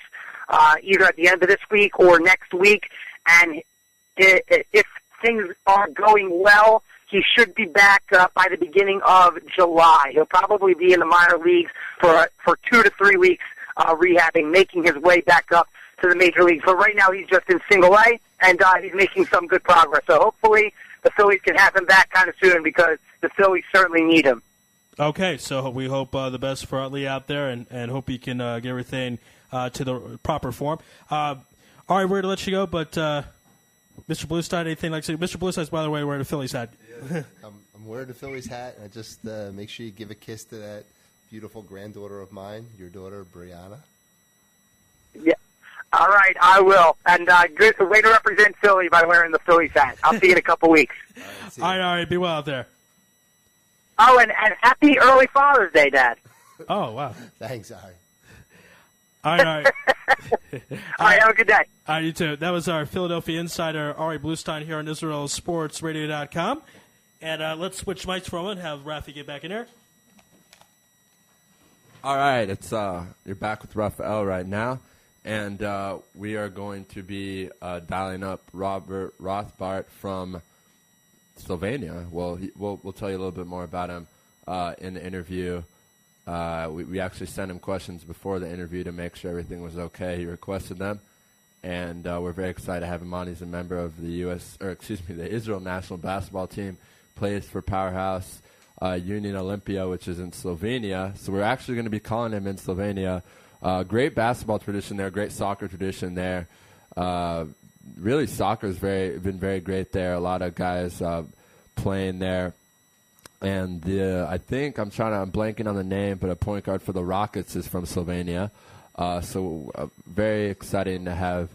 either at the end of this week or next week. And if things are going well, he should be back by the beginning of July. He'll probably be in the minor leagues for 2 to 3 weeks rehabbing, making his way back up to the major leagues. But right now he's just in Single-A, and he's making some good progress. So hopefully the Phillies can have him back kind of soon because the Phillies certainly need him. Okay, so we hope the best for Utley out there and hope he can get everything to the proper form. All right, we're going to let you go, but Mr. Bluestein, anything like that? Mr. Bluestein's, by the way, wearing a Phillies hat. Yeah. I'm wearing a Phillies hat, and I just make sure you give a kiss to that beautiful granddaughter of mine, your daughter, Brianna. Yeah. All right, I will. And good way to represent Philly by wearing the Phillies hat. I'll see you in a couple weeks. All right, be well out there. Oh, and happy early Father's Day, Dad. Oh, wow. Thanks, Ari. All right. All right, have a good day. All right, you too. That was our Philadelphia insider, Ari Bluestein, here on IsraelSportsRadio.com. And let's switch mics for a moment and have Rafi get back in here. All right, it's you're back with Raphael right now, and we are going to be dialing up Robert Rothbart from Slovenia. Well, we'll tell you a little bit more about him in the interview. We actually sent him questions before the interview to make sure everything was okay. He requested them, and we're very excited to have him on. He's a member of the the Israel national basketball team, plays for Powerhouse Union Olympia, which is in Slovenia. So we're actually going to be calling him in Slovenia. Great basketball tradition there, great soccer tradition there. Really, soccer's been very great there. A lot of guys playing there. And I think I'm blanking on the name, but a point guard for the Rockets is from Slovenia. So very exciting to have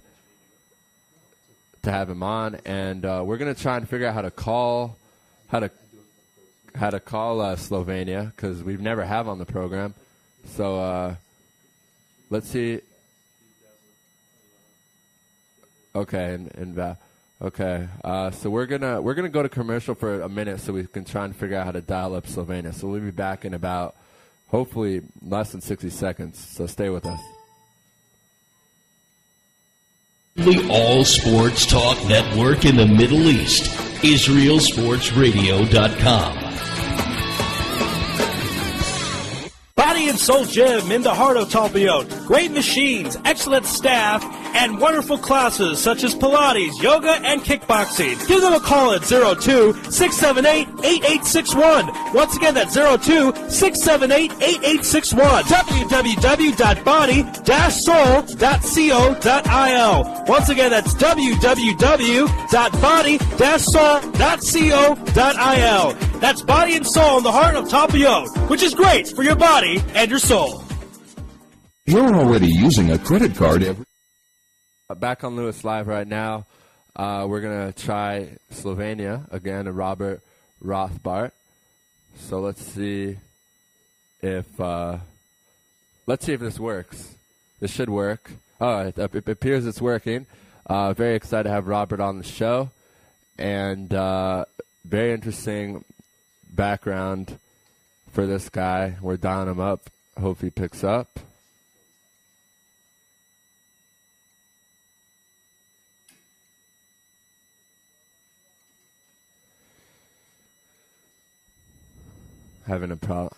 him on. And we're going to try and figure out how to call Slovenia, because we've never have on the program. So let's see. Okay, okay. So we're gonna go to commercial for a minute so we can try and figure out how to dial up Slovenia. So we'll be back in about, hopefully, less than 60 seconds. So stay with us. The All Sports Talk Network in the Middle East, IsraelSportsRadio.com. Body and Soul Gym in the heart of Talpiot. Great machines, excellent staff, and wonderful classes such as Pilates, yoga, and kickboxing. Give them a call at 02-678-8861. Once again, that's 02-678-8861. www.body-soul.co.il. Once again, that's www.body-soul.co.il. That's Body and Soul in the heart of Talpiot, which is great for your body and your soul. You're already using a credit card every... Back on Lewis Live right now. We're going to try Slovenia again, Robert Rothbart. So let's see if this works. This should work. Oh, it appears it's working. Very excited to have Robert on the show. And very interesting background for this guy. We're dialing him up. Hope he picks up. Having a problem.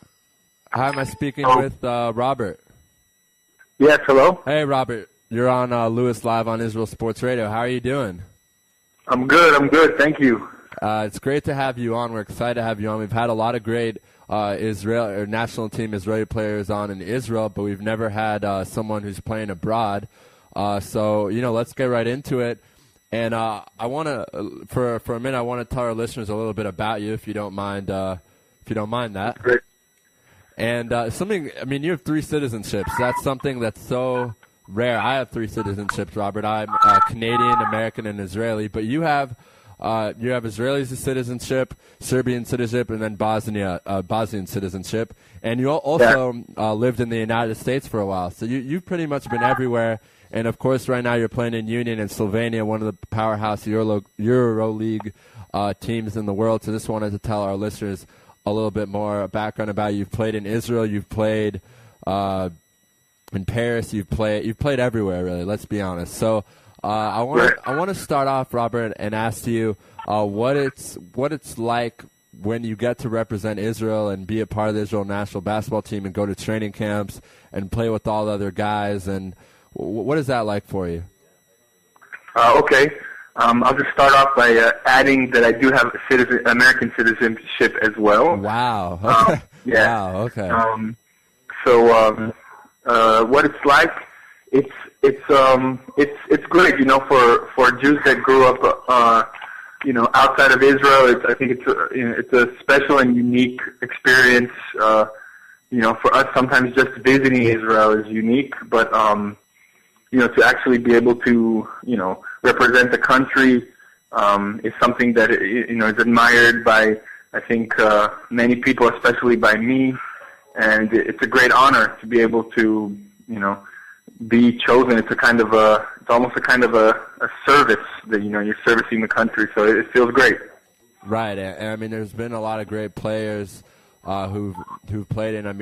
Hi, am I speaking with Robert? Yes, hello. Hey, Robert. You're on Lewis Live on Israel Sports Radio. How are you doing? I'm good. Thank you. It's great to have you on. We're excited to have you on. We've had a lot of great national team Israeli players on in Israel, but we've never had someone who's playing abroad. So, let's get right into it. And I want to, for a minute, I want to tell our listeners a little bit about you, if you don't mind. If you don't mind that. Great. And you have 3 citizenships. That's something that's so rare. I have 3 citizenships, Robert. I'm Canadian, American, and Israeli. But you have Israeli citizenship, Serbian citizenship, and then Bosnian citizenship. And you also lived in the United States for a while. So you've pretty much been everywhere. And, of course, right now you're playing in Union in Slovenia, one of the powerhouse EuroLeague teams in the world. So just wanted to tell our listeners a little bit more background about you. You've played in Israel. You've played in Paris. You've played everywhere, really. Let's be honest. So I want to start off, Robert, and ask you what it's like when you get to represent Israel and be a part of the Israel national basketball team and go to training camps and play with all the other guys. And what is that like for you? Okay. I'll just start off by adding that I do have American citizenship as well. Wow. Yeah. Wow. Okay. What it's like, it's great, for Jews that grew up, outside of Israel. I think it's a special and unique experience. For us, sometimes just visiting Israel is unique, but to actually be able to, represent the country is something that is admired by, I think, many people, especially by me, and it's a great honor to be able to, be chosen. It's almost a kind of a service that you're servicing the country, so it feels great. Right, and I mean, there's been a lot of great players who've played on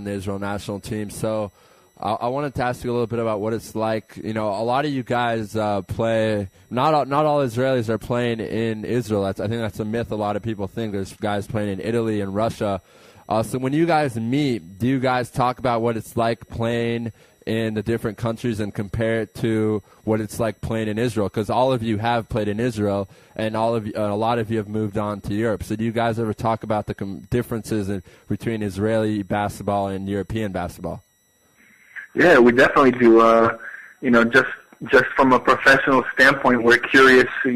the Israel national team. So I wanted to ask you a little bit about what it's like. A lot of you guys play. Not all Israelis are playing in Israel. I think that's a myth. A lot of people think there's guys playing in Italy and Russia. So when you guys meet, do you guys talk about what it's like playing in the different countries and compare it to what it's like playing in Israel? Because all of you have played in Israel, and a lot of you have moved on to Europe. So do you guys ever talk about the differences between Israeli basketball and European basketball? Yeah, we definitely do. Just from a professional standpoint, we're curious, to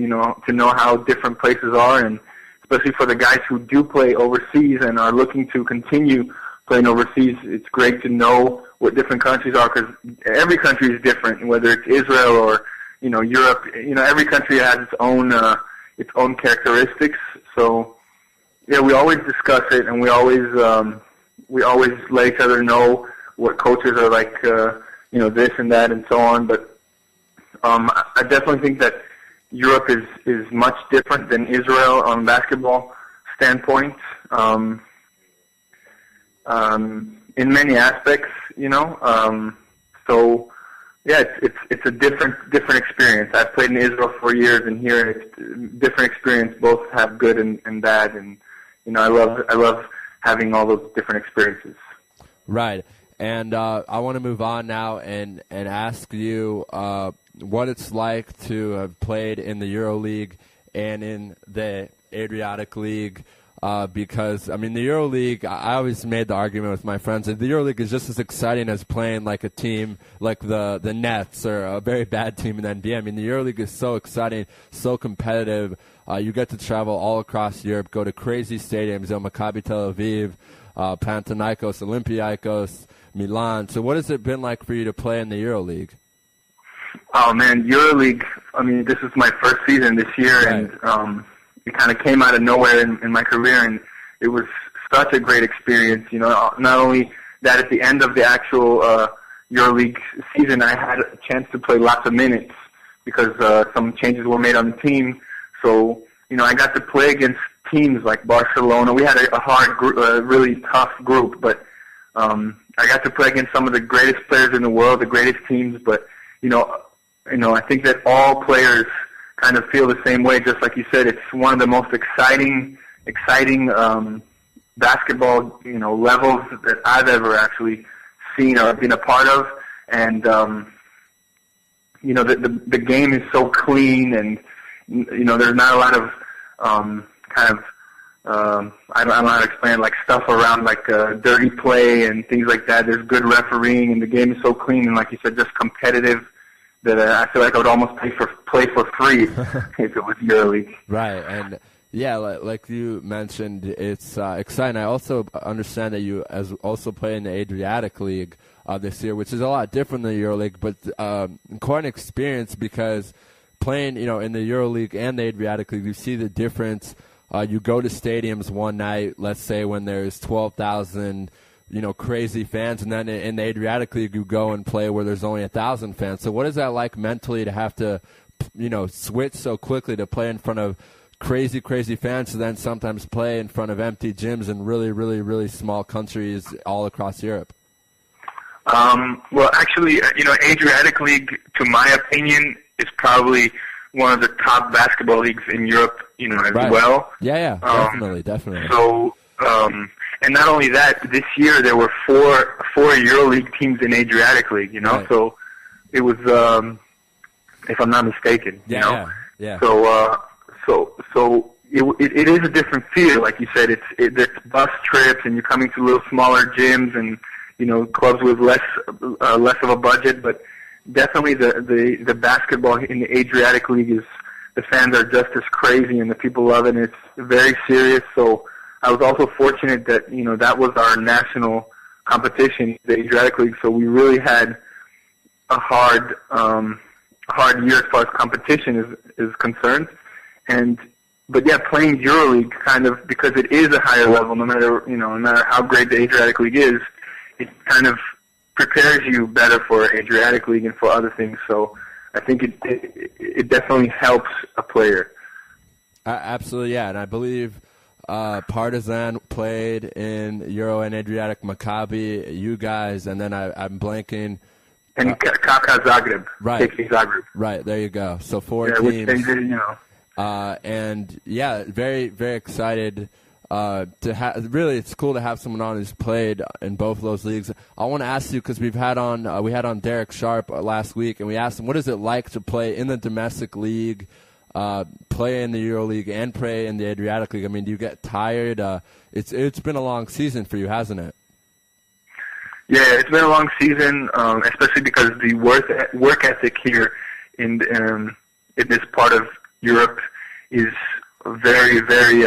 know how different places are, and especially for the guys who do play overseas and are looking to continue playing overseas, it's great to know what different countries are, because every country is different, whether it's Israel or, Europe. Every country has its own characteristics. So, yeah, we always discuss it, and we always let each other know what coaches are like, this and that and so on. But I definitely think that Europe is much different than Israel on a basketball standpoint. In many aspects, So, yeah, it's a different experience. I've played in Israel for years, and here it's a different experience. Both have good and bad, and I love having all those different experiences. Right. And I want to move on now and ask you what it's like to have played in the EuroLeague and in the Adriatic League, because, the EuroLeague, I always made the argument with my friends that the EuroLeague is just as exciting as playing like a team like the Nets or a very bad team in the NBA. The EuroLeague is so exciting, so competitive. You get to travel all across Europe, go to crazy stadiums, Maccabi Tel Aviv, Panathinaikos, Olympiacos, Milan. So what has it been like for you to play in the EuroLeague? Oh, man, EuroLeague, this is my first season this year, right. And it kind of came out of nowhere in my career, and it was such a great experience. Not only that, at the end of the actual EuroLeague season, I had a chance to play lots of minutes because some changes were made on the team. So, I got to play against teams like Barcelona. We had a hard group, really tough group, but I got to play against some of the greatest players in the world, the greatest teams. But I think that all players kind of feel the same way. Just like you said, it's one of the most exciting basketball levels that I've ever actually seen or been a part of. And the game is so clean, and there's not a lot of I don't know how to explain it, like stuff around like dirty play and things like that. There's good refereeing, and the game is so clean and, like you said, just competitive that I feel like I would almost play for free if it was EuroLeague. Right, and yeah, like you mentioned, it's exciting. I also understand that you also play in the Adriatic League this year, which is a lot different than the EuroLeague, but quite an experience because playing, in the EuroLeague and the Adriatic League, you see the difference. You go to stadiums one night, let's say when there's 12,000, crazy fans, and then in the Adriatic League you go and play where there's only 1,000 fans. So what is that like mentally to have to, switch so quickly to play in front of crazy fans to then sometimes play in front of empty gyms in really, really, really small countries all across Europe? Well, actually, Adriatic League, to my opinion, is probably one of the top basketball leagues in Europe, as well. Yeah, definitely. So, and not only that, this year there were four EuroLeague teams in Adriatic League, Right. so it was, if I'm not mistaken, Yeah. So it is a different feel, like you said. It's bus trips, and you're coming to little smaller gyms, and clubs with less of a budget. But definitely the basketball in the Adriatic League is, the fans are just as crazy, and the people love it. And it's very serious. So I was also fortunate that that was our national competition, the Adriatic League. So we really had a hard year as far as competition is concerned. But playing EuroLeague kind of, because it is a higher level, no matter how great the Adriatic League is, it kind of prepares you better for Adriatic League and for other things. So I think it definitely helps a player. Absolutely, yeah. And I believe Partizan played in Euro and Adriatic, Maccabi, you guys, and then I'm blanking. And KK Zagreb. Right. KK Zagreb. Right, there you go. So 4 teams. Which they did, And very, very excited to have. Really, it's cool to have someone on who's played in both of those leagues. I want to ask you, because we had on Derek Sharp last week, and we asked him, what is it like to play in the domestic league, play in the EuroLeague, and play in the Adriatic League? I mean, do you get tired? It's been a long season for you, hasn't it? Yeah, it's been a long season, especially because the work ethic here in this part of Europe is very, very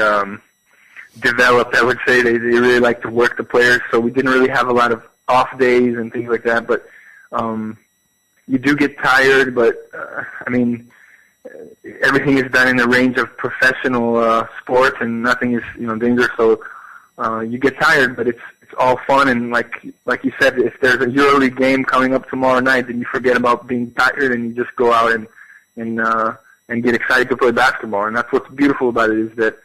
developed. I would say they really like to work the players, so we didn't really have a lot of off days and things like that. But you do get tired, but everything is done in the range of professional sports, and nothing is dangerous. So you get tired, but it's all fun. And like you said, if there's a EuroLeague game coming up tomorrow night, then you forget about being tired and you just go out and get excited to play basketball. And that's what's beautiful about it, is that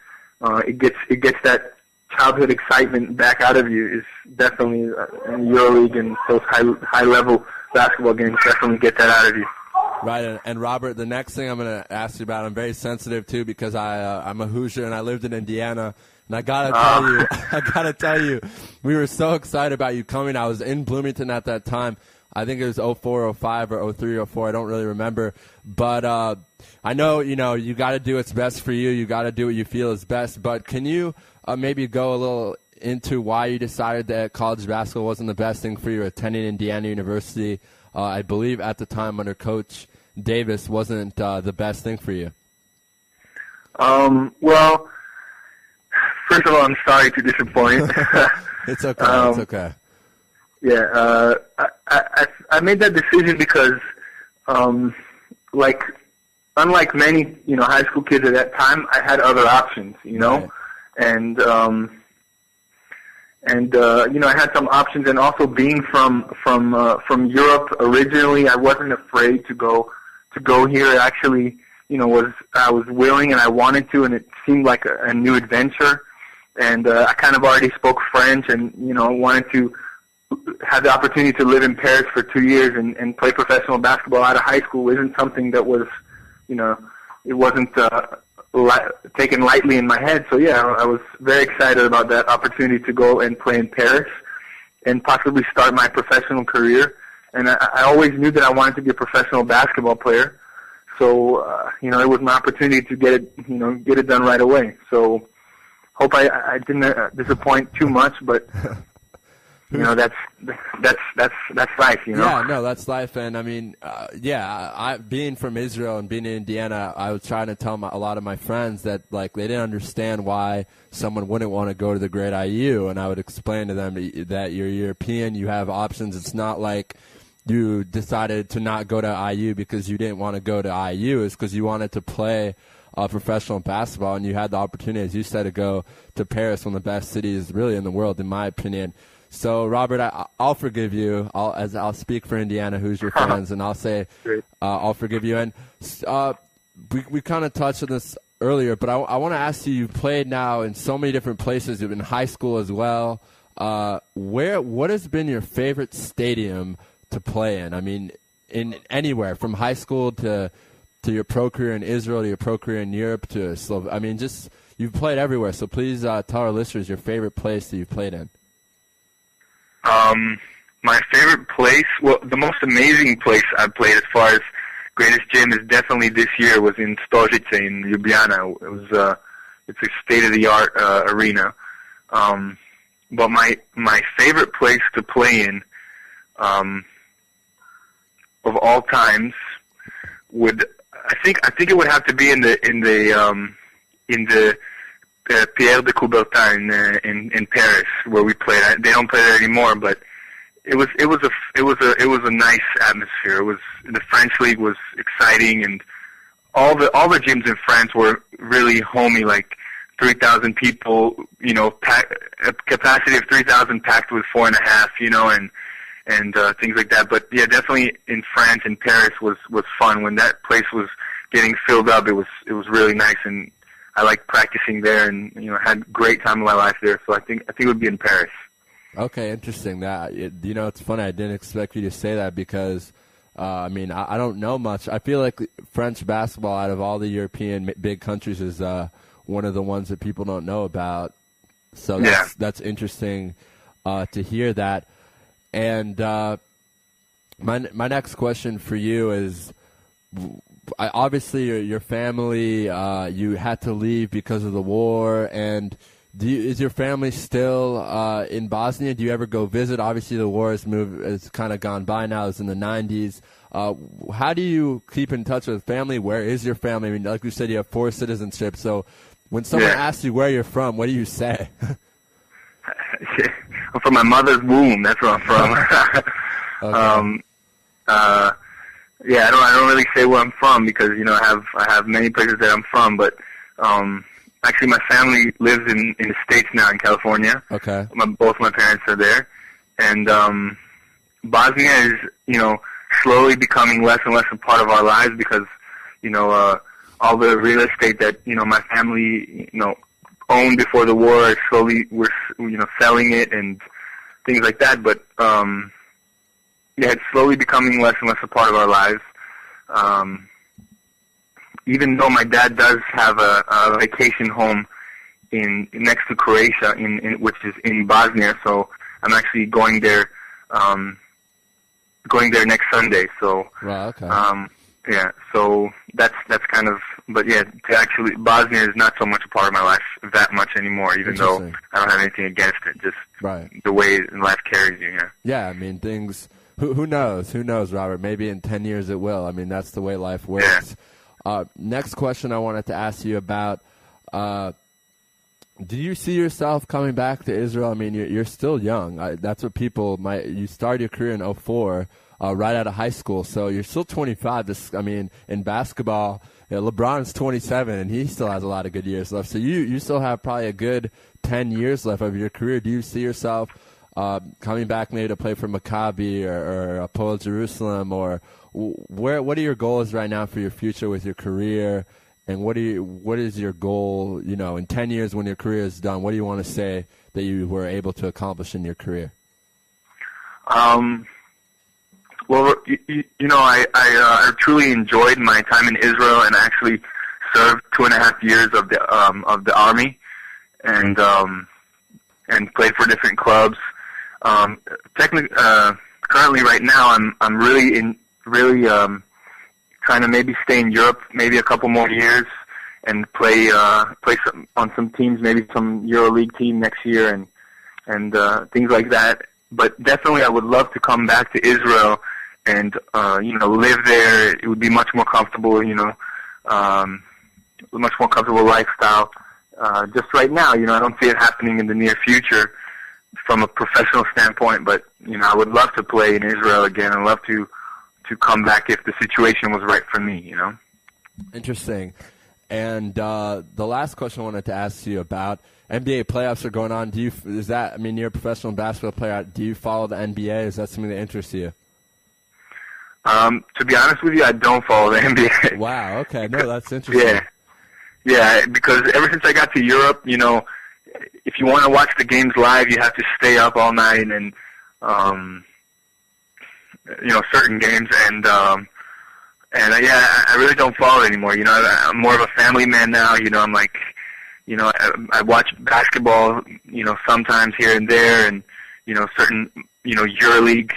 it gets that childhood excitement back out of you. Is definitely in EuroLeague, and those high level basketball games definitely get that out of you. Right, and Robert, the next thing I'm going to ask you about, I'm very sensitive to, because I'm a Hoosier and I lived in Indiana. And I gotta tell you, we were so excited about you coming. I was in Bloomington at that time. I think it was 04, 05, or 03, 04. I don't really remember. But I know, you got to do what's best for you. You got to do what you feel is best. But can you maybe go a little into why you decided that college basketball wasn't the best thing for you, attending Indiana University? I believe at the time under Coach Davis wasn't the best thing for you. Well, first of all, I'm sorry to disappoint. It's okay. It's okay. Yeah, I made that decision because, unlike many, high school kids at that time, I had other options, Right. and I had some options, and also being from Europe originally, I wasn't afraid to go here. Actually, I was willing and I wanted to, and it seemed like a new adventure. And I kind of already spoke French, and wanted to have the opportunity to live in Paris for 2 years and play professional basketball out of high school isn't something that was, it wasn't taken lightly in my head. So yeah, I was very excited about that opportunity to go and play in Paris and possibly start my professional career. And I always knew that I wanted to be a professional basketball player. So, it was my opportunity to get it done right away. So hope I didn't disappoint too much, but you know, that's life, you know? Yeah, no, that's life. And I mean, I being from Israel and being in Indiana, I was trying to tell a lot of my friends that, like, they didn't understand why someone wouldn't want to go to the great IU. And I would explain to them that you're European, you have options. It's not like you decided to not go to IU because you didn't want to go to IU. It's because you wanted to play professional basketball, and you had the opportunity, as you said, to go to Paris, one of the best cities really in the world, in my opinion. So, Robert, I'll forgive you. I'll speak for Indiana, who's your fans, and I'll say I'll forgive you. And we kind of touched on this earlier, but I want to ask you, you've played now in so many different places. You've been in high school as well. What has been your favorite stadium to play in? I mean, in anywhere, from high school to your pro career in Israel, to your pro career in Europe, to I mean, just you've played everywhere. So please tell our listeners your favorite place that you've played in. My favorite place, well, the most amazing place I've played as far as greatest gym is definitely this year was in Stožice in Ljubljana. It was it's a state-of-the-art arena. But my favorite place to play in of all times would I think it would have to be in the Pierre de Coubertin in Paris, where we played. They don't play there anymore, but it was a nice atmosphere. It was, the French league was exciting, and all the gyms in France were really homey, like 3,000 people, you know, a capacity of 3,000 packed with 4.5, you know, and things like that. But yeah, definitely in France and Paris was fun. When that place was getting filled up, it was really nice, and I liked practicing there, and you know, had a great time of my life there. So I think it would be in Paris. Okay, interesting. You know, it's funny. I didn't expect you to say that because, I mean, I don't know much. I feel like French basketball, out of all the European big countries, is one of the ones that people don't know about. So that's interesting to hear that. And my next question for you is, obviously your family, you had to leave because of the war, and is your family still in Bosnia? Do you ever go visit? Obviously the war has kind of gone by now. It's in the 90s. How do you keep in touch with family? Where is your family? I mean, like we said, you have 4 citizenships. So when someone asks you where you're from, what do you say? I'm from my mother's womb. That's where I'm from. Okay. Yeah, I don't really say where I'm from because, you know, I have many places that I'm from, but actually my family lives in the States now, in California. Okay. Both my parents are there, and Bosnia is, you know, slowly becoming less and less a part of our lives because, you know, all the real estate that, you know, my family, you know, owned before the war is slowly, we're, you know, selling it and things like that, but yeah, it's slowly becoming less and less a part of our lives. Even though my dad does have a vacation home next to Croatia, which is in Bosnia, so I'm actually going there next Sunday. So wow, okay. Yeah, so that's kind of, but yeah, actually Bosnia is not so much a part of my life that much anymore, even though I don't have anything against it, just the way life carries you. Yeah. Yeah, I mean, things. Who knows? Who knows, Robert? Maybe in 10 years it will. I mean, that's the way life works. Yeah. Next question I wanted to ask you about, do you see yourself coming back to Israel? I mean, you're still young. That's what people you started your career in 2004, right out of high school. So you're still 25. I mean, in basketball, LeBron's 27, and he still has a lot of good years left. So you still have probably a good 10 years left of your career. Do you see yourself coming back maybe to play for Maccabi or Hapoel Jerusalem, or what are your goals right now for your future with your career, and what is your goal, you know, in 10 years when your career is done? What do you want to say that you were able to accomplish in your career? Well, you know, I truly enjoyed my time in Israel, and actually served 2.5 years of the army, and played for different clubs. Currently right now I'm really trying to maybe stay in Europe maybe a couple more years and play on some teams, maybe some EuroLeague team next year and things like that. but definitely I would love to come back to Israel and live there. It would be much more comfortable, much more comfortable lifestyle. Just right now, I don't see it happening in the near future from a professional standpoint, but I would love to play in Israel again and love to come back if the situation was right for me. Interesting. And the last question I wanted to ask you about, NBA playoffs are going on. You're a professional basketball player. Do you follow the NBA? Is that something that interests you? To be honest with you, I don't follow the NBA. Wow. Okay. No, that's interesting. Yeah, because ever since I got to Europe, if you want to watch the games live, you have to stay up all night and, certain games. I really don't follow it anymore. I'm more of a family man now. I'm like, I watch basketball, sometimes here and there, and, certain, EuroLeague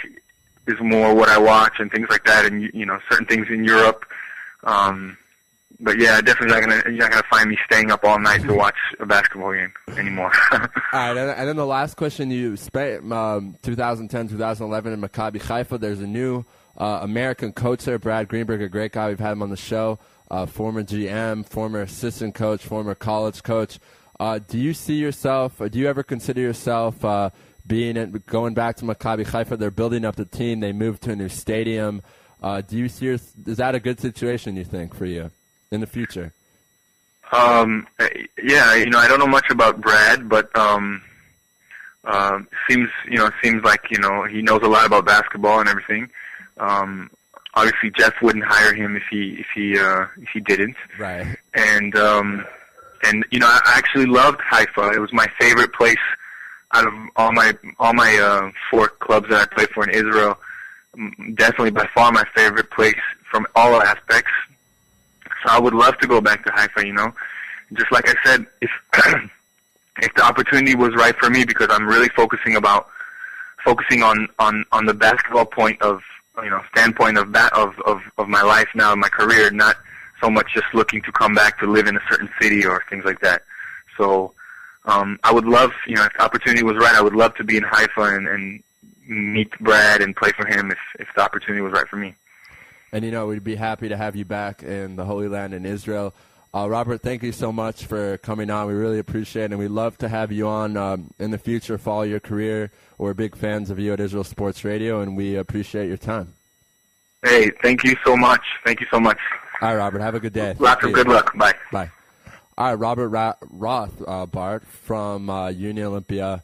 is more what I watch and things like that, and, certain things in Europe. But yeah, definitely you're not gonna find me staying up all night to watch a basketball game anymore. All right, and then the last question: you spent 2010, 2011 in Maccabi Haifa. There's a new American coach there, Brad Greenberg, a great guy. We've had him on the show. Former GM, former assistant coach, former college coach. Do you see yourself, or do you ever consider yourself going back to Maccabi Haifa? They're building up the team. They moved to a new stadium. Do you see? Is that a good situation, you think, for you in the future? Yeah, I don't know much about Brad, but seems like he knows a lot about basketball and everything. Obviously, Jeff wouldn't hire him if he didn't. Right. And I actually loved Haifa. It was my favorite place out of all my 4 clubs that I played for in Israel. Definitely by far my favorite place from all aspects. So I would love to go back to Haifa, Just like I said, if the opportunity was right for me, because I'm really focusing on the basketball standpoint of my life now, my career, not so much just looking to come back to live in a certain city or things like that. So I would love, if the opportunity was right, I would love to be in Haifa and meet Brad and play for him if the opportunity was right for me. And, we'd be happy to have you back in the Holy Land in Israel. Robert, thank you so much for coming on. We really appreciate it, and we'd love to have you on in the future, follow your career. We're big fans of you at Israel Sports Radio, and we appreciate your time. Hey, thank you so much. Thank you so much. All right, Robert, have a good day. Lots of good luck. Bye. Bye. All right, Robert Rothbard from Union Olympia.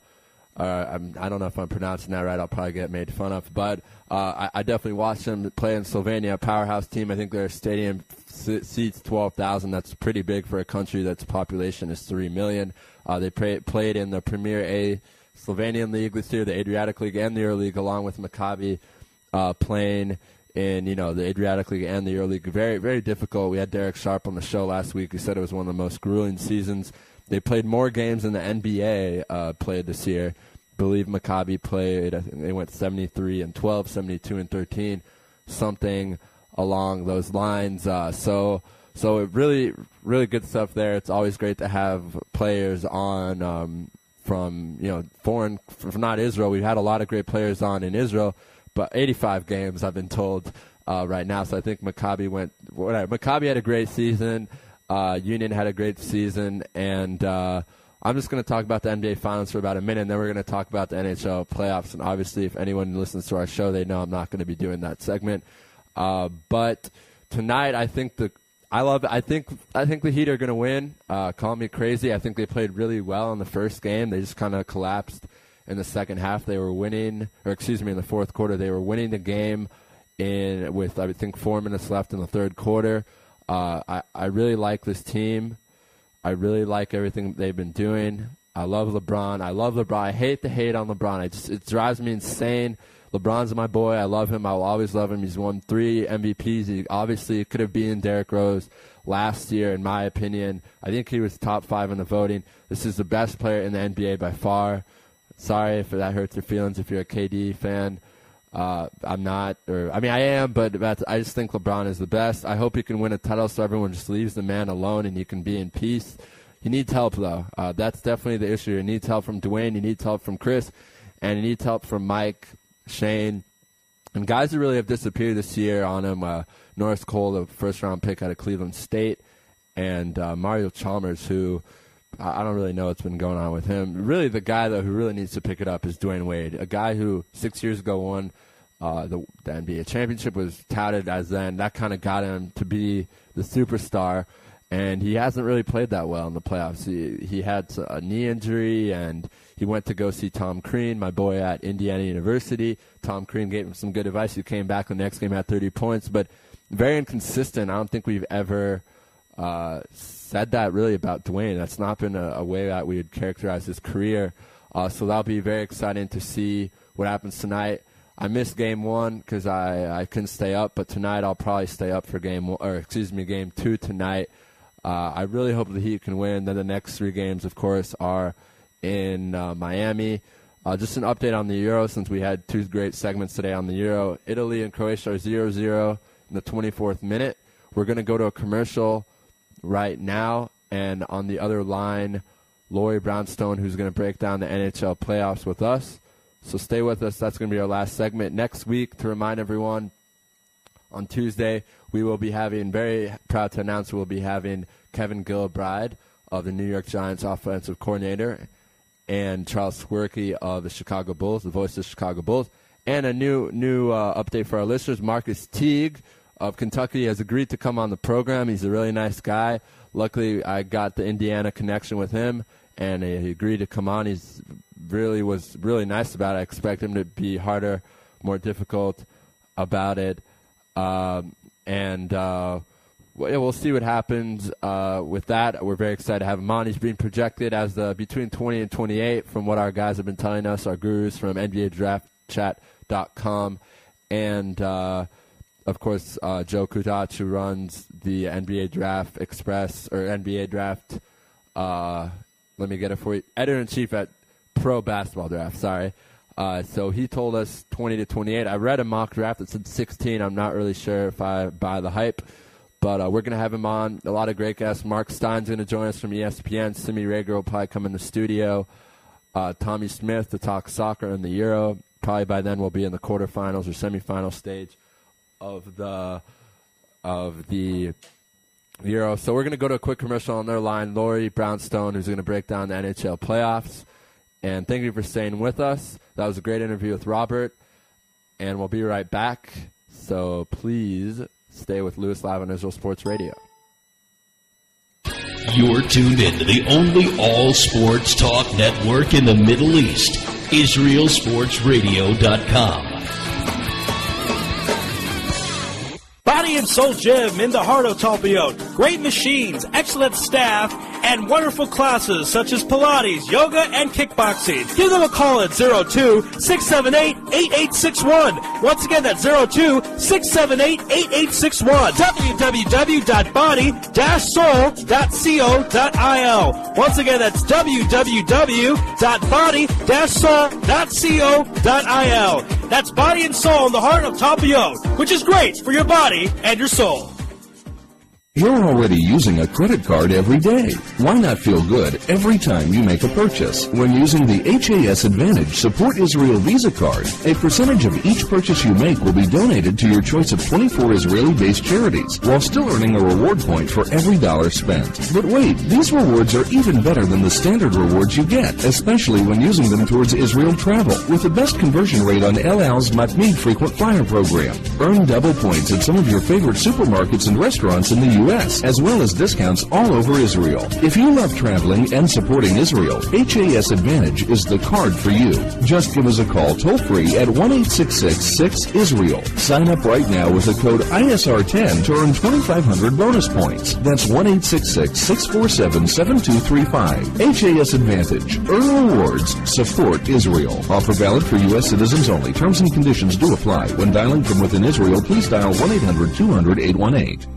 I don't know if I'm pronouncing that right. I'll probably get made fun of. But I definitely watched them play in Slovenia, a powerhouse team. I think their stadium seats 12,000. That's pretty big for a country that's population is 3 million. They played in the Premier A Slovenian League this year, the Adriatic League, and the EuroLeague, along with Maccabi playing in the Adriatic League and the EuroLeague. Very, very difficult. We had Derek Sharp on the show last week. He said it was one of the most grueling seasons. They played more games than the NBA played this year. I believe Maccabi played, I think they went 73-12, 72-13, something along those lines. So it really, really good stuff there. It's always great to have players on from foreign, from not Israel. We've had a lot of great players on in Israel, but 85 games I've been told right now. So I think Maccabi had a great season. Union had a great season, and I'm just going to talk about the NBA Finals for about a minute, and then we're going to talk about the NHL playoffs. And obviously, if anyone listens to our show, they know I'm not going to be doing that segment. But tonight, I think the Heat are going to win. Call me crazy. I think they played really well in the first game. They just kind of collapsed in the second half. They were winning, in the fourth quarter, they were winning the game with I think 4 minutes left in the third quarter. I really like this team. I really like everything they've been doing. I love LeBron. I hate to hate on LeBron. It drives me insane. LeBron's my boy. I love him. I will always love him. He's won 3 MVPs. He obviously could have been Derrick Rose last year, in my opinion. I think he was top 5 in the voting. This is the best player in the NBA by far. Sorry if that hurts your feelings if you're a KD fan. I'm not, I am, but I just think LeBron is the best. I hope he can win a title so everyone just leaves the man alone and he can be in peace. He needs help, though. That's definitely the issue. He needs help from Dwayne. He needs help from Chris. and he needs help from Mike, Shane, and guys who really have disappeared this year on him. Norris Cole, the first-round pick out of Cleveland State, and Mario Chalmers, who I don't really know what's been going on with him. Really, the guy, though, who really needs to pick it up is Dwayne Wade, a guy who 6 years ago won the NBA championship, was touted as then. That kind of got him to be the superstar, and he hasn't really played that well in the playoffs. He had a knee injury, and he went to go see Tom Crean, my boy at Indiana University. Tom Crean gave him some good advice. He came back the next game, had 30 points, but very inconsistent. I don't think we've ever said that really about Dwayne. That's not been a way that we would characterize his career. So that'll be very exciting to see what happens tonight. I missed game one because I couldn't stay up, but tonight I'll probably stay up for game 2 tonight. I really hope the Heat can win. Then the next 3 games, of course, are in Miami. Just an update on the Euro, since we had 2 great segments today on the Euro. Italy and Croatia are 0-0 in the 24th minute. We're going to go to a commercial right now, and on the other line, Laurie Brownstone, who's going to break down the NHL playoffs with us. So stay with us. That's going to be our last segment. Next week, to remind everyone, on Tuesday, we will be having, very proud to announce, we'll be having Kevin Gilbride of the New York Giants offensive coordinator, and Charles Swerke of the Chicago Bulls, the voice of the Chicago Bulls. And a new update for our listeners, Marcus Teague of Kentucky has agreed to come on the program. He's a really nice guy. Luckily, I got the Indiana connection with him, and he agreed to come on. He's was really nice about it. I expect him to be harder, more difficult about it. We'll see what happens with that. We're very excited to have him on. He's being projected as between 20 and 28 from what our guys have been telling us, our gurus from NBADraftChat.com. And, of course, Joe Kudach, who runs the NBA Draft Express, or NBA Draft, let me get it for you, editor-in-chief at Pro Basketball Draft, sorry. So he told us 20 to 28. I read a mock draft that said 16. I'm not really sure if I buy the hype, but we're going to have him on. A lot of great guests. Mark Stein's going to join us from ESPN. Simi Rager will probably come in the studio. Tommy Smith to talk soccer in the Euro. Probably by then we'll be in the quarterfinals or semifinal stage of the Euro. So we're going to go to a quick commercial on their line. Laurie Brownstone, who's going to break down the NHL playoffs. And thank you for staying with us. That was a great interview with Robert. And we'll be right back. So please stay with Lewis Live on Israel Sports Radio. You're tuned in to the only all-sports talk network in the Middle East, IsraelSportsRadio.com. Body and Soul Gym in the heart of Talpiot. Great machines, excellent staff, and wonderful classes such as Pilates, yoga, and kickboxing. Give them a call at 02-678-8861. Once again, that's 02-678-8861. www.body-soul.co.il. Once again, that's www.body-soul.co.il. That's Body and Soul in the heart of Talpiot, which is great for your body and your soul. You're already using a credit card every day. Why not feel good every time you make a purchase? When using the HAS Advantage Support Israel Visa card, a percentage of each purchase you make will be donated to your choice of 24 Israeli-based charities, while still earning a reward point for every dollar spent. But wait, these rewards are even better than the standard rewards you get, especially when using them towards Israel travel, with the best conversion rate on El Al's Matmeed Frequent Flyer program. Earn double points at some of your favorite supermarkets and restaurants in the U.S., as well as discounts all over Israel. If you love traveling and supporting Israel, HAS Advantage is the card for you. Just give us a call toll-free at 1-866-6-ISRAEL. Sign up right now with the code ISR10 to earn 2,500 bonus points. That's 1-866-647-7235. HAS Advantage. Earn rewards. Support Israel. Offer valid for U.S. citizens only. Terms and conditions do apply. When dialing from within Israel, please dial 1-800-200-818.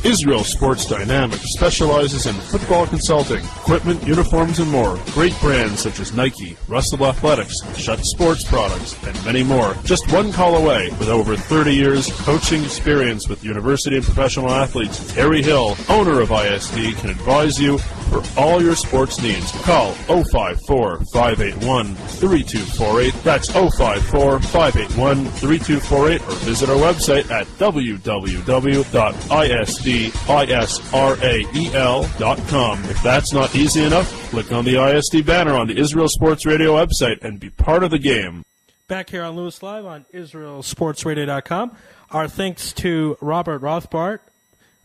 Israel Sports Dynamics specializes in football consulting, equipment, uniforms, and more. Great brands such as Nike, Russell Athletics, Shutt Sports Products, and many more. Just one call away. With over 30 years coaching experience with university and professional athletes, Harry Hill, owner of ISD, can advise you For all your sports needs, call 054-581-3248. That's 054-581-3248, or visit our website at www.isdisrael.com. If that's not easy enough, click on the ISD banner on the Israel Sports Radio website and be part of the game. Back here on Lewis Live on IsraelSportsRadio.com. Our thanks to Robert Rothbart.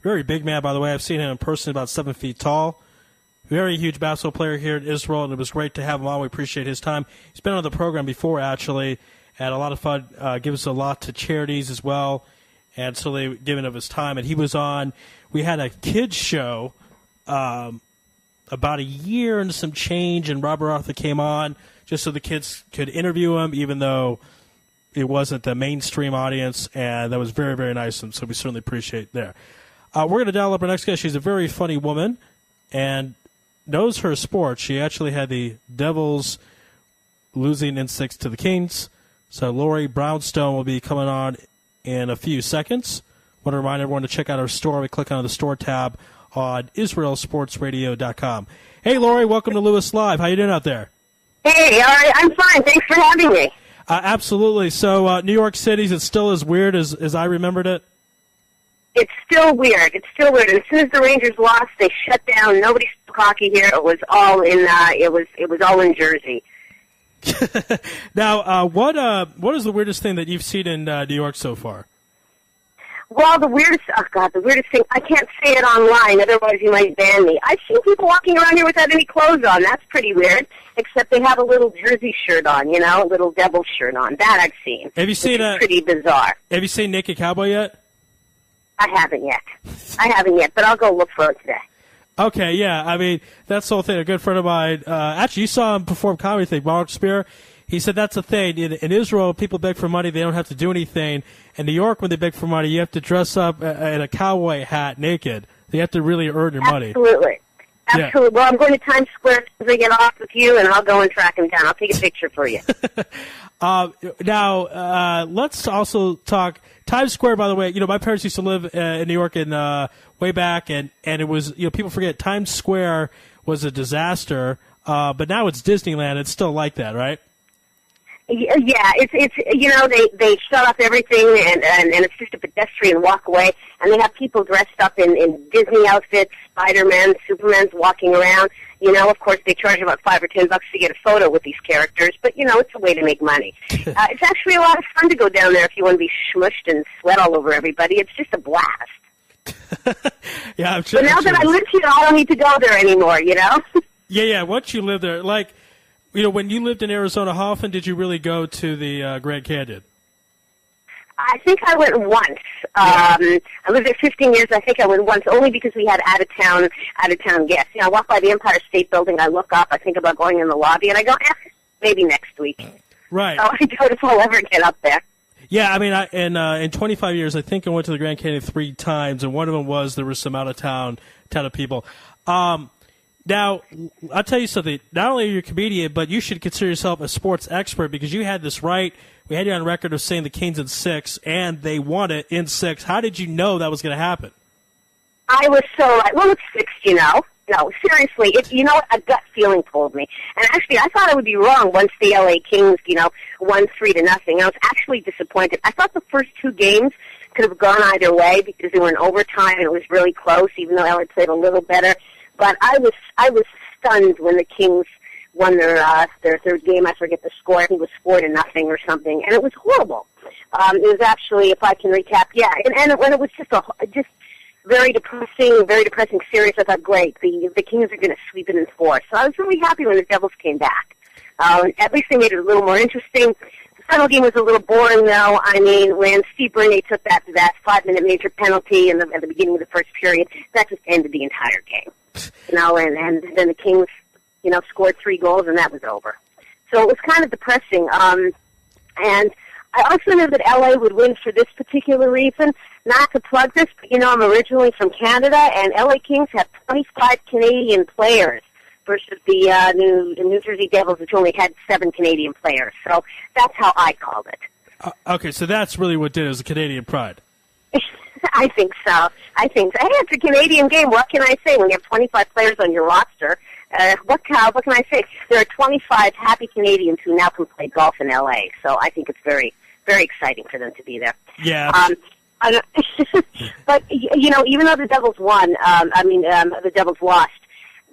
Very big man, by the way. I've seen him in person, about 7 feet tall. Very huge basketball player here in Israel, and it was great to have him on. We appreciate his time. He's been on the program before, actually. Had a lot of fun. Gives a lot to charities as well, and so they've given of his time. And he was on. We had a kids show about a year and some change, and Robert Arthur came on just so the kids could interview him, even though it wasn't the mainstream audience, and that was very, very nice, and so we certainly appreciate there. We're going to dial up our next guest. She's a very funny woman and knows her sport. She actually had the Devils losing in 6 to the Kings. So Lori Brownstone will be coming on in a few seconds. Want to remind everyone to check out our store. We click on the store tab on IsraelSportsRadio.com. Hey, Lori, welcome to Lewis Live. How you doing out there? Hey, all right, I'm fine. Thanks for having me. Absolutely. So New York City, is it still as weird as I remembered it? It's still weird. It's still weird. As soon as the Rangers lost, they shut down. Nobody spoke hockey here. It was all in. It was all in Jersey. Now, what is the weirdest thing that you've seen in New York so far? Well, the weirdest thing, I can't say it online, otherwise you might ban me. I've seen people walking around here without any clothes on. That's pretty weird, except they have a little Jersey shirt on, a little Devil shirt on. That I've seen. Have you seen pretty bizarre. Have you seen Naked Cowboy yet? I haven't yet, but I'll go look for it today. Okay, yeah. I mean, that's the whole thing. A good friend of mine, actually, you saw him perform comedy thing, Mark Spear. He said that's the thing. In Israel, people beg for money. They don't have to do anything. In New York, when they beg for money, you have to dress up in a cowboy hat naked. You have to really earn your money. Absolutely. Yeah. Well, I'm going to Times Square as I get off with you, and I'll go and track him down. I'll take a picture for you. Now, let's also talk Times Square. By the way, my parents used to live in New York way back, and it was people forget Times Square was a disaster, but now it's Disneyland. It's still like that, right? Yeah, it's they shut off everything and it's just a pedestrian walkway, and they have people dressed up in Disney outfits, Spider-Man, Superman's walking around. Of course they charge about $5 or $10 to get a photo with these characters, but it's a way to make money. It's actually a lot of fun to go down there if you want to be smushed and sweat all over everybody. It's just a blast. Yeah, I'm sure. But now that I live here, I don't need to go there anymore. Yeah. Once you live there, when you lived in Arizona, how often did you really go to the Grand Canyon? I think I went once. I lived there 15 years. I think I went once, only because we had out of town guests. I walk by the Empire State Building. I look up. I think about going in the lobby, and I go, maybe next week. Right. So I doubt if I'll ever get up there. Yeah, I mean, in 25 years, I think I went to the Grand Canyon 3 times, and one of them was there was some out of town of people. Now, I'll tell you something. Not only are you a comedian, but you should consider yourself a sports expert because you had this right. We had you on record of saying the Kings in 6, and they won it in 6. How did you know that was going to happen? I was so right. Well, it's 6, No, seriously, a gut feeling told me. And actually, I thought I would be wrong once the L.A. Kings, won 3-0. I was actually disappointed. I thought the first 2 games could have gone either way because they were in overtime and it was really close, even though L.A. played a little better. But I was stunned when the Kings won their third game. I forget the score. I think it was 4-0 or something, and it was horrible. It was actually, if I can recap, and when it was just very depressing series. I thought, great, the Kings are going to sweep it in 4. So I was really happy when the Devils came back. At least they made it a little more interesting. The final game was a little boring, though. I mean, when Steve Bernay took that 5-minute major penalty at the beginning of the first period, that just ended the entire game. And then the Kings, scored 3 goals, and that was over. So it was kind of depressing. And I also knew that LA would win for this particular reason. Not to plug this, but I'm originally from Canada, and LA Kings have 25 Canadian players versus the New Jersey Devils, which only had 7 Canadian players. So that's how I called it. Okay, so that's really what did it, was the Canadian pride. I think so. Hey, it's a Canadian game. What can I say? When you have 25 players on your roster, what can I say? There are 25 happy Canadians who now can play golf in L.A., so I think it's very, very exciting for them to be there. Yeah. But, even though the Devils won, the Devils lost,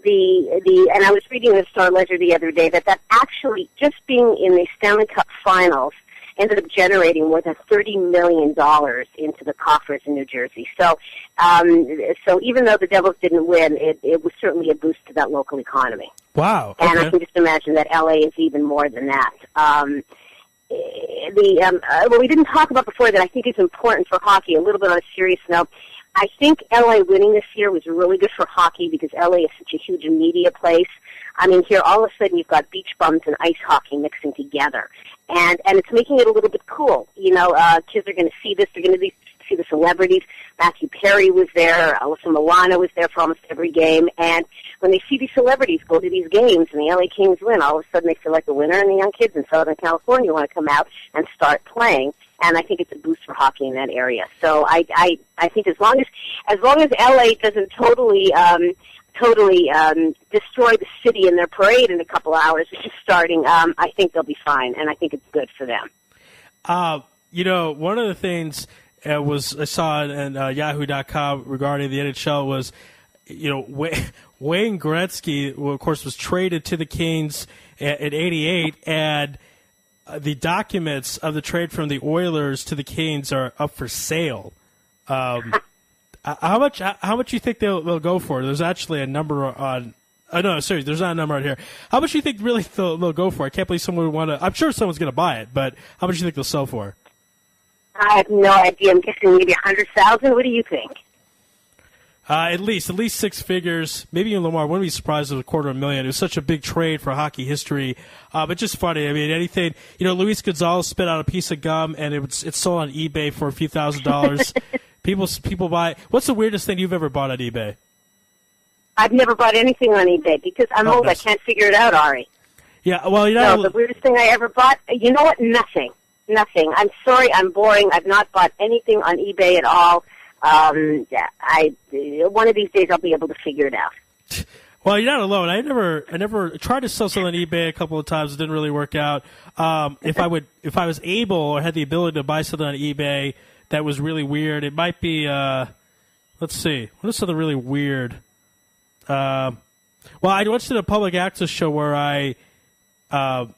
and I was reading the Star-Ledger the other day that actually just being in the Stanley Cup Finals ended up generating more than $30 million into the coffers in New Jersey. So even though the Devils didn't win, it was certainly a boost to that local economy. Wow. And Okay. I can just imagine that LA is even more than that. What we didn't talk about before that I think is important for hockey, a little bit on a serious note, I think LA winning this year was really good for hockey because LA is such a huge media place. I mean, here all of a sudden you've got beach bums and ice hockey mixing together, and it's making it a little bit cool. Kids are going to see this. They're going to see the celebrities. Matthew Perry was there. Alyssa Milano was there for almost every game. And when they see these celebrities go to these games and the LA Kings win, all of a sudden they feel like the winner, and the young kids in Southern California want to come out and start playing. And I think it's a boost for hockey in that area. So I think as long as LA doesn't totally destroy the city in their parade in a couple hours, which is starting, I think they'll be fine, and I think it's good for them. One of the things I saw on Yahoo.com regarding the NHL was, Wayne Gretzky, of course, was traded to the Kings in '88, and the documents of the trade from the Oilers to the Kings are up for sale. How much do you think they'll go for? There's actually a number on. Oh no, seriously, there's not a number on here. How much do you think really they'll go for? I can't believe someone would want to. I'm sure someone's going to buy it, but how much do you think they'll sell for? I have no idea. I'm guessing maybe 100,000. What do you think? At least six figures, maybe even a little more. I wouldn't be surprised if it was $250,000. It was such a big trade for hockey history, but just funny. I mean, anything. Luis Gonzalez spit out a piece of gum, and it's sold on eBay for a few $1,000s. People buy. What's the weirdest thing you've ever bought on eBay? I've never bought anything on eBay because I'm old. I can't figure it out, Ari. Yeah, well, No, the weirdest thing I ever bought. You know what? Nothing. I'm sorry. I'm boring. I've not bought anything on eBay at all. One of these days I'll be able to figure it out. Well, you're not alone. I never tried to sell something on eBay a couple of times. It didn't really work out. If I was able or had the ability to buy something on eBay that was really weird, it might be. Let's see. What is something really weird? Well, I once did a public access show where I can't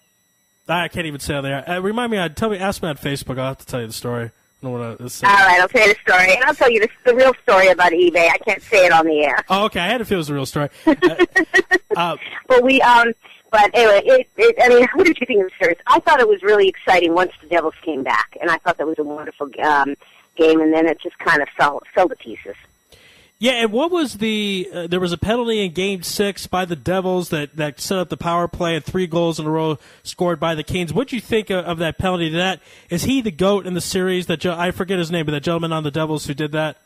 even say on there. Ask me on Facebook. I'll have to tell you the story. I don't want to say. All right, I'll tell you the story, and I'll tell you the real story about eBay. I can't say it on the air. Oh, okay. I had to feel it was a real story. But anyway, what did you think of the series? I thought it was really exciting once the Devils came back, and I thought that was a wonderful game, and then it just kind of fell to pieces. Yeah, and what was there was a penalty in Game 6 by the Devils that set up the power play, and 3 goals in a row scored by the Kings. What did you think of that penalty? Is he the GOAT in the series? I forget his name, but that gentleman on the Devils who did that?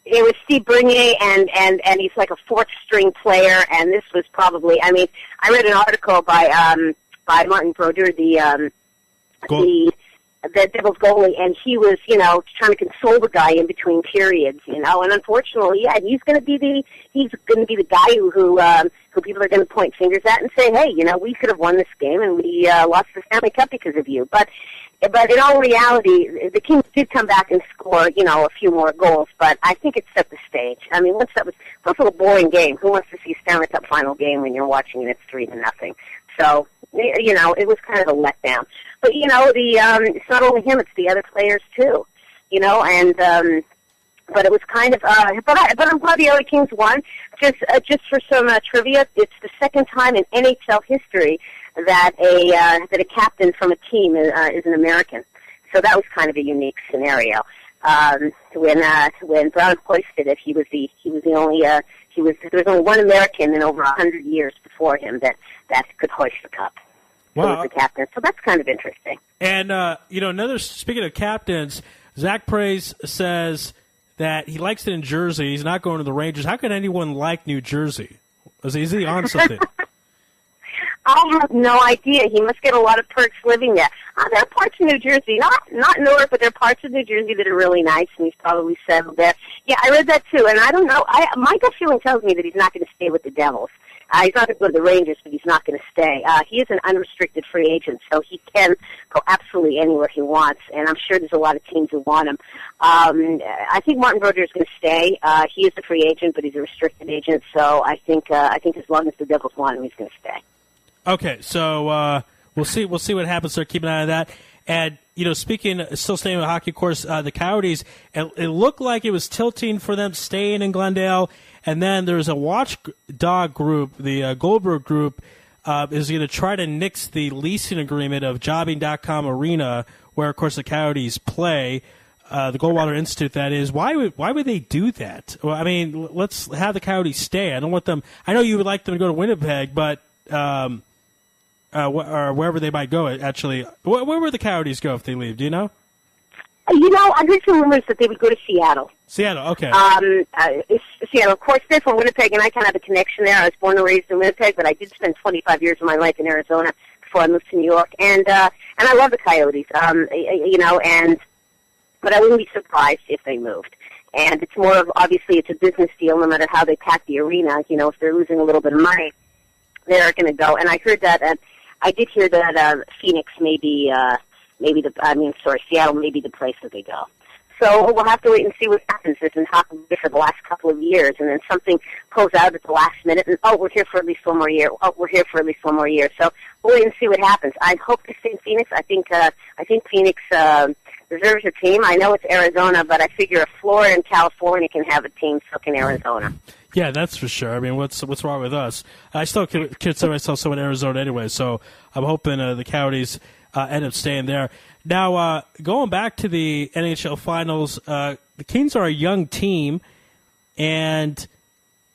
It was Steve Bernier, and he's like a fourth-string player, and this was probably, I read an article by Martin Brodeur, the Devils goalie, and he was, trying to console the guy in between periods, and unfortunately, he's going to be the guy who people are going to point fingers at and say, hey, we could have won this game and we lost the Stanley Cup because of you. But in all reality, the Kings did come back and score, a few more goals, but I think it set the stage. Once that was also a boring game. Who wants to see a Stanley Cup final game when you're watching and it's 3-0? So, it was kind of a letdown. But, it's not only him, it's the other players too, but it was kind of, but I'm glad the LA Kings won. Just for some trivia, it's the second time in NHL history that a captain from a team is an American. So that was kind of a unique scenario. When Brown hoisted it, there was only one American in over 100 years before him that could hoist the cup. Wow. Was the captain. So that's kind of interesting. And, speaking of captains, Zach Praise says that he likes it in Jersey. He's not going to the Rangers. How can anyone like New Jersey? Is he on something? I have no idea. He must get a lot of perks living there. There are parts of New Jersey, not Newark, but there are parts of New Jersey that are really nice, and he's probably settled there. Yeah, I read that too, and I don't know. My gut feeling tells me that he's not going to stay with the Devils. He's not going to go to the Rangers, but he's not going to stay. He is an unrestricted free agent, so he can go absolutely anywhere he wants, and I'm sure there's a lot of teams who want him. I think Martin Brodeur is going to stay. He is a free agent, but he's a restricted agent, so I think as long as the Devils want him, he's going to stay. Okay, so we'll see what happens there. Keep an eye on that. And, still staying with hockey, of course, the Coyotes, it looked like it was tilting for them staying in Glendale. And then there's a watchdog group, the Goldberg group, is going to try to nix the leasing agreement of Jobbing.com Arena, where, of course, the Coyotes play. The Goldwater Institute, that is. Why would they do that? Well, I mean, let's have the Coyotes stay. I don't want them. I know you would like them to go to Winnipeg, but or wherever they might go. Actually, where would the Coyotes go if they leave? Do you know? I heard some rumors that they would go to Seattle. Seattle, okay. Seattle, of course, they're from Winnipeg, and I kind of have a connection there. I was born and raised in Winnipeg, but I did spend 25 years of my life in Arizona before I moved to New York, and I love the Coyotes. But I wouldn't be surprised if they moved. And it's more of, obviously, it's a business deal. No matter how they pack the arena, if they're losing a little bit of money, they're going to go. And I heard that. I did hear that Phoenix Seattle may be the place that they go. So we'll have to wait and see what happens. There's been talk for the last couple of years, and then something pulls out at the last minute, and we're here for at least one more year. We're here for at least one more year. So we'll wait and see what happens. I hope to stay in Phoenix. I think Phoenix deserves a team. I know it's Arizona, but I figure if Florida and California can have a team, so can Arizona. Yeah, that's for sure. I mean, what's wrong with us? I still consider myself someone in Arizona anyway, so I'm hoping the Coyotes end up staying there. Now, going back to the NHL Finals, the Kings are a young team, and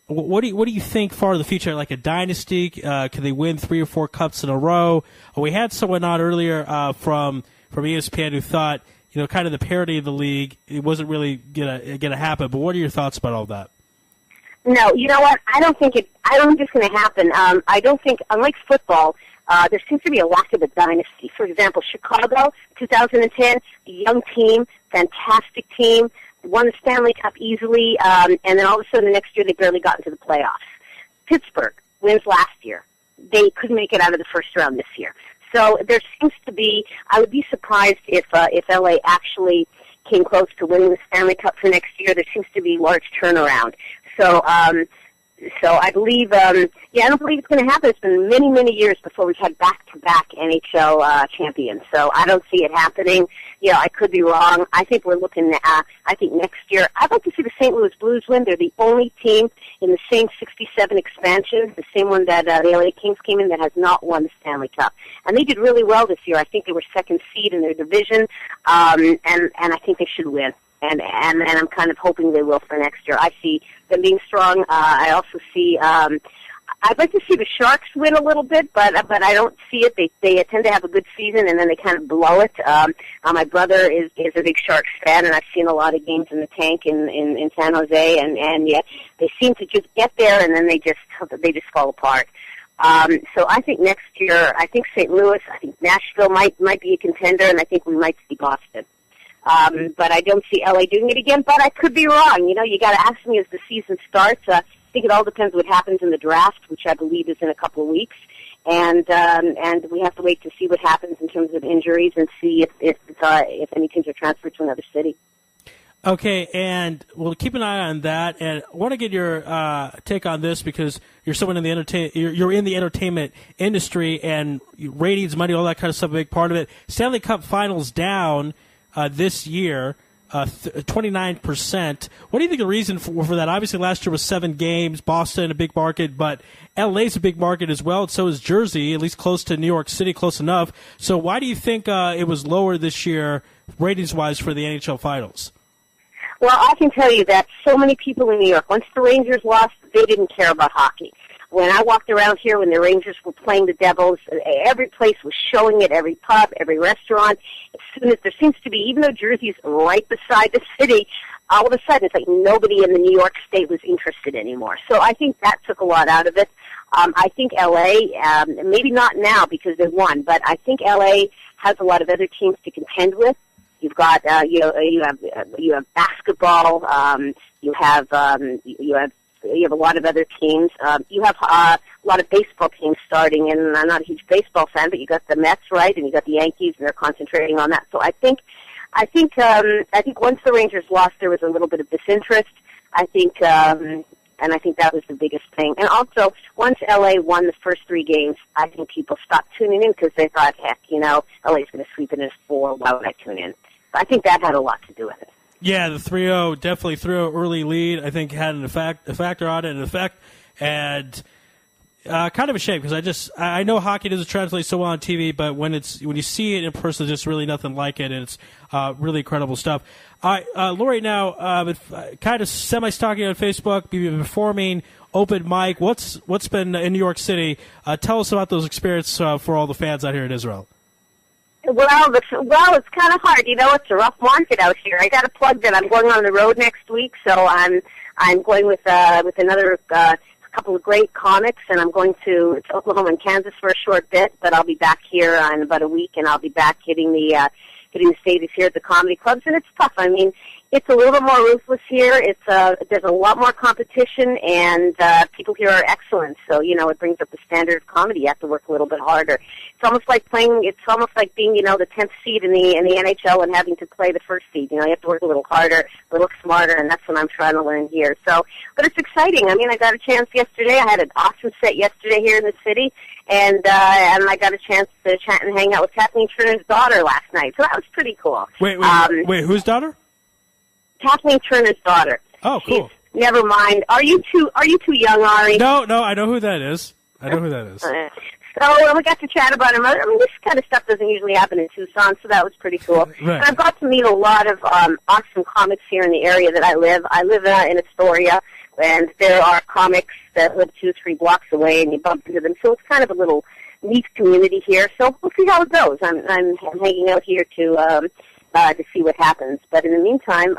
what do you think for the future? Like a dynasty, can they win 3 or 4 cups in a row? We had someone on earlier from ESPN who thought, kind of the parity of the league, it wasn't really gonna happen. But what are your thoughts about all that? No, you know what? I don't think it's going to happen. I don't think, unlike football, there seems to be a lack of a dynasty. For example, Chicago, 2010, a young team, fantastic team, won the Stanley Cup easily, and then all of a sudden the next year they barely got into the playoffs. Pittsburgh wins last year. They couldn't make it out of the first round this year. So there seems to be, I would be surprised if LA actually came close to winning the Stanley Cup for next year. There seems to be large turnaround. So I believe, I don't believe it's going to happen. It's been many, many years before we've had back-to-back NHL champions. So I don't see it happening. I could be wrong. I think we're looking at, I think next year, I'd like to see the St. Louis Blues win. They're the only team in the same 67 expansion, the same one that the LA Kings came in, that has not won the Stanley Cup. And they did really well this year. I think they were second seed in their division, and I think they should win. And I'm kind of hoping they will for next year. I see them being strong. I also see. I'd like to see the Sharks win a little bit, but I don't see it. They tend to have a good season and then they kind of blow it. My brother is a big Sharks fan, and I've seen a lot of games in the tank in San Jose, and yet they seem to just get there and then they just fall apart. So I think next year, I think St. Louis, I think Nashville might be a contender, and I think we might see Boston. But I don't see LA doing it again, but I could be wrong. You got to ask me as the season starts. I think it all depends what happens in the draft, which I believe is in a couple of weeks. And we have to wait to see what happens in terms of injuries and see if any teams are transferred to another city. Okay, and we'll keep an eye on that. And I want to get your take on this because you're someone in the you're in the entertainment industry, and ratings, money, all that kind of stuff, a big part of it. Stanley Cup Finals down this year, 29%. What do you think the reason for that? Obviously, last year was 7 games. Boston, a big market, but LA's a big market as well. So is Jersey, at least close to New York City, close enough. So why do you think it was lower this year, ratings-wise, for the NHL Finals? Well, I can tell you that so many people in New York, once the Rangers lost, they didn't care about hockey. When I walked around here when the Rangers were playing the Devils, every place was showing it, every pub, every restaurant. As soon as there seems to be, even though Jersey's right beside the city, all of a sudden it's like nobody in the New York state was interested anymore. So I think that took a lot out of it. I think LA, maybe not now because they won, but I think LA has a lot of other teams to contend with. You've got you have basketball. You have a lot of other teams. You have a lot of baseball teams starting, and I'm not a huge baseball fan, but you got the Mets, right, and you got the Yankees, and they're concentrating on that. So I think once the Rangers lost, there was a little bit of disinterest. And I think that was the biggest thing. And also, once LA won the first 3 games, I think people stopped tuning in because they thought, heck, LA's going to sweep it in 4. Why would I tune in? So I think that had a lot to do with it. Yeah, the 3-0 definitely threw an early lead. I think had a factor on it, and kind of a shame because I know hockey doesn't translate so well on TV, but when you see it in person, there's just really nothing like it, and it's really incredible stuff. All right, Lori, now kind of semi-stalking on Facebook, performing open mic. What's been in New York City? Tell us about those experiences for all the fans out here in Israel. Well, it's kind of hard. It's a rough market out here. I got to plug that I'm going on the road next week, so I'm going with another couple of great comics, and I'm going to Oklahoma and Kansas for a short bit, but I'll be back here in about a week, and I'll be back hitting the stages here at the comedy clubs, and it's tough. I mean, it's a little bit more ruthless here. There's a lot more competition, and people here are excellent. So it brings up the standard of comedy. You have to work a little bit harder. It's almost like being the 10th seed in the NHL and having to play the first seed. You have to work a little harder, a little smarter, and that's what I'm trying to learn here. So, but it's exciting. I mean, I got a chance yesterday. I had an awesome set yesterday here in the city, and I got a chance to chat and hang out with Kathleen Turner's daughter last night. So that was pretty cool. Wait, whose daughter? Kathleen Turner's daughter. Oh, cool. Never mind. Are you too young, Ari? No, I know who that is. So we got to chat about him. I mean, this kind of stuff doesn't usually happen in Tucson, so that was pretty cool. Right. And I've got to meet a lot of awesome comics here in the area that I live. I live in Astoria, and there are comics that live 2-3 blocks away, and you bump into them. So it's kind of a little neat community here. So we'll see how it goes. I'm hanging out here to see what happens. But in the meantime,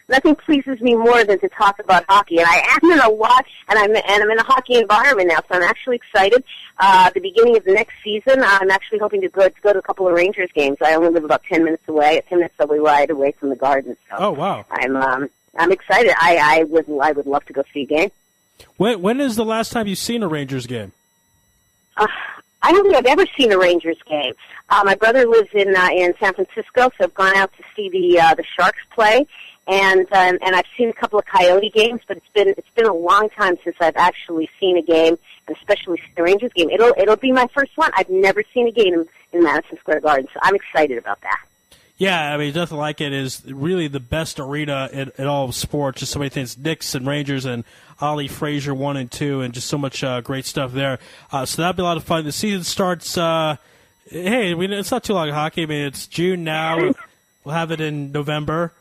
nothing pleases me more than to talk about hockey. And I am in a lot, and I'm in a hockey environment now, so I'm actually excited. The beginning of the next season, I'm actually hoping to go to a couple of Rangers games. I only live about 10 minutes away, a 10-minute subway ride away from the Garden. So oh, wow. I'm excited. I would love to go see a game. When is the last time you've seen a Rangers game? I don't think I've ever seen a Rangers game. My brother lives in San Francisco, so I've gone out to see the Sharks play, and I've seen a couple of Coyote games, but it's been a long time since I've actually seen a game, and especially the Rangers game. It'll be my first one. I've never seen a game in Madison Square Garden, so I'm excited about that. Yeah, I mean, nothing like it is really the best arena in all of sports. Just so many things, Knicks and Rangers and Ollie Frazier 1 and 2, and just so much great stuff there. So that'll be a lot of fun. The season starts. It's not too long hockey. I mean, it's June now. We'll have it in November.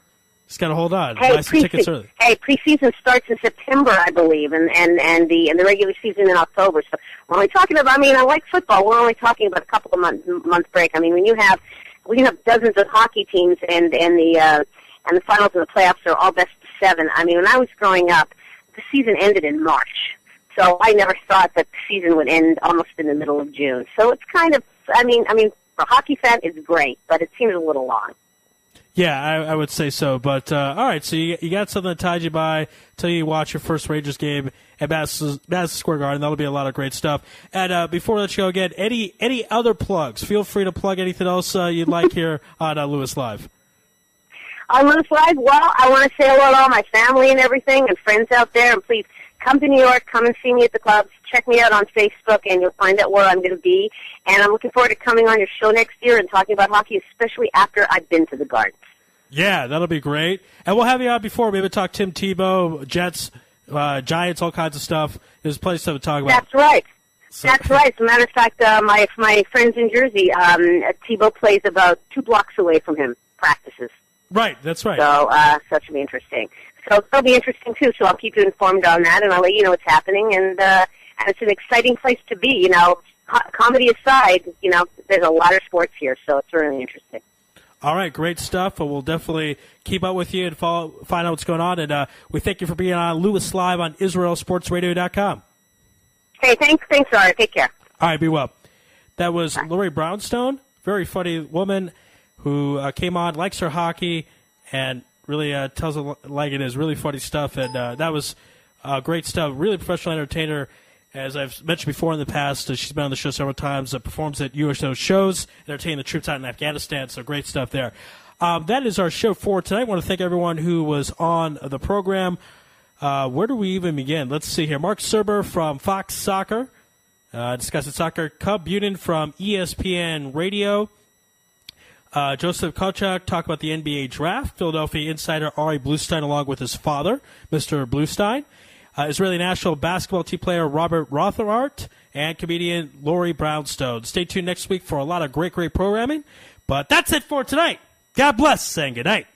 Just gotta hold on. Buy some tickets early. Hey, preseason starts in September, I believe, and the regular season in October. So we're only talking about. I mean, I like football. We're only talking about a couple of month break. I mean, when you have dozens of hockey teams and the finals and the playoffs are all best of 7. I mean, when I was growing up, the season ended in March. So I never thought that the season would end almost in the middle of June. So it's kind of, I mean, for a hockey fan, it's great, but it seems a little long. Yeah, I would say so. But, all right, so you got something that ties you by till you watch your first Rangers game at Madison Square Garden. That'll be a lot of great stuff. And before we let you go again, any other plugs? Feel free to plug anything else you'd like here on Lewis Live. On Lewis Live, well, I want to say hello to all my family and everything and friends out there. And please come to New York. Come and see me at the clubs. Check me out on Facebook, and you'll find out where I'm going to be. And I'm looking forward to coming on your show next year and talking about hockey, especially after I've been to the Gardens. Yeah, that'll be great. And we'll have you on before. Maybe talk Tim Tebow, Jets, Giants, all kinds of stuff. There's plenty of stuff to talk about. That's right. That's right. As a matter of fact, my friends in Jersey, Tebow plays about 2 blocks away from him, practices. Right, that's right. So that should be interesting. So it'll be interesting, too, so I'll keep you informed on that, and I'll let you know what's happening. And it's an exciting place to be. You know, comedy aside, you know, there's a lot of sports here, so it's really interesting. All right, great stuff. We'll definitely keep up with you and find out what's going on. And we thank you for being on Lewis Live on IsraelSportsRadio.com. Hey, thanks, Laura. Take care. All right, be well. That was Lori Brownstone, very funny woman who came on, likes her hockey, and really tells it like it is. Really funny stuff, and that was great stuff. Really professional entertainer. As I've mentioned before in the past, she's been on the show several times, performs at USO shows, entertaining the troops out in Afghanistan, so great stuff there. That is our show for tonight. I want to thank everyone who was on the program. Where do we even begin? Let's see here. Mark Serber from Fox Soccer, discussing soccer. Cub Bunin from ESPN Radio. Joseph Kochak talk about the NBA draft. Philadelphia insider Ari Bluestein along with his father, Mr. Bluestein. Israeli national basketball team player Robert Rothart, and comedian Lori Brownstone. Stay tuned next week for a lot of great programming. But that's it for tonight. God bless and good night.